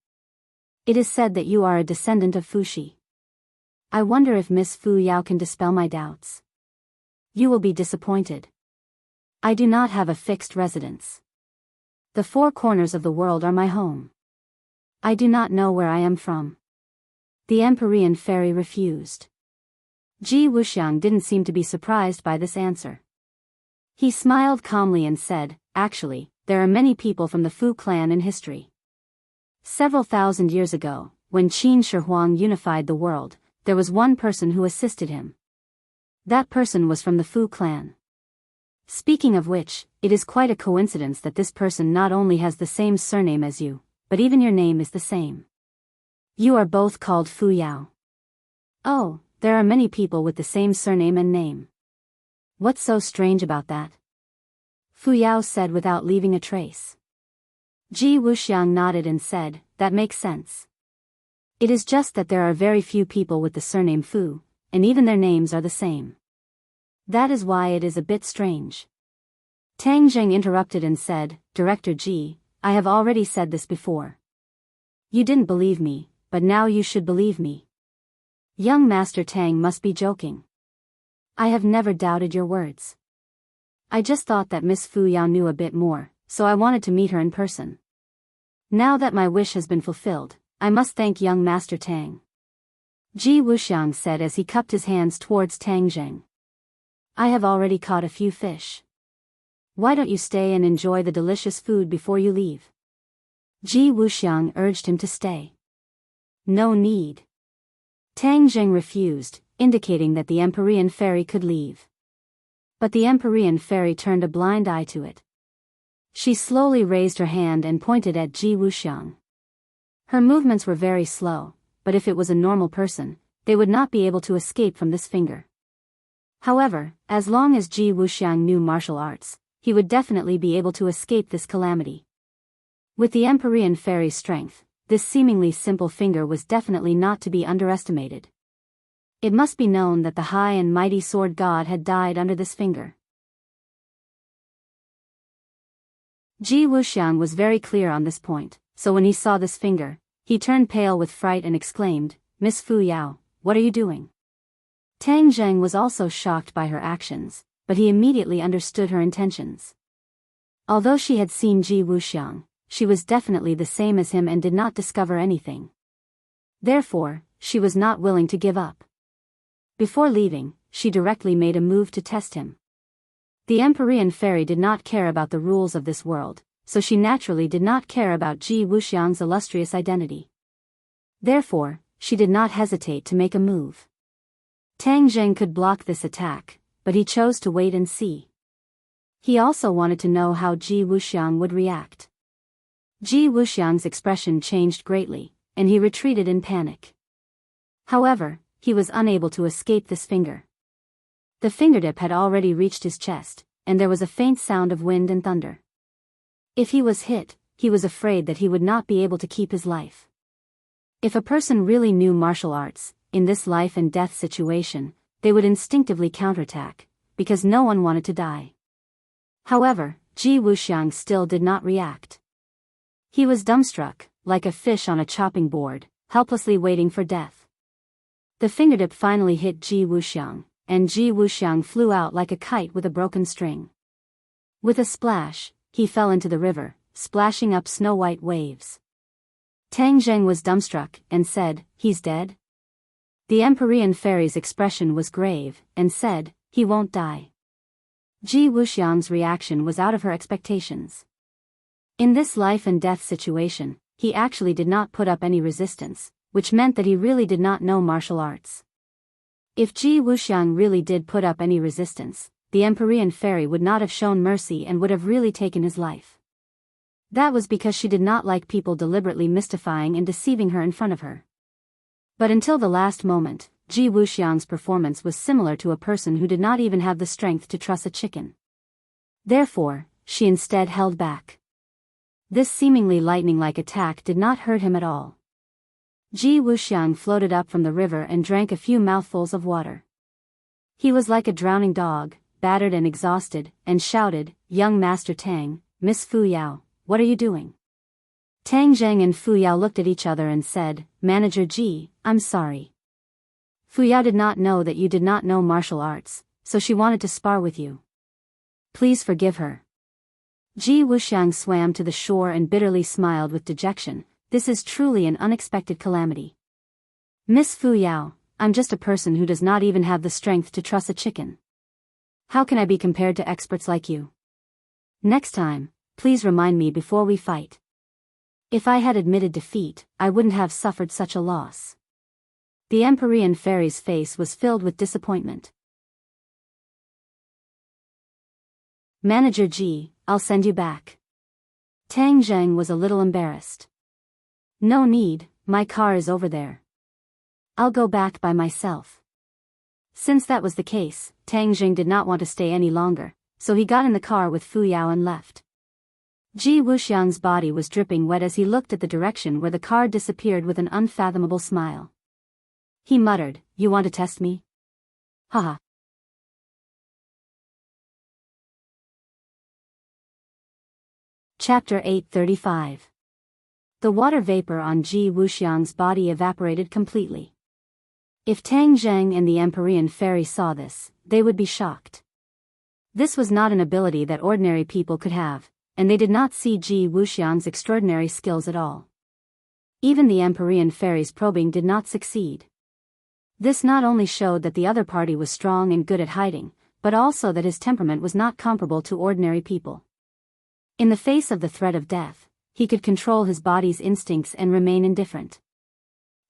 It is said that you are a descendant of Fuxi. I wonder if Miss Fu Yao can dispel my doubts." "You will be disappointed. I do not have a fixed residence. The 4 corners of the world are my home. I do not know where I am from." The Empyrean Fairy refused. Ji Wuxiang didn't seem to be surprised by this answer. He smiled calmly and said, "Actually, there are many people from the Fu clan in history. Several thousand years ago, when Qin Shi Huang unified the world, there was one person who assisted him. That person was from the Fu clan. Speaking of which, it is quite a coincidence that this person not only has the same surname as you, but even your name is the same. You are both called Fu Yao." "Oh, there are many people with the same surname and name. What's so strange about that?" Fu Yao said without leaving a trace. Ji Wuxiang nodded and said, "That makes sense. It is just that there are very few people with the surname Fu, and even their names are the same. That is why it is a bit strange." Tang Zheng interrupted and said, "Director Ji, I have already said this before. You didn't believe me, but now you should believe me. Young Master Tang must be joking. I have never doubted your words. I just thought that Miss Fu Yao knew a bit more, so I wanted to meet her in person. Now that my wish has been fulfilled, I must thank young Master Tang." Ji Wuxiang said as he cupped his hands towards Tang Zheng. "I have already caught a few fish. Why don't you stay and enjoy the delicious food before you leave?" Ji Wuxiang urged him to stay. "No need." Tang Zheng refused, indicating that the Empyrean Fairy could leave. But the Empyrean Fairy turned a blind eye to it. She slowly raised her hand and pointed at Ji Wuxiang. Her movements were very slow, but if it was a normal person, they would not be able to escape from this finger. However, as long as Ji Wuxiang knew martial arts, he would definitely be able to escape this calamity. With the Empyrean Fairy's strength, this seemingly simple finger was definitely not to be underestimated. It must be known that the high and mighty sword god had died under this finger. Ji Wuxiang was very clear on this point, so when he saw this finger, he turned pale with fright and exclaimed, "Miss Fu Yao, what are you doing?" Tang Zheng was also shocked by her actions, but he immediately understood her intentions. Although she had seen Ji Wuxiang, she was definitely the same as him and did not discover anything. Therefore, she was not willing to give up. Before leaving, she directly made a move to test him. The Empyrean fairy did not care about the rules of this world, so she naturally did not care about Ji Wuxiang's illustrious identity. Therefore, she did not hesitate to make a move. Tang Zheng could block this attack, but he chose to wait and see. He also wanted to know how Ji Wuxiang would react. Ji Wuxiang's expression changed greatly, and he retreated in panic. However, he was unable to escape this finger. The fingertip had already reached his chest, and there was a faint sound of wind and thunder. If he was hit, he was afraid that he would not be able to keep his life. If a person really knew martial arts, in this life and death situation, they would instinctively counterattack, because no one wanted to die. However, Ji Wuxiang still did not react. He was dumbstruck, like a fish on a chopping board, helplessly waiting for death. The fingertip finally hit Ji Wuxiang, and Ji Wuxiang flew out like a kite with a broken string. With a splash, he fell into the river, splashing up snow-white waves. Tang Zheng was dumbstruck and said, "He's dead?" The Empyrean fairy's expression was grave, and said, "He won't die." Ji Wuxiang's reaction was out of her expectations. In this life and death situation, he actually did not put up any resistance, which meant that he really did not know martial arts. If Ji Wuxiang really did put up any resistance, the Empyrean fairy would not have shown mercy and would have really taken his life. That was because she did not like people deliberately mystifying and deceiving her in front of her. But until the last moment, Ji Wuxiang's performance was similar to a person who did not even have the strength to truss a chicken. Therefore, she instead held back. This seemingly lightning-like attack did not hurt him at all. Ji Wuxiang floated up from the river and drank a few mouthfuls of water. He was like a drowning dog, battered and exhausted, and shouted, "Young Master Tang, Miss Fu Yao, what are you doing?" Tang Zheng and Fu Yao looked at each other and said, "Manager Ji, I'm sorry. Fu Yao did not know that you did not know martial arts, so she wanted to spar with you. Please forgive her." Ji Wuxiang swam to the shore and bitterly smiled with dejection. This is truly an unexpected calamity. Miss Fu Yao, I'm just a person who does not even have the strength to truss a chicken. How can I be compared to experts like you? Next time, please remind me before we fight. If I had admitted defeat, I wouldn't have suffered such a loss. The Empyrean fairy's face was filled with disappointment. Manager Ji, I'll send you back. Tang Zheng was a little embarrassed. No need, my car is over there. I'll go back by myself. Since that was the case, Tang Zheng did not want to stay any longer, so he got in the car with Fu Yao and left. Ji Wuxiang's body was dripping wet as he looked at the direction where the car disappeared with an unfathomable smile. He muttered, "You want to test me? Haha." Chapter 835. The water vapor on Ji Wuxiang's body evaporated completely. If Tang Zheng and the Empyrean fairy saw this, they would be shocked. This was not an ability that ordinary people could have, and they did not see Ji Wuxiang's extraordinary skills at all. Even the Empyrean fairy's probing did not succeed. This not only showed that the other party was strong and good at hiding, but also that his temperament was not comparable to ordinary people. In the face of the threat of death, he could control his body's instincts and remain indifferent.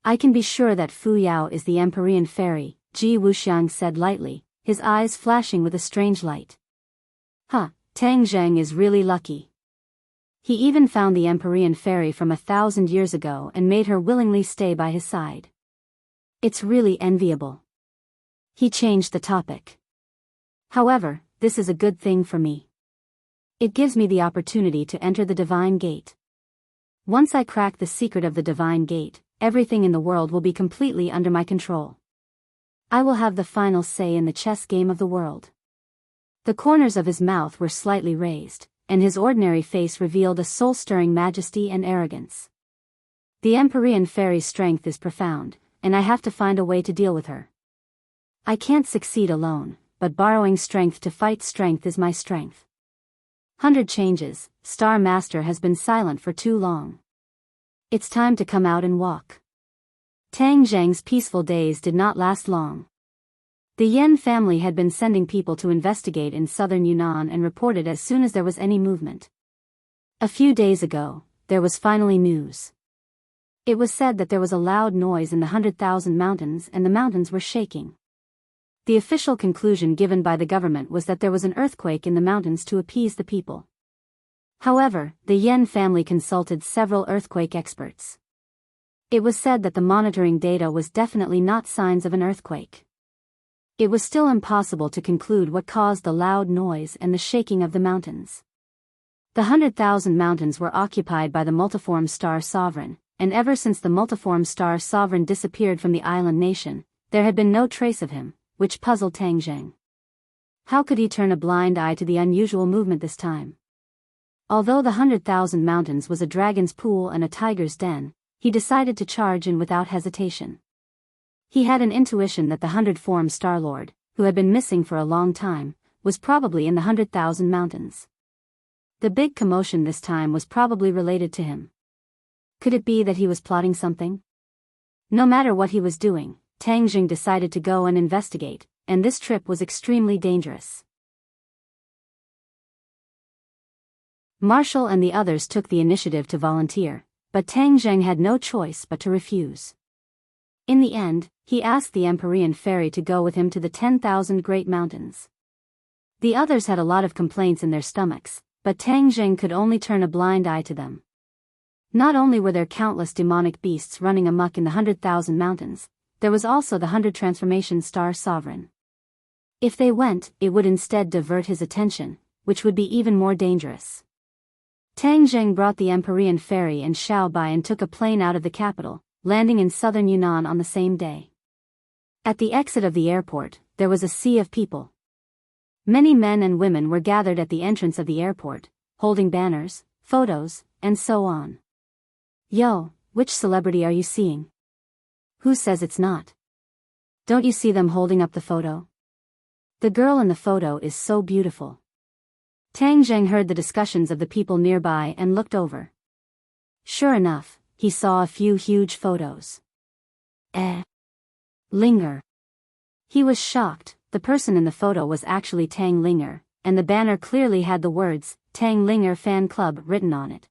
"I can be sure that Fu Yao is the Empyrean fairy," Ji Wuxiang said lightly, his eyes flashing with a strange light. "Huh, Tang Zheng is really lucky. He even found the Empyrean fairy from 1,000 years ago and made her willingly stay by his side. It's really enviable." He changed the topic. "However, this is a good thing for me. It gives me the opportunity to enter the Divine Gate. Once I crack the secret of the Divine Gate, everything in the world will be completely under my control. I will have the final say in the chess game of the world." The corners of his mouth were slightly raised, and his ordinary face revealed a soul-stirring majesty and arrogance. "The Empyrean fairy's strength is profound, and I have to find a way to deal with her. I can't succeed alone, but borrowing strength to fight strength is my strength. 100 changes, Star Master has been silent for too long. It's time to come out and walk. Tang Zheng's peaceful days did not last long. The Yen family had been sending people to investigate in southern Yunnan and reported as soon as there was any movement. A few days ago, there was finally news. It was said that there was a loud noise in the 100,000 mountains and the mountains were shaking. The official conclusion given by the government was that there was an earthquake in the mountains to appease the people. However, the Yen family consulted several earthquake experts. It was said that the monitoring data was definitely not signs of an earthquake. It was still impossible to conclude what caused the loud noise and the shaking of the mountains. The 100,000 mountains were occupied by the multiform star sovereign, and ever since the multiform star sovereign disappeared from the island nation, there had been no trace of him, which puzzled Tang Zheng. How could he turn a blind eye to the unusual movement this time? Although the 100,000 mountains was a dragon's pool and a tiger's den, he decided to charge in without hesitation. He had an intuition that the 100-form Star-Lord, who had been missing for a long time, was probably in the 100,000 mountains. The big commotion this time was probably related to him. Could it be that he was plotting something? No matter what he was doing, Tang Zheng decided to go and investigate, and this trip was extremely dangerous. Marshall and the others took the initiative to volunteer, but Tang Zheng had no choice but to refuse. In the end, he asked the Empyrean Fairy to go with him to the 10,000 Great Mountains. The others had a lot of complaints in their stomachs, but Tang Zheng could only turn a blind eye to them. Not only were there countless demonic beasts running amok in the 100,000 mountains, there was also the 100 Transformation Star Sovereign. If they went, it would instead divert his attention, which would be even more dangerous. Tang Zheng brought the Empyrean Fairy and Xiao Bai and took a plane out of the capital, landing in southern Yunnan on the same day. At the exit of the airport, there was a sea of people. Many men and women were gathered at the entrance of the airport, holding banners, photos, and so on. Yo, which celebrity are you seeing? Who says it's not? Don't you see them holding up the photo? The girl in the photo is so beautiful. Tang Zheng heard the discussions of the people nearby and looked over. Sure enough, he saw a few huge photos. Linger. He was shocked. The person in the photo was actually Tang Linger, and the banner clearly had the words, Tang Linger Fan Club written on it.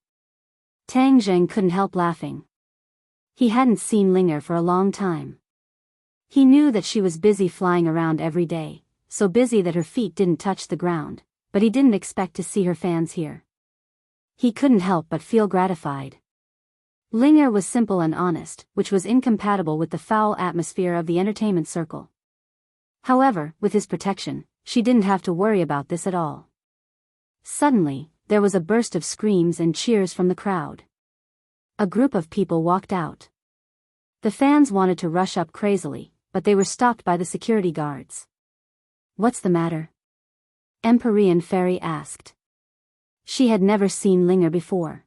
Tang Zheng couldn't help laughing. He hadn't seen Linger for a long time. He knew that she was busy flying around every day, so busy that her feet didn't touch the ground, but he didn't expect to see her fans here. He couldn't help but feel gratified. Linger was simple and honest, which was incompatible with the foul atmosphere of the entertainment circle. However, with his protection, she didn't have to worry about this at all. Suddenly, there was a burst of screams and cheers from the crowd. A group of people walked out. The fans wanted to rush up crazily, but they were stopped by the security guards. What's the matter? Empyrean Fairy asked. She had never seen Linger before.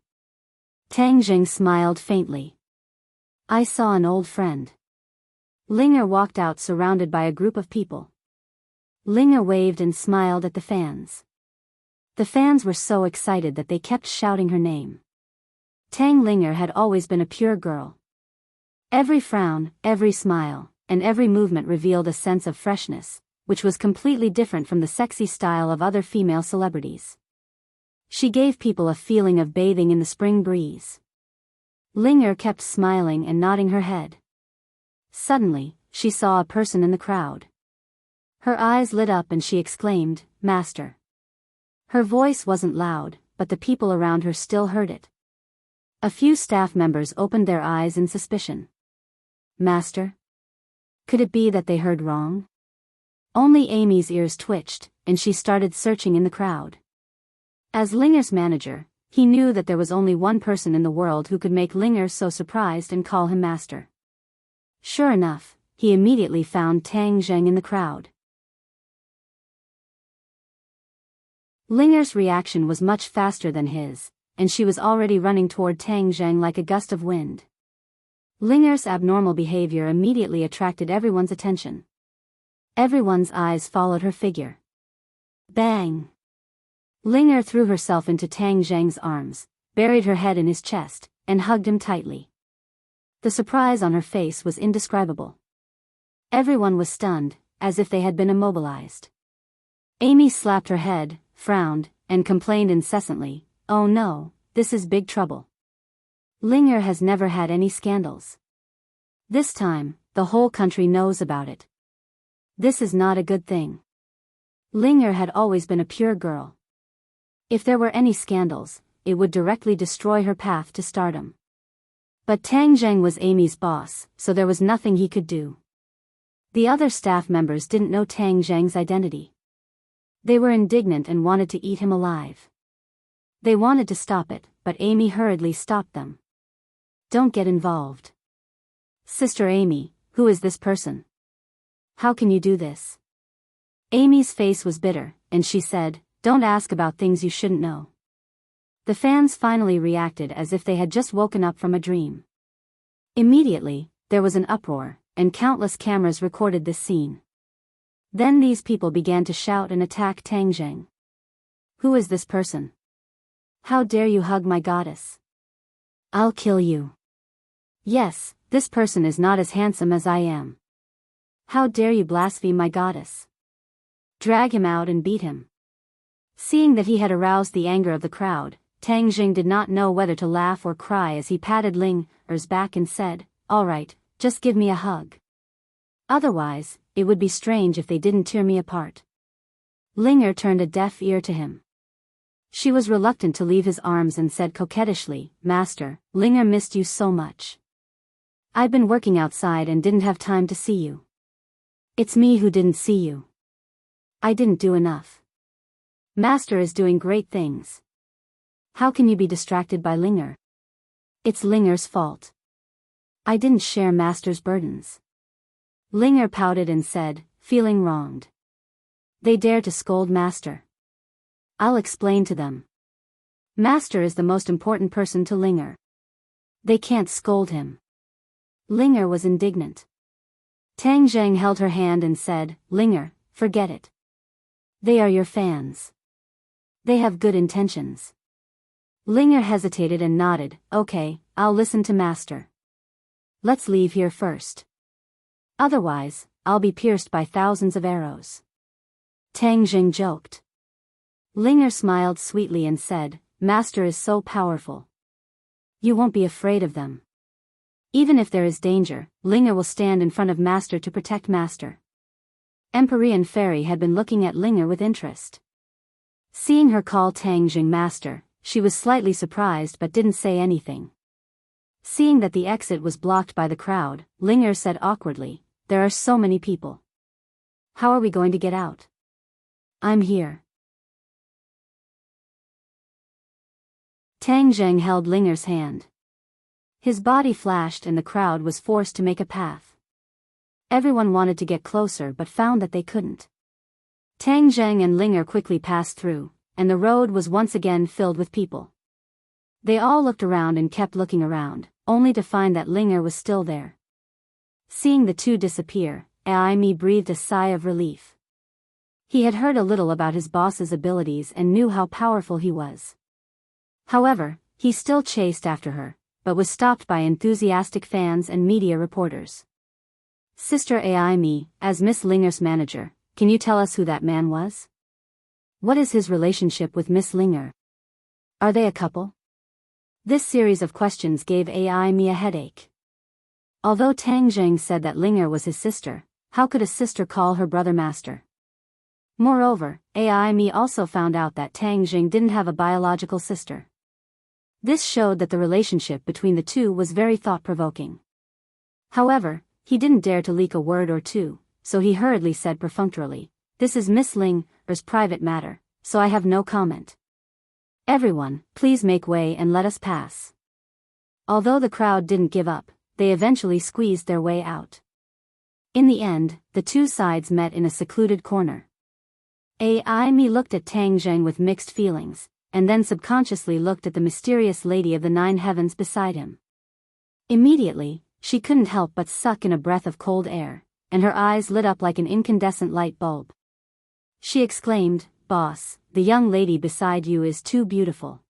Tang Zheng smiled faintly. I saw an old friend. Linger walked out surrounded by a group of people. Linger waved and smiled at the fans. The fans were so excited that they kept shouting her name. Tang Linger had always been a pure girl. Every frown, every smile, and every movement revealed a sense of freshness, which was completely different from the sexy style of other female celebrities. She gave people a feeling of bathing in the spring breeze. Linger kept smiling and nodding her head. Suddenly, she saw a person in the crowd. Her eyes lit up and she exclaimed, Master. Her voice wasn't loud, but the people around her still heard it. A few staff members opened their eyes in suspicion. Master? Could it be that they heard wrong? Only Amy's ears twitched, and she started searching in the crowd. As Linger's manager, he knew that there was only one person in the world who could make Linger so surprised and call him master. Sure enough, he immediately found Tang Zheng in the crowd. Linger's reaction was much faster than his, and she was already running toward Tang Zheng like a gust of wind. Linger's abnormal behavior immediately attracted everyone's attention. Everyone's eyes followed her figure. Bang! Linger threw herself into Tang Zhang's arms, buried her head in his chest, and hugged him tightly. The surprise on her face was indescribable. Everyone was stunned, as if they had been immobilized. Amy slapped her head, frowned, and complained incessantly, "Oh no, this is big trouble. Linger has never had any scandals. This time, the whole country knows about it. This is not a good thing. Linger had always been a pure girl. If there were any scandals, it would directly destroy her path to stardom." But Tang Zhang was Amy's boss, so there was nothing he could do. The other staff members didn't know Tang Zhang's identity. They were indignant and wanted to eat him alive. They wanted to stop it, but Amy hurriedly stopped them. "Don't get involved. Sister Amy, who is this person? How can you do this?" Amy's face was bitter, and she said, "Don't ask about things you shouldn't know." The fans finally reacted as if they had just woken up from a dream. Immediately, there was an uproar, and countless cameras recorded this scene. Then these people began to shout and attack Tang Zhang. "Who is this person? How dare you hug my goddess? I'll kill you. Yes, this person is not as handsome as I am. How dare you blaspheme my goddess? Drag him out and beat him." Seeing that he had aroused the anger of the crowd, Tang Zhang did not know whether to laugh or cry as he patted Linger's back and said, "All right, just give me a hug. Otherwise, it would be strange if they didn't tear me apart." Linger turned a deaf ear to him. She was reluctant to leave his arms and said coquettishly, "Master, Linger missed you so much. I've been working outside and didn't have time to see you. It's me who didn't see you. I didn't do enough. Master is doing great things. How can you be distracted by Linger? It's Linger's fault. I didn't share Master's burdens." Linger pouted and said, feeling wronged. "They dare to scold Master. I'll explain to them. Master is the most important person to Linger. They can't scold him." Linger was indignant. Tang Zhang held her hand and said, "Linger, forget it. They are your fans. They have good intentions." Linger hesitated and nodded, "Okay, I'll listen to Master. Let's leave here first. Otherwise, I'll be pierced by thousands of arrows." Tang Zhang joked. Linger smiled sweetly and said, "Master is so powerful. You won't be afraid of them. Even if there is danger, Linger will stand in front of Master to protect Master." Empyrean Fairy had been looking at Linger with interest. Seeing her call Tang Zhang Master, she was slightly surprised but didn't say anything. Seeing that the exit was blocked by the crowd, Linger said awkwardly, "There are so many people. How are we going to get out?" "I'm here." Tang Zhang held Linger's hand. His body flashed and the crowd was forced to make a path. Everyone wanted to get closer but found that they couldn't. Tang Zhang and Linger quickly passed through, and the road was once again filled with people. They all looked around and kept looking around, only to find that Linger was still there. Seeing the two disappear, Amy breathed a sigh of relief. He had heard a little about his boss's abilities and knew how powerful he was. However, he still chased after her, but was stopped by enthusiastic fans and media reporters. "Sister Amy, as Miss Linger's manager, can you tell us who that man was? What is his relationship with Miss Linger? Are they a couple?" This series of questions gave Amy a headache. Although Tang Zhang said that Linger was his sister, how could a sister call her brother Master? Moreover, Amy also found out that Tang Zhang didn't have a biological sister. This showed that the relationship between the two was very thought-provoking. However, he didn't dare to leak a word or two, so he hurriedly said perfunctorily, "This is Miss Linger's private matter, so I have no comment. Everyone, please make way and let us pass." Although the crowd didn't give up, they eventually squeezed their way out. In the end, the two sides met in a secluded corner. Amy looked at Tang Zhang with mixed feelings, and then subconsciously looked at the mysterious lady of the 9 heavens beside him. Immediately, she couldn't help but suck in a breath of cold air, and her eyes lit up like an incandescent light bulb. She exclaimed, Boss, the young lady beside you is too beautiful.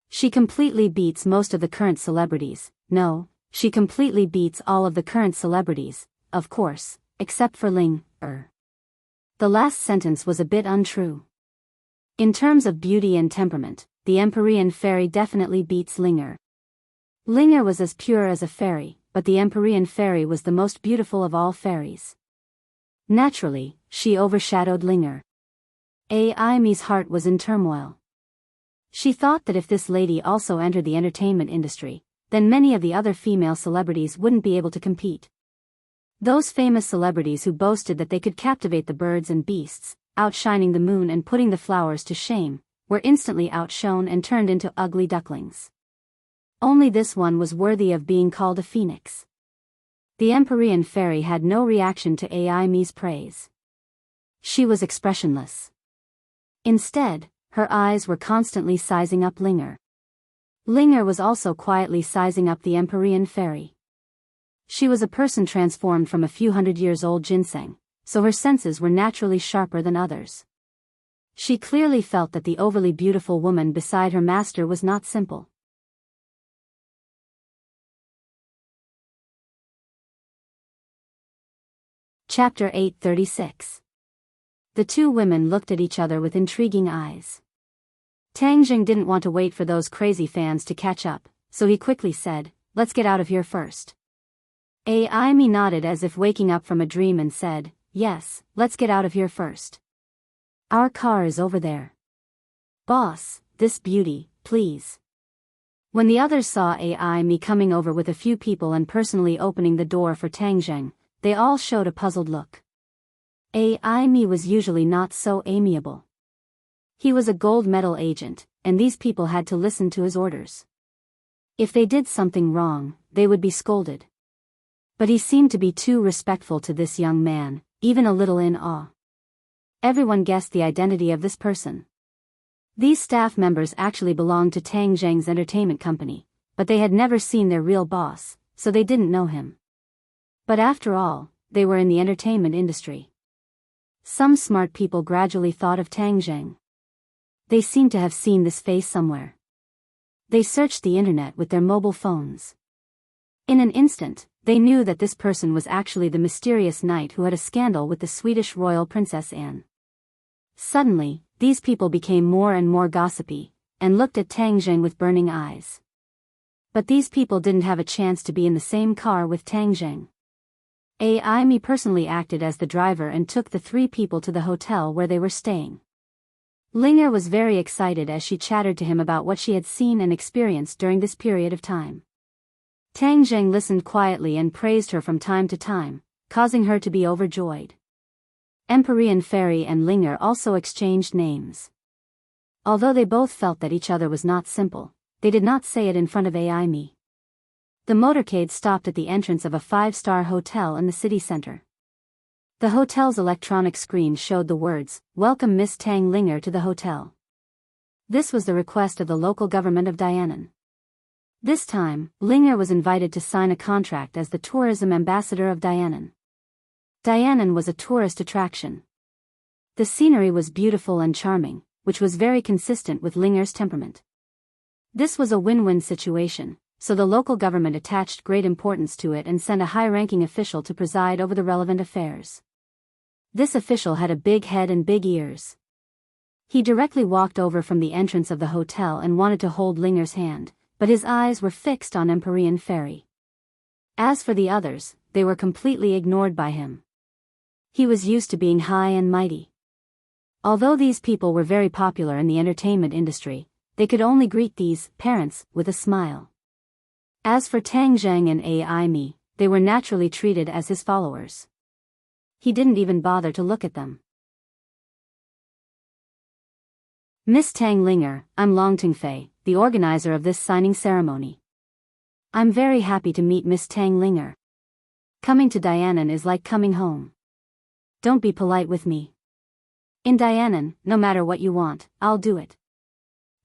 She completely beats most of the current celebrities. No, she completely beats all of the current celebrities, of course, except for Ling. The last sentence was a bit untrue. In terms of beauty and temperament, the Empyrean fairy definitely beats Linger. Linger was as pure as a fairy, but the Empyrean fairy was the most beautiful of all fairies. Naturally, she overshadowed Linger. Aimee's heart was in turmoil. She thought that if this lady also entered the entertainment industry, then many of the other female celebrities wouldn't be able to compete. Those famous celebrities who boasted that they could captivate the birds and beasts, outshining the moon and putting the flowers to shame, were instantly outshone and turned into ugly ducklings. Only this one was worthy of being called a phoenix. The Empyrean fairy had no reaction to Aimee's praise. She was expressionless. Instead, her eyes were constantly sizing up Linger. Linger was also quietly sizing up the Empyrean fairy. She was a person transformed from a few hundred-years-old ginseng, so her senses were naturally sharper than others. She clearly felt that the overly beautiful woman beside her master was not simple. Chapter 836. The two women looked at each other with intriguing eyes. Tang Jing didn't want to wait for those crazy fans to catch up, so he quickly said, "Let's get out of here first." Aimee nodded as if waking up from a dream and said, "Yes, let's get out of here first. Our car is over there." "Boss, this beauty, please." When the others saw Aimee coming over with a few people and personally opening the door for Tang Jing, they all showed a puzzled look. Aimee was usually not so amiable. He was a gold medal agent, and these people had to listen to his orders. If they did something wrong, they would be scolded. But he seemed to be too respectful to this young man, even a little in awe. Everyone guessed the identity of this person. These staff members actually belonged to Tang Jing's entertainment company, but they had never seen their real boss, so they didn't know him. But after all, they were in the entertainment industry. Some smart people gradually thought of Tang Jing. They seemed to have seen this face somewhere. They searched the internet with their mobile phones. In an instant, they knew that this person was actually the mysterious knight who had a scandal with the Swedish royal Princess Anne. Suddenly, these people became more and more gossipy, and looked at Tang Jing with burning eyes. But these people didn't have a chance to be in the same car with Tang Jing. Aimee personally acted as the driver and took the three people to the hotel where they were staying. Linger was very excited as she chattered to him about what she had seen and experienced during this period of time. Tang Jing listened quietly and praised her from time to time, causing her to be overjoyed. Empyrean Fairy and Linger also exchanged names. Although they both felt that each other was not simple, they did not say it in front of Aimee. The motorcade stopped at the entrance of a 5-star hotel in the city center. The hotel's electronic screen showed the words, "Welcome Miss Tang Linger to the hotel." This was the request of the local government of Dianan. This time, Linger was invited to sign a contract as the tourism ambassador of Dianan. Dianan was a tourist attraction. The scenery was beautiful and charming, which was very consistent with Linger's temperament. This was a win-win situation, so the local government attached great importance to it and sent a high-ranking official to preside over the relevant affairs. This official had a big head and big ears. He directly walked over from the entrance of the hotel and wanted to hold Linger's hand, but his eyes were fixed on Empyrean Fairy. As for the others, they were completely ignored by him. He was used to being high and mighty. Although these people were very popular in the entertainment industry, they could only greet these parents with a smile. As for Tang Jing and Aimee, they were naturally treated as his followers. He didn't even bother to look at them. "Miss Tang Linger, I'm Long Tingfei, the organizer of this signing ceremony. I'm very happy to meet Miss Tang Linger. Coming to Dianan is like coming home. Don't be polite with me. In Dianan, no matter what you want, I'll do it."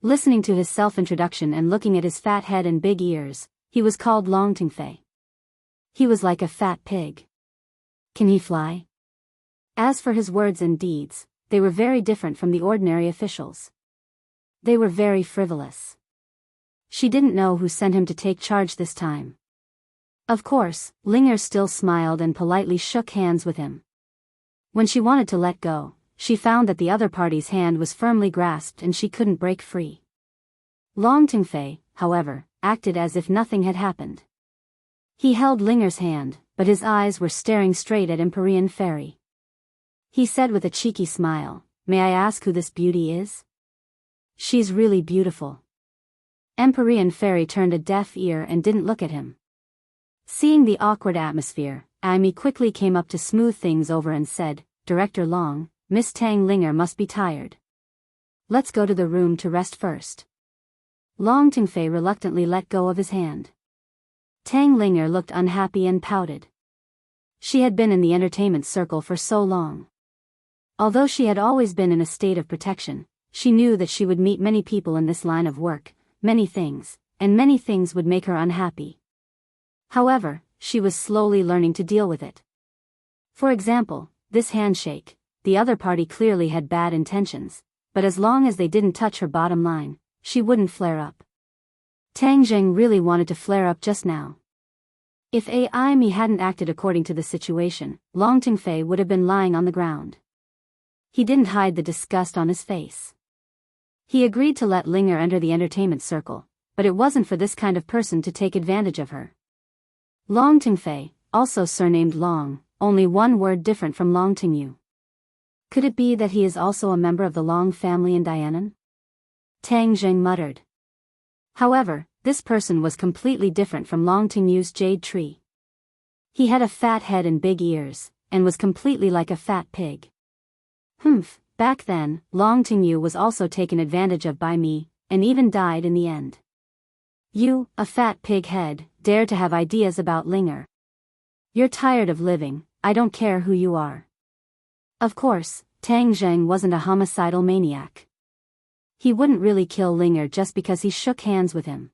Listening to his self-introduction and looking at his fat head and big ears, he was called Long Tingfei. He was like a fat pig. Can he fly? As for his words and deeds, they were very different from the ordinary officials. They were very frivolous. She didn't know who sent him to take charge this time. Of course, Linger still smiled and politely shook hands with him. When she wanted to let go, she found that the other party's hand was firmly grasped and she couldn't break free. Long Tingfei, however, acted as if nothing had happened. He held Linger's hand, but his eyes were staring straight at Empyrean Fairy. He said with a cheeky smile, "May I ask who this beauty is?" "She's really beautiful." Empyrean Fairy turned a deaf ear and didn't look at him. Seeing the awkward atmosphere, Amy quickly came up to smooth things over and said, "Director Long, Miss Tang Linger must be tired. Let's go to the room to rest first." Long Tingfei reluctantly let go of his hand. Tang Linger looked unhappy and pouted. She had been in the entertainment circle for so long. Although she had always been in a state of protection, she knew that she would meet many people in this line of work, many things would make her unhappy. However, she was slowly learning to deal with it. For example, this handshake, the other party clearly had bad intentions, but as long as they didn't touch her bottom line, she wouldn't flare up. Tang Zheng really wanted to flare up just now. If Amy hadn't acted according to the situation, Long Tingfei would have been lying on the ground. He didn't hide the disgust on his face. He agreed to let Linger enter the entertainment circle, but it wasn't for this kind of person to take advantage of her. Long Tingfei, also surnamed Long, only one word different from Long Tingyu. Could it be that he is also a member of the Long family in Dianan? Tang Zheng muttered. However, this person was completely different from Long Tingyu's jade tree. He had a fat head and big ears, and was completely like a fat pig. Back then, Long Tingyu was also taken advantage of by me, and even died in the end. You, a fat pig head, dare to have ideas about Linger. You're tired of living, I don't care who you are. Of course, Tang Zheng wasn't a homicidal maniac. He wouldn't really kill Linger just because he shook hands with him.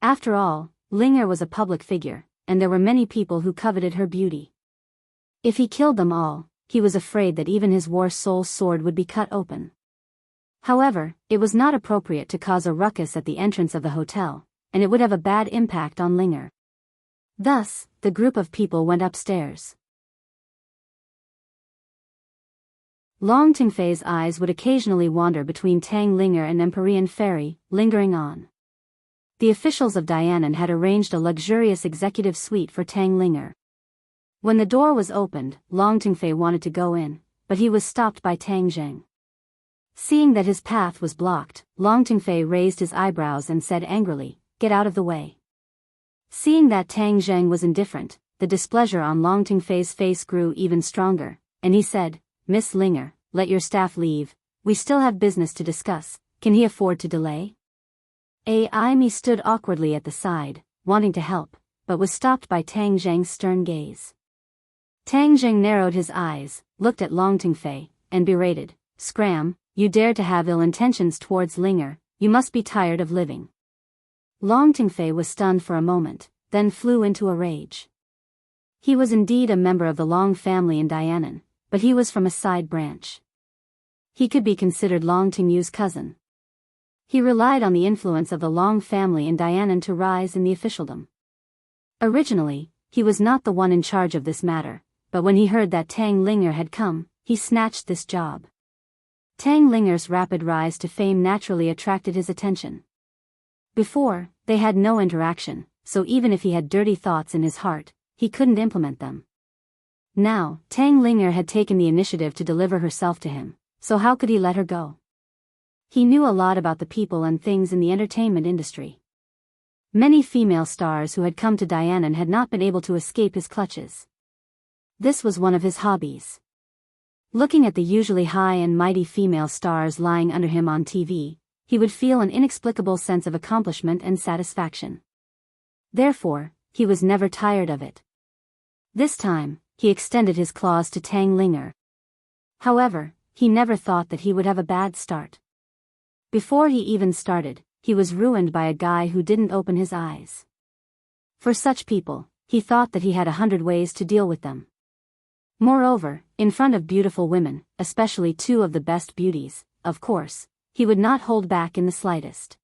After all, Linger was a public figure, and there were many people who coveted her beauty. If he killed them all, he was afraid that even his war soul sword would be cut open. However, it was not appropriate to cause a ruckus at the entrance of the hotel, and it would have a bad impact on Linger. Thus, the group of people went upstairs. Long Tingfei's eyes would occasionally wander between Tang Linger and Empyrean Fairy, lingering on. The officials of Dianan had arranged a luxurious executive suite for Tang Linger. When the door was opened, Long Tingfei wanted to go in, but he was stopped by Tang Zheng. Seeing that his path was blocked, Long Tingfei raised his eyebrows and said angrily, "Get out of the way." Seeing that Tang Zheng was indifferent, the displeasure on Long Tingfei's face grew even stronger, and he said, "Miss Linger, let your staff leave, we still have business to discuss, can he afford to delay?" Amy stood awkwardly at the side, wanting to help, but was stopped by Tang Zheng's stern gaze. Tang Zheng narrowed his eyes, looked at Long Tingfei, and berated, "Scram, you dare to have ill intentions towards Linger, you must be tired of living." Long Tingfei was stunned for a moment, then flew into a rage. He was indeed a member of the Long family in Dianan, but he was from a side branch. He could be considered Long Tingyu's cousin. He relied on the influence of the Long family in Dianan to rise in the officialdom. Originally, he was not the one in charge of this matter, but when he heard that Tang Linger had come, he snatched this job. Tang Linger's rapid rise to fame naturally attracted his attention. Before, they had no interaction, so even if he had dirty thoughts in his heart, he couldn't implement them. Now, Tang Linger had taken the initiative to deliver herself to him, so how could he let her go? He knew a lot about the people and things in the entertainment industry. Many female stars who had come to Dianan had not been able to escape his clutches. This was one of his hobbies. Looking at the usually high and mighty female stars lying under him on TV, he would feel an inexplicable sense of accomplishment and satisfaction. Therefore, he was never tired of it. This time, he extended his claws to Tang Linger. However, he never thought that he would have a bad start. Before he even started, he was ruined by a guy who didn't open his eyes. For such people, he thought that he had 100 ways to deal with them. Moreover, in front of beautiful women, especially two of the best beauties, of course, he would not hold back in the slightest.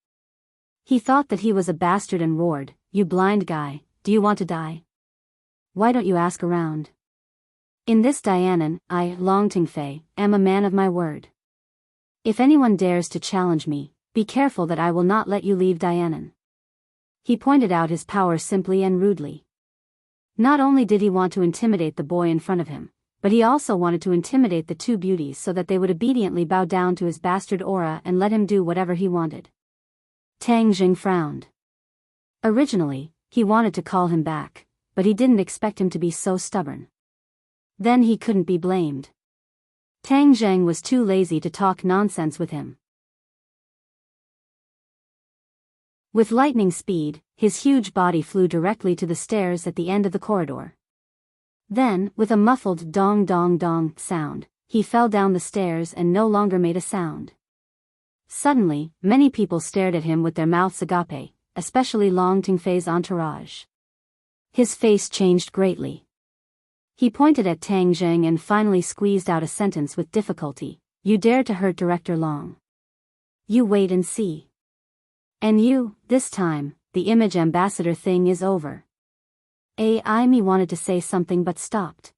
He thought that he was a bastard and roared, "You blind guy, do you want to die? Why don't you ask around? In this Dianan, I, Long Tingfei, am a man of my word. If anyone dares to challenge me, be careful that I will not let you leave Dianan." He pointed out his power simply and rudely. Not only did he want to intimidate the boy in front of him, but he also wanted to intimidate the two beauties so that they would obediently bow down to his bastard aura and let him do whatever he wanted. Tang Jing frowned. Originally, he wanted to call him back, but he didn't expect him to be so stubborn. Then he couldn't be blamed. Tang Zheng was too lazy to talk nonsense with him. With lightning speed, his huge body flew directly to the stairs at the end of the corridor. Then, with a muffled dong dong dong sound, he fell down the stairs and no longer made a sound. Suddenly, many people stared at him with their mouths agape, especially Long Tingfei's entourage. His face changed greatly. He pointed at Tang Zheng and finally squeezed out a sentence with difficulty. "You dare to hurt Director Long. You wait and see. And you, this time, the image ambassador thing is over." Amy wanted to say something but stopped.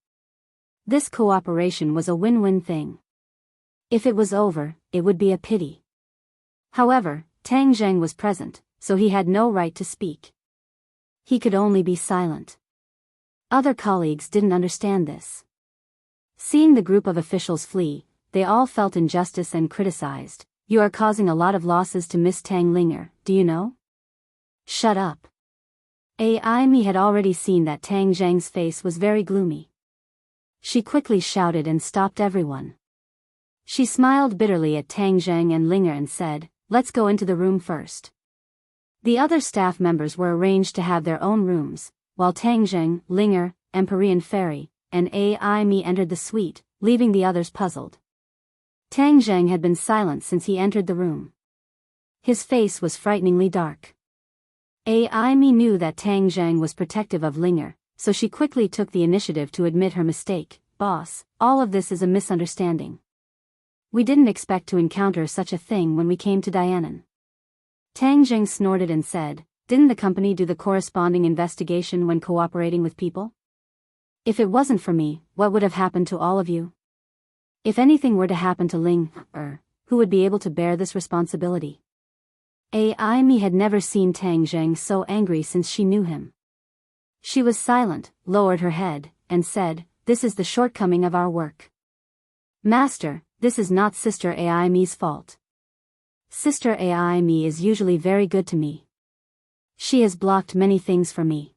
This cooperation was a win-win thing. If it was over, it would be a pity. However, Tang Zheng was present, so he had no right to speak. He could only be silent. Other colleagues didn't understand this. Seeing the group of officials flee, they all felt injustice and criticized. "You are causing a lot of losses to Miss Tang Linger, do you know?" "Shut up." Amy had already seen that Tang Zheng's face was very gloomy. She quickly shouted and stopped everyone. She smiled bitterly at Tang Zheng and Linger and said, "Let's go into the room first." The other staff members were arranged to have their own rooms, while Tang Zheng, Linger, Empyrean Fairy, and Amy entered the suite, leaving the others puzzled. Tang Zheng had been silent since he entered the room. His face was frighteningly dark. Amy knew that Tang Zheng was protective of Linger, so she quickly took the initiative to admit her mistake. "Boss, all of this is a misunderstanding. We didn't expect to encounter such a thing when we came to Dianan." Tang Zheng snorted and said, "Didn't the company do the corresponding investigation when cooperating with people? If it wasn't for me, what would have happened to all of you? If anything were to happen to Linger, who would be able to bear this responsibility?" Amy had never seen Tang Zheng so angry since she knew him. She was silent, lowered her head, and said, "This is the shortcoming of our work. Master, this is not Sister Amy's fault. Sister Amy is usually very good to me. She has blocked many things for me."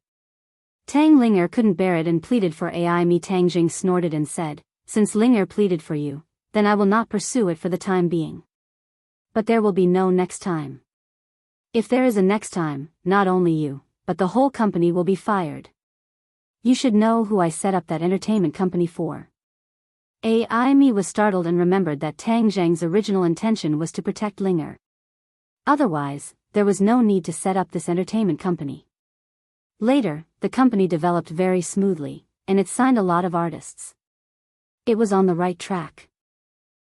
Tang Linger couldn't bear it and pleaded for Amy. Tang Jing snorted and said, "Since Linger pleaded for you, then I will not pursue it for the time being. But there will be no next time. If there is a next time, not only you, but the whole company will be fired. You should know who I set up that entertainment company for." Amy was startled and remembered that Tang Zheng's original intention was to protect Linger. Otherwise, there was no need to set up this entertainment company. Later, the company developed very smoothly, and it signed a lot of artists. It was on the right track.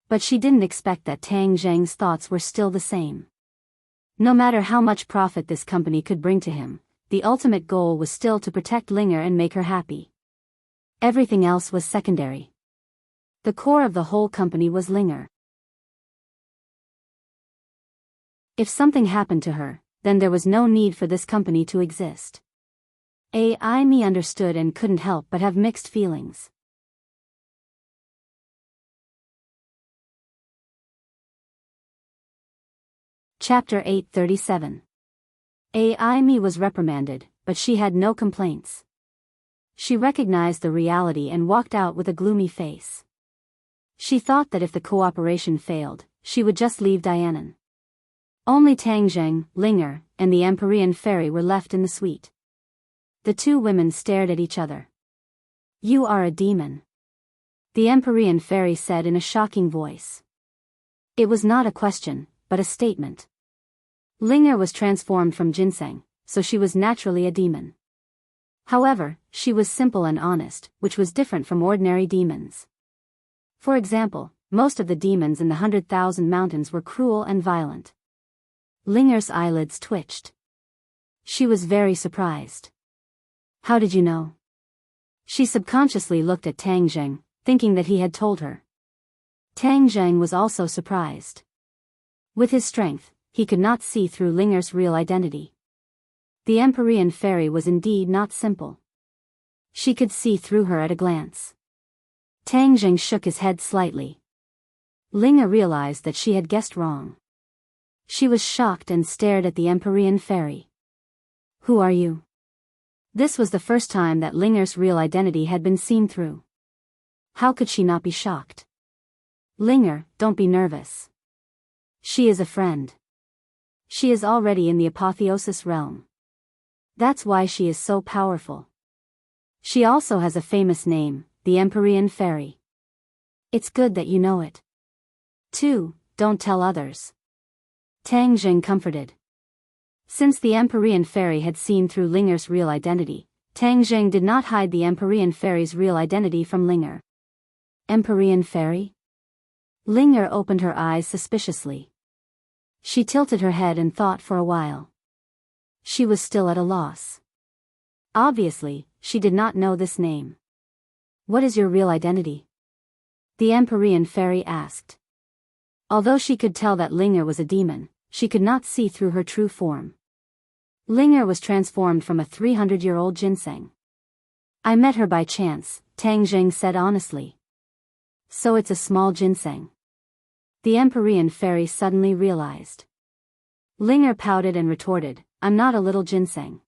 But she didn't expect that Tang Zheng's thoughts were still the same. No matter how much profit this company could bring to him, the ultimate goal was still to protect Linger and make her happy. Everything else was secondary. The core of the whole company was Linger. If something happened to her, then there was no need for this company to exist. Amy understood and couldn't help but have mixed feelings. Chapter 837. Amy was reprimanded, but she had no complaints. She recognized the reality and walked out with a gloomy face. She thought that if the cooperation failed, she would just leave Dianan. Only Tang Zheng, Linger, and the Empyrean Fairy were left in the suite. The two women stared at each other. "You are a demon," the Empyrean Fairy said in a shocking voice. It was not a question, but a statement. Linger was transformed from ginseng, so she was naturally a demon. However, she was simple and honest, which was different from ordinary demons. For example, most of the demons in the 100,000 mountains were cruel and violent. Linger's eyelids twitched. She was very surprised. How did you know? She subconsciously looked at Tang Zheng, thinking that he had told her. Tang Zheng was also surprised. With his strength, he could not see through Linger's real identity. The Empyrean fairy was indeed not simple. She could see through her at a glance. Tang Zheng shook his head slightly. Linger realized that she had guessed wrong. She was shocked and stared at the Empyrean fairy. Who are you? This was the first time that Linger's real identity had been seen through. How could she not be shocked? Linger, don't be nervous. She is a friend. She is already in the apotheosis realm. That's why she is so powerful. She also has a famous name, the Empyrean Fairy. It's good that you know it. 2. Don't tell others. Tang Zheng comforted. Since the Empyrean Fairy had seen through Linger's real identity, Tang Zheng did not hide the Empyrean Fairy's real identity from Linger. Empyrean Fairy? Linger opened her eyes suspiciously. She tilted her head and thought for a while. She was still at a loss. Obviously, she did not know this name. What is your real identity? The Empyrean Fairy asked. Although she could tell that Linger was a demon, she could not see through her true form. Linger was transformed from a 300-year-old ginseng. I met her by chance, Tang Zheng said honestly. So it's a small ginseng. The Empyrean Fairy suddenly realized. Linger pouted and retorted, I'm not a little ginseng.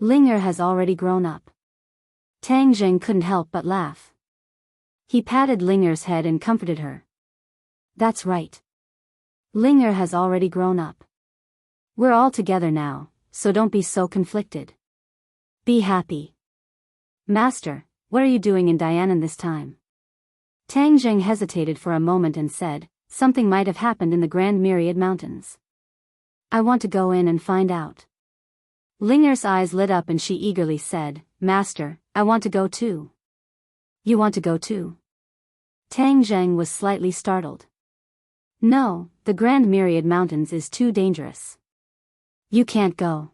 Linger has already grown up. Tang Zheng couldn't help but laugh. He patted Linger's head and comforted her. That's right. Linger has already grown up. We're all together now, so don't be so conflicted. Be happy. Master, what are you doing in Dianan this time? Tang Zheng hesitated for a moment and said, something might have happened in the Grand Myriad Mountains. I want to go in and find out. Linger's eyes lit up and she eagerly said, Master, I want to go too. You want to go too? Tang Zheng was slightly startled. No, the Grand Myriad Mountains is too dangerous. You can't go.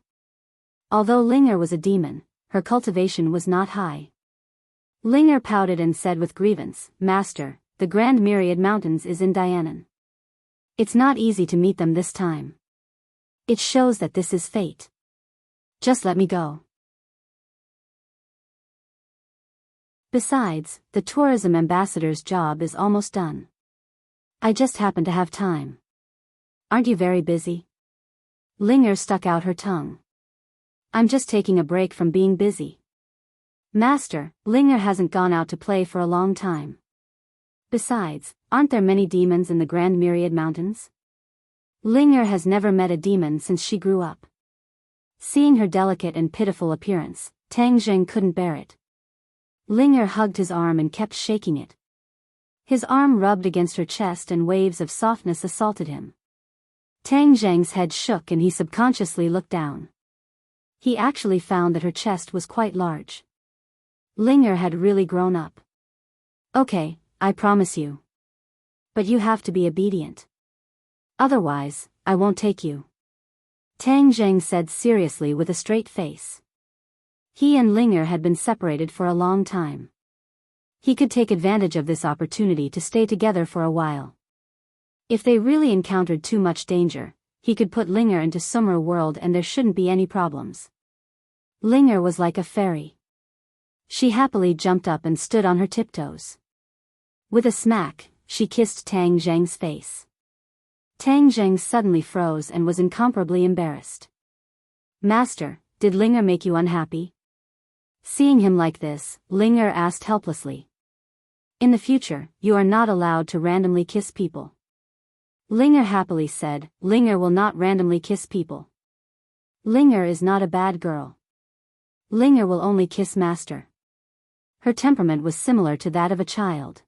Although Linger was a demon, her cultivation was not high. Linger pouted and said with grievance, Master, the Grand Myriad Mountains is in Dianan. It's not easy to meet them this time. It shows that this is fate. Just let me go. Besides, the tourism ambassador's job is almost done. I just happen to have time. Aren't you very busy? Linger stuck out her tongue. I'm just taking a break from being busy. Master, Linger hasn't gone out to play for a long time. Besides, aren't there many demons in the Grand Myriad Mountains? Linger has never met a demon since she grew up. Seeing her delicate and pitiful appearance, Tang Zheng couldn't bear it. Linger hugged his arm and kept shaking it. His arm rubbed against her chest and waves of softness assaulted him. Tang Zheng's head shook and he subconsciously looked down. He actually found that her chest was quite large. Linger had really grown up. Okay, I promise you. But you have to be obedient. Otherwise, I won't take you. Tang Zheng said seriously with a straight face. He and Linger had been separated for a long time. He could take advantage of this opportunity to stay together for a while. If they really encountered too much danger, he could put Linger into Summer World and there shouldn't be any problems. Linger was like a fairy. She happily jumped up and stood on her tiptoes. With a smack, she kissed Tang Zheng's face. Tang Zheng suddenly froze and was incomparably embarrassed. Master, did Linger make you unhappy? Seeing him like this, Linger asked helplessly. In the future, you are not allowed to randomly kiss people. Linger happily said, Linger will not randomly kiss people. Linger is not a bad girl. Linger will only kiss Master. Her temperament was similar to that of a child.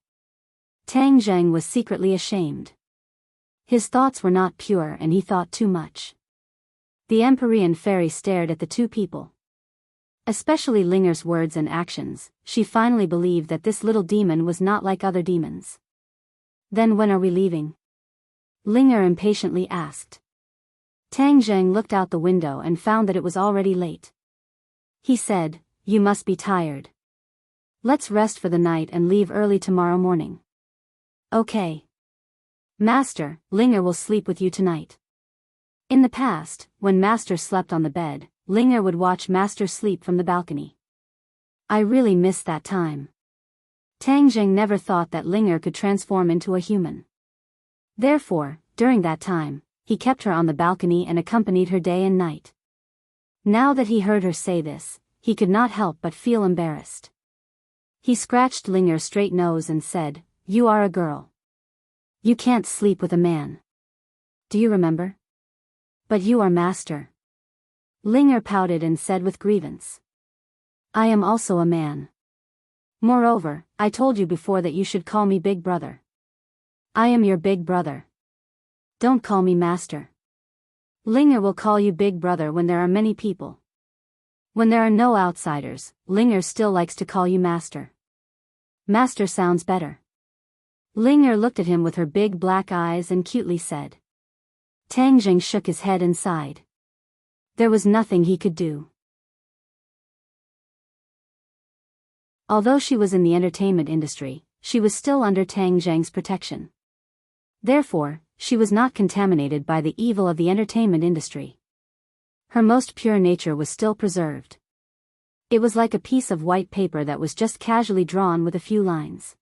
Tang Zheng was secretly ashamed. His thoughts were not pure and he thought too much. The Empyrean Fairy stared at the two people. Especially Linger's words and actions, she finally believed that this little demon was not like other demons. Then when are we leaving? Linger impatiently asked. Tang Zheng looked out the window and found that it was already late. He said, "You must be tired. Let's rest for the night and leave early tomorrow morning." Okay. Master, Linger will sleep with you tonight. In the past, when Master slept on the bed, Linger would watch Master sleep from the balcony. I really miss that time. Tang Zheng never thought that Linger could transform into a human. Therefore, during that time, he kept her on the balcony and accompanied her day and night. Now that he heard her say this, he could not help but feel embarrassed. He scratched Linger's straight nose and said, "You are a girl. You can't sleep with a man. Do you remember? But you are Master." Linger pouted and said with grievance, "I am also a man. Moreover, I told you before that you should call me Big Brother. I am your big brother. Don't call me Master. Linger will call you Big Brother when there are many people. When there are no outsiders, Linger still likes to call you Master. Master sounds better." Linger looked at him with her big black eyes and cutely said. Tang Zheng shook his head and sighed. There was nothing he could do. Although she was in the entertainment industry, she was still under Tang Zheng's protection. Therefore, she was not contaminated by the evil of the entertainment industry. Her most pure nature was still preserved. It was like a piece of white paper that was just casually drawn with a few lines.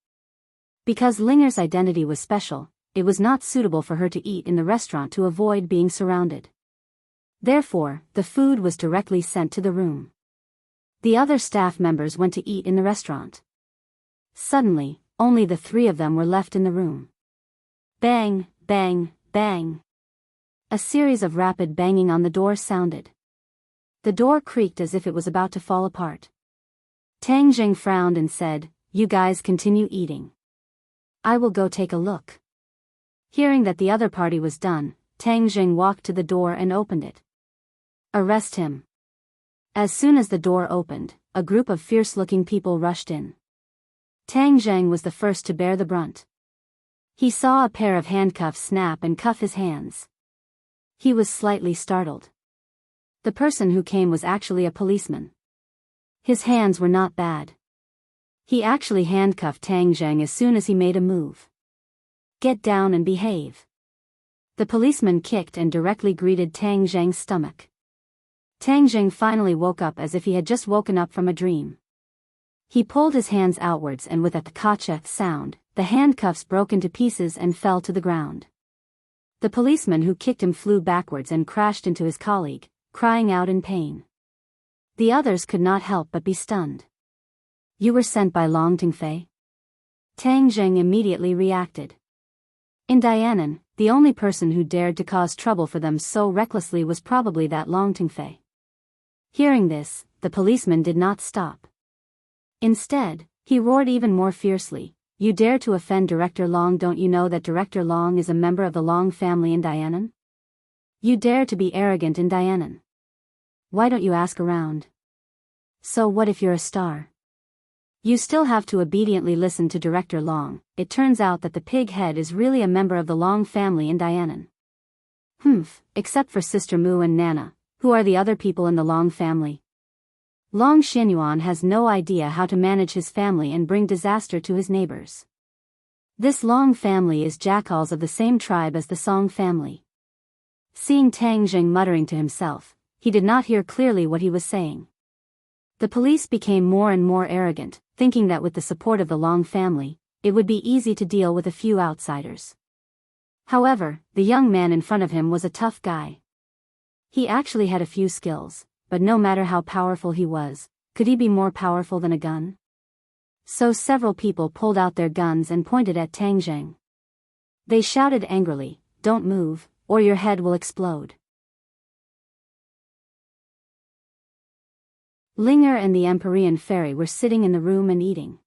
Because Linger's identity was special, it was not suitable for her to eat in the restaurant to avoid being surrounded. Therefore, the food was directly sent to the room. The other staff members went to eat in the restaurant. Suddenly, only the three of them were left in the room. Bang, bang, bang. A series of rapid banging on the door sounded. The door creaked as if it was about to fall apart. Tang Zheng frowned and said, "You guys continue eating. I will go take a look." Hearing that the other party was done, Tang Zheng walked to the door and opened it. "Arrest him." As soon as the door opened, a group of fierce-looking people rushed in. Tang Zheng was the first to bear the brunt. He saw a pair of handcuffs snap and cuff his hands. He was slightly startled. The person who came was actually a policeman. His hands were not bad. He actually handcuffed Tang Zheng as soon as he made a move. "Get down and behave." The policeman kicked and directly greeted Tang Zheng's stomach. Tang Zheng finally woke up as if he had just woken up from a dream. He pulled his hands outwards and with a kacha sound, the handcuffs broke into pieces and fell to the ground. The policeman who kicked him flew backwards and crashed into his colleague, crying out in pain. The others could not help but be stunned. "You were sent by Long Tingfei?" Tang Zheng immediately reacted. In Dianan, the only person who dared to cause trouble for them so recklessly was probably that Long Tingfei. Hearing this, the policeman did not stop. Instead, he roared even more fiercely, "You dare to offend Director Long? Don't you know that Director Long is a member of the Long family in Dianan? You dare to be arrogant in Dianan. Why don't you ask around? So what if you're a star? You still have to obediently listen to Director Long. It turns out that the pig head is really a member of the Long family in Dianan. Except for Sister Mu and Nana, who are the other people in the Long family. Long Xianyuan has no idea how to manage his family and bring disaster to his neighbors. This Long family is jackals of the same tribe as the Song family." Seeing Tang Zheng muttering to himself, he did not hear clearly what he was saying. The police became more and more arrogant, thinking that with the support of the Long family, it would be easy to deal with a few outsiders. However, the young man in front of him was a tough guy. He actually had a few skills, but no matter how powerful he was, could he be more powerful than a gun? So several people pulled out their guns and pointed at Tang Zheng. They shouted angrily, "Don't move, or your head will explode." Linger and the Empyrean fairy were sitting in the room and eating.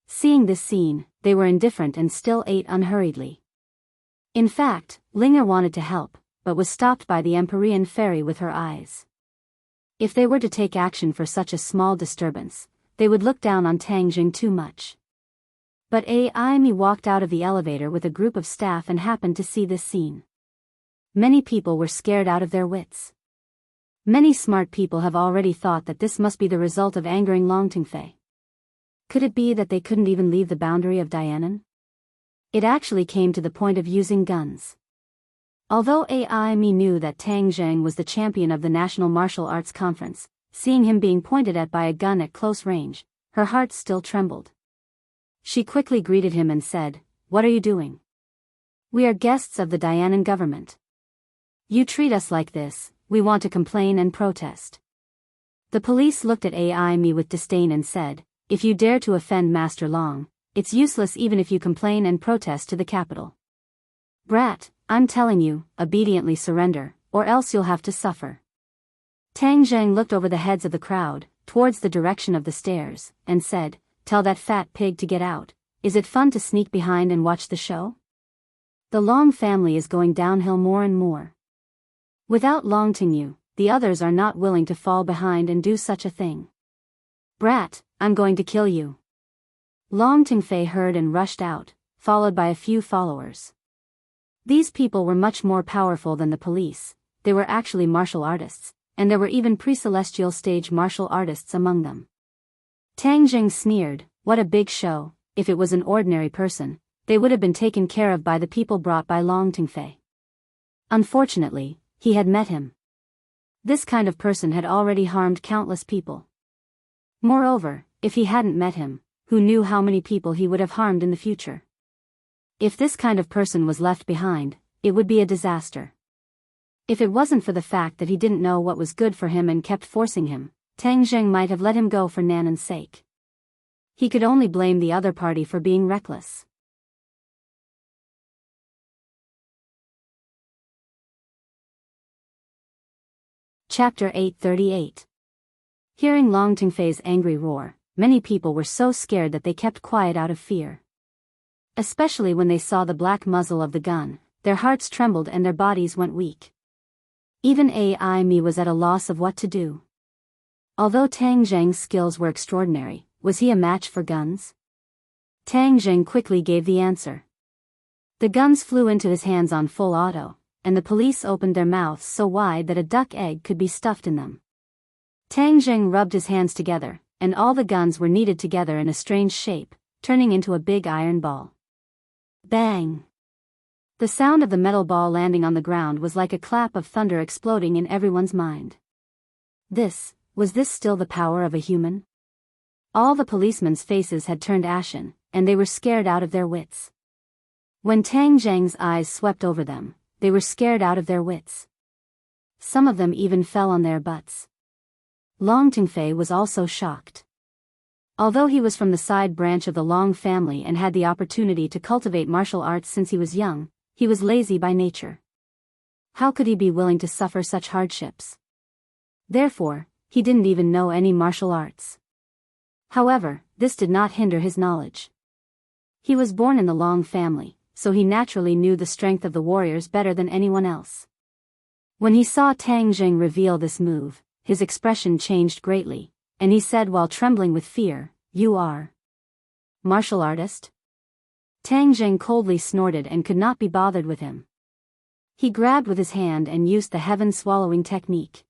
Seeing this scene, they were indifferent and still ate unhurriedly. In fact, Linger wanted to help, but was stopped by the Empyrean fairy with her eyes. If they were to take action for such a small disturbance, they would look down on Tang Jing too much. But Amy walked out of the elevator with a group of staff and happened to see this scene. Many people were scared out of their wits. Many smart people have already thought that this must be the result of angering Long Tingfei. Could it be that they couldn't even leave the boundary of Dianan? It actually came to the point of using guns. Although Amy knew that Tang Jing was the champion of the National Martial Arts Conference, seeing him being pointed at by a gun at close range, her heart still trembled. She quickly greeted him and said, "What are you doing? We are guests of the Dianan government. You treat us like this, we want to complain and protest." The police looked at Amy with disdain and said, "If you dare to offend Master Long, it's useless even if you complain and protest to the capital. Brat, I'm telling you, obediently surrender, or else you'll have to suffer." Tang Jing looked over the heads of the crowd, towards the direction of the stairs, and said, "Tell that fat pig to get out. Is it fun to sneak behind and watch the show? The Long family is going downhill more and more. Without Long Tingyu, the others are not willing to fall behind and do such a thing. Brat, I'm going to kill you." Long Tingfei heard and rushed out, followed by a few followers. These people were much more powerful than the police. They were actually martial artists, and there were even pre-celestial stage martial artists among them. Tang Jing sneered, "What a big show. If it was an ordinary person, they would have been taken care of by the people brought by Long Tingfei." Unfortunately, he had met him. This kind of person had already harmed countless people. Moreover, if he hadn't met him, who knew how many people he would have harmed in the future? If this kind of person was left behind, it would be a disaster. If it wasn't for the fact that he didn't know what was good for him and kept forcing him, Tang Jing might have let him go for Nanan's sake. He could only blame the other party for being reckless. Chapter 838. Hearing Long Tingfei's angry roar, many people were so scared that they kept quiet out of fear. Especially when they saw the black muzzle of the gun, their hearts trembled and their bodies went weak. Even Amy was at a loss of what to do. Although Tang Jing's skills were extraordinary, was he a match for guns? Tang Jing quickly gave the answer. The guns flew into his hands on full auto, and the police opened their mouths so wide that a duck egg could be stuffed in them. Tang Jing rubbed his hands together, and all the guns were kneaded together in a strange shape, turning into a big iron ball. Bang! The sound of the metal ball landing on the ground was like a clap of thunder exploding in everyone's mind. Was this still the power of a human? All the policemen's faces had turned ashen, and they were scared out of their wits. When Tang Jing's eyes swept over them, they were scared out of their wits. Some of them even fell on their butts. Long Tingfei was also shocked. Although he was from the side branch of the Long family and had the opportunity to cultivate martial arts since he was young, he was lazy by nature. How could he be willing to suffer such hardships? Therefore, he didn't even know any martial arts. However, this did not hinder his knowledge. He was born in the Long family, so he naturally knew the strength of the warriors better than anyone else. When he saw Tang Jing reveal this move, his expression changed greatly, and he said while trembling with fear, "You are martial artist?" Tang Jing coldly snorted and could not be bothered with him. He grabbed with his hand and used the heaven-swallowing technique.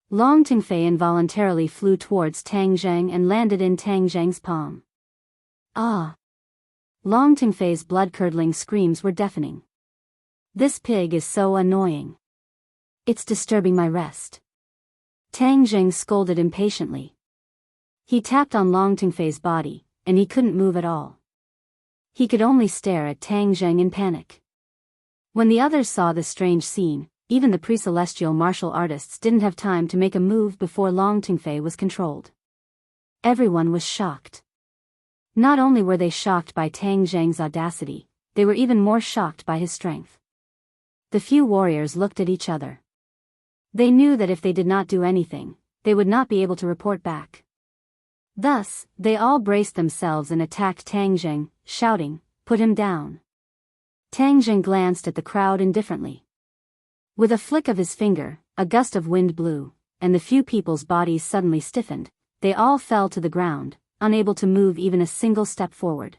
Long Tingfei involuntarily flew towards Tang Jing and landed in Tang Jing's palm. Ah! Long Tingfei's blood-curdling screams were deafening. "This pig is so annoying. It's disturbing my rest." Tang Jing scolded impatiently. He tapped on Long Tingfei's body, and he couldn't move at all. He could only stare at Tang Jing in panic. When the others saw this strange scene, even the pre-celestial martial artists didn't have time to make a move before Long Tingfei was controlled. Everyone was shocked. Not only were they shocked by Tang Jing's audacity, they were even more shocked by his strength. The few warriors looked at each other. They knew that if they did not do anything, they would not be able to report back. Thus, they all braced themselves and attacked Tang Jing, shouting, "Put him down." Tang Jing glanced at the crowd indifferently. With a flick of his finger, a gust of wind blew, and the few people's bodies suddenly stiffened. They all fell to the ground, unable to move even a single step forward.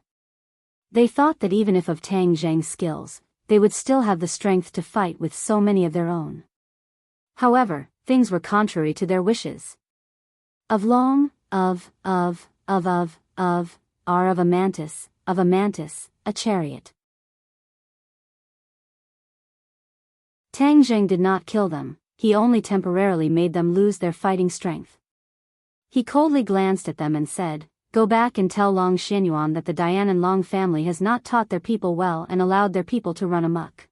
They thought that even if of Tang Zheng's skills, they would still have the strength to fight with so many of their own. However, things were contrary to their wishes. Of a mantis, a chariot. Tang Zheng did not kill them, he only temporarily made them lose their fighting strength. He coldly glanced at them and said, "Go back and tell Long Xianyuan that the Dianan Long family has not taught their people well and allowed their people to run amok.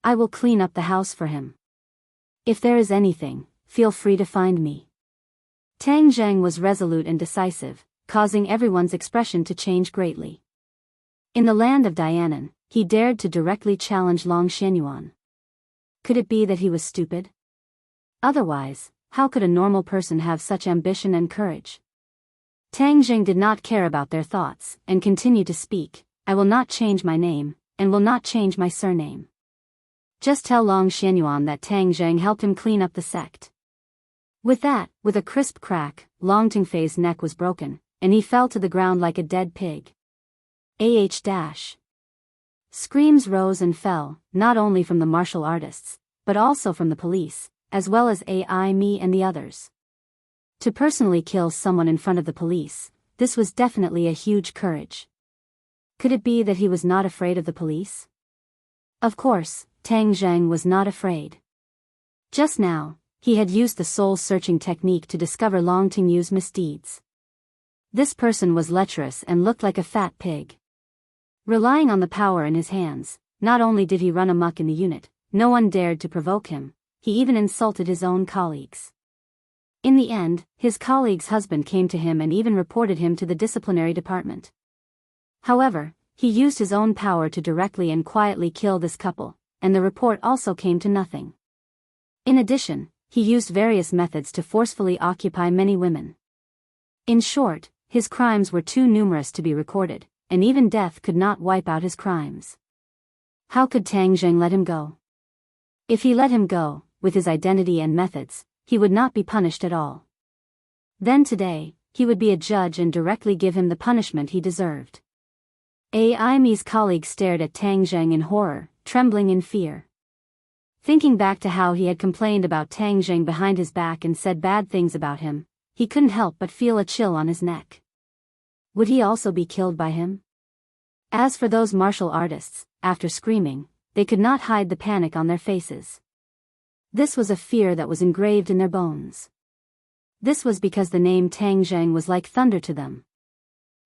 I will clean up the house for him. If there is anything, feel free to find me." Tang Zheng was resolute and decisive, causing everyone's expression to change greatly. In the land of Dianan, he dared to directly challenge Long Xianyuan. Could it be that he was stupid? Otherwise, how could a normal person have such ambition and courage? Tang Zheng did not care about their thoughts, and continued to speak. "I will not change my name, and will not change my surname. Just tell Long Xianyuan that Tang Zheng helped him clean up the sect." With that, with a crisp crack, Long Tingfei's neck was broken, and he fell to the ground like a dead pig. Screams rose and fell, not only from the martial artists, but also from the police, as well as Me and the others. To personally kill someone in front of the police, this was definitely a huge courage. Could it be that he was not afraid of the police? Of course, Tang Zheng was not afraid. Just now, he had used the soul-searching technique to discover Long Tingyu's misdeeds. This person was lecherous and looked like a fat pig. Relying on the power in his hands, not only did he run amok in the unit, no one dared to provoke him, he even insulted his own colleagues. In the end, his colleague's husband came to him and even reported him to the disciplinary department. However, he used his own power to directly and quietly kill this couple, and the report also came to nothing. In addition, he used various methods to forcefully occupy many women. In short, his crimes were too numerous to be recorded, and even death could not wipe out his crimes. How could Tang Zheng let him go? If he let him go, with his identity and methods, he would not be punished at all. Then today, he would be a judge and directly give him the punishment he deserved. Me's colleague stared at Tang Zheng in horror, trembling in fear. Thinking back to how he had complained about Tang Zheng behind his back and said bad things about him, he couldn't help but feel a chill on his neck. Would he also be killed by him? As for those martial artists, after screaming, they could not hide the panic on their faces. This was a fear that was engraved in their bones. This was because the name Tang Zheng was like thunder to them.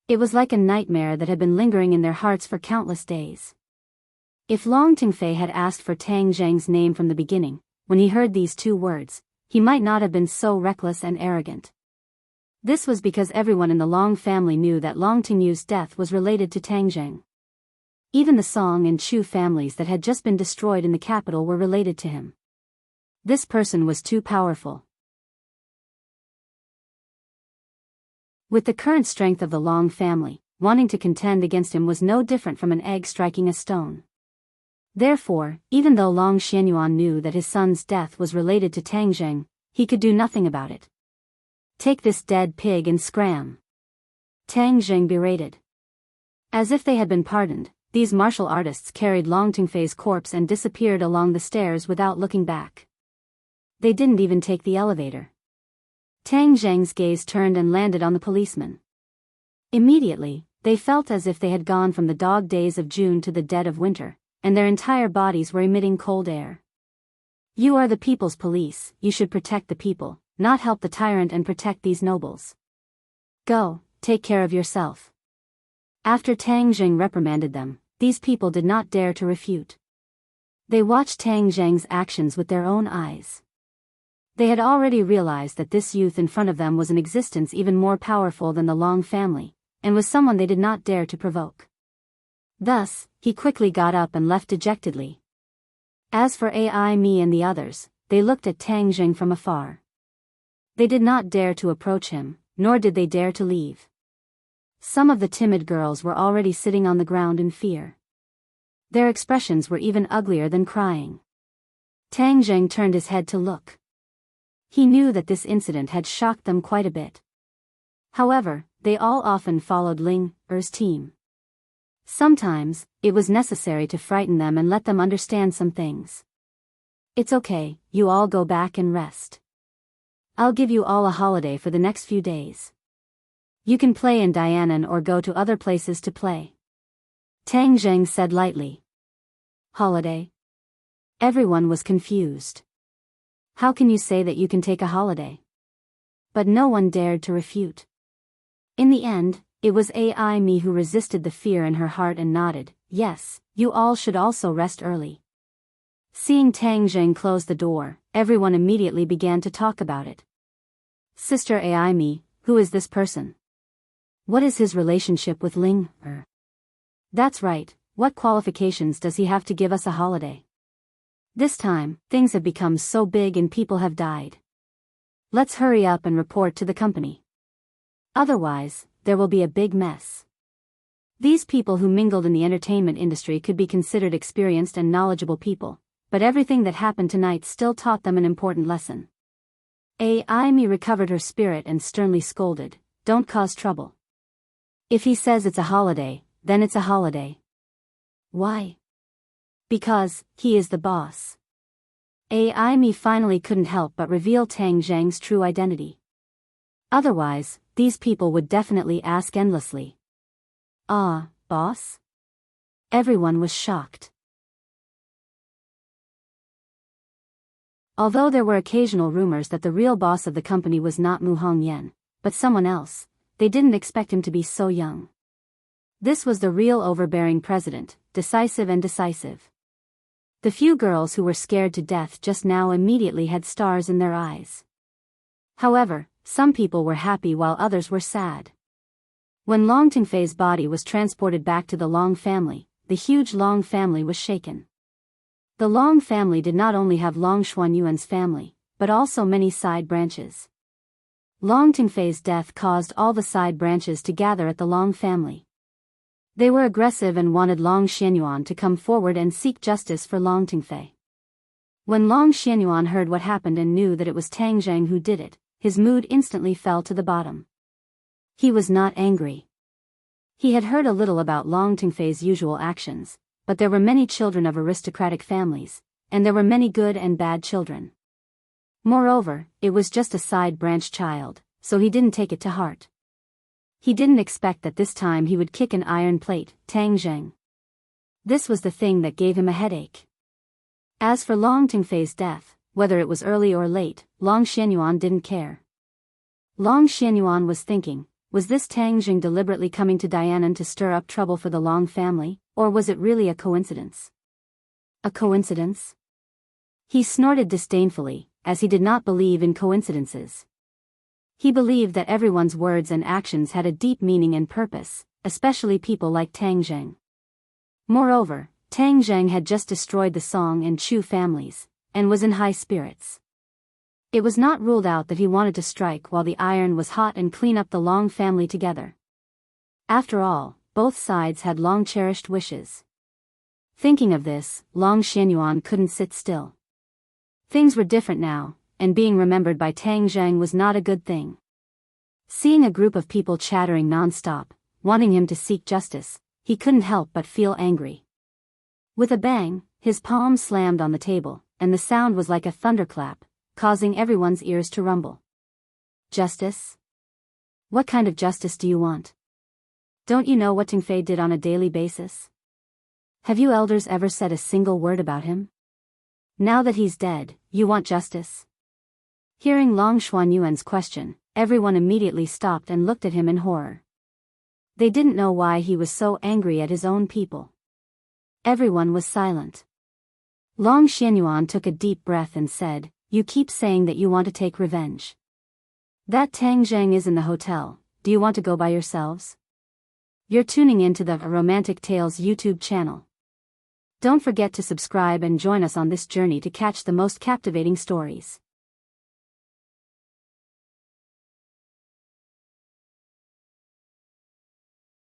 It was like a nightmare that had been lingering in their hearts for countless days. If Long Tingfei had asked for Tang Zheng's name from the beginning, when he heard these two words, he might not have been so reckless and arrogant. This was because everyone in the Long family knew that Long Tingyu's death was related to Tang Zheng. Even the Song and Chu families that had just been destroyed in the capital were related to him. This person was too powerful. With the current strength of the Long family, wanting to contend against him was no different from an egg striking a stone. Therefore, even though Long Xianyuan knew that his son's death was related to Tang Zheng, he could do nothing about it. "Take this dead pig and scram," Tang Zheng berated. As if they had been pardoned, these martial artists carried Long Tingfei's corpse and disappeared along the stairs without looking back. They didn't even take the elevator. Tang Zheng's gaze turned and landed on the policeman. Immediately, they felt as if they had gone from the dog days of June to the dead of winter, and their entire bodies were emitting cold air. "You are the people's police, you should protect the people, not help the tyrant and protect these nobles. Go, take care of yourself." After Tang Zheng reprimanded them, these people did not dare to refute. They watched Tang Zheng's actions with their own eyes. They had already realized that this youth in front of them was an existence even more powerful than the Long family, and was someone they did not dare to provoke. Thus, he quickly got up and left dejectedly. As for Me and the others, they looked at Tang Zheng from afar. They did not dare to approach him, nor did they dare to leave. Some of the timid girls were already sitting on the ground in fear. Their expressions were even uglier than crying. Tang Zheng turned his head to look. He knew that this incident had shocked them quite a bit. However, they all often followed Ling-er's team. Sometimes, it was necessary to frighten them and let them understand some things. It's okay, you all go back and rest. I'll give you all a holiday for the next few days. You can play in Dianan or go to other places to play. Tang Zheng said lightly. Holiday? Everyone was confused. How can you say that you can take a holiday? But no one dared to refute. In the end, it was Amy who resisted the fear in her heart and nodded, yes, you all should also rest early. Seeing Tang Zheng close the door, everyone immediately began to talk about it. Sister Amy, who is this person? What is his relationship with Ling-er? That's right, what qualifications does he have to give us a holiday? This time, things have become so big and people have died. Let's hurry up and report to the company. Otherwise, there will be a big mess. These people who mingled in the entertainment industry could be considered experienced and knowledgeable people, but everything that happened tonight still taught them an important lesson. Amy recovered her spirit and sternly scolded, don't cause trouble. If he says it's a holiday, then it's a holiday. Why? Because, he is the boss. Amy finally couldn't help but reveal Tang Zheng's true identity. Otherwise, these people would definitely ask endlessly. Ah, boss? Everyone was shocked. Although there were occasional rumors that the real boss of the company was not Mu Hongyan, but someone else, they didn't expect him to be so young. This was the real overbearing president, decisive and decisive. The few girls who were scared to death just now immediately had stars in their eyes. However, some people were happy while others were sad. When Long Tingfei's body was transported back to the Long family, the huge Long family was shaken. The Long family did not only have Long Xuanyuan's family, but also many side branches. Long Tingfei's death caused all the side branches to gather at the Long family. They were aggressive and wanted Long Xianyuan to come forward and seek justice for Long Tingfei. When Long Xianyuan heard what happened and knew that it was Tang Zheng who did it, his mood instantly fell to the bottom. He was not angry. He had heard a little about Long Tingfei's usual actions, but there were many children of aristocratic families, and there were many good and bad children. Moreover, it was just a side branch child, so he didn't take it to heart. He didn't expect that this time he would kick an iron plate, Tang Zheng. This was the thing that gave him a headache. As for Long Tingfei's death, whether it was early or late, Long Xianyuan didn't care. Long Xianyuan was thinking, was this Tang Zheng deliberately coming to Dianan to stir up trouble for the Long family, or was it really a coincidence? A coincidence? He snorted disdainfully, as he did not believe in coincidences. He believed that everyone's words and actions had a deep meaning and purpose, especially people like Tang Zheng. Moreover, Tang Zheng had just destroyed the Song and Chu families, and was in high spirits. It was not ruled out that he wanted to strike while the iron was hot and clean up the Long family together. After all, both sides had long cherished wishes. Thinking of this, Long Xianyuan couldn't sit still. Things were different now, and being remembered by Tang Zheng was not a good thing. Seeing a group of people chattering non-stop, wanting him to seek justice, he couldn't help but feel angry. With a bang, his palm slammed on the table, and the sound was like a thunderclap, causing everyone's ears to rumble. Justice? What kind of justice do you want? Don't you know what Tingfei did on a daily basis? Have you elders ever said a single word about him? Now that he's dead, you want justice? Hearing Long Xuanyuan's question, everyone immediately stopped and looked at him in horror. They didn't know why he was so angry at his own people. Everyone was silent. Long Xianyuan took a deep breath and said, "You keep saying that you want to take revenge. That Tang Zheng is in the hotel, do you want to go by yourselves? You're tuning into the Romantic Tales YouTube channel. Don't forget to subscribe and join us on this journey to catch the most captivating stories.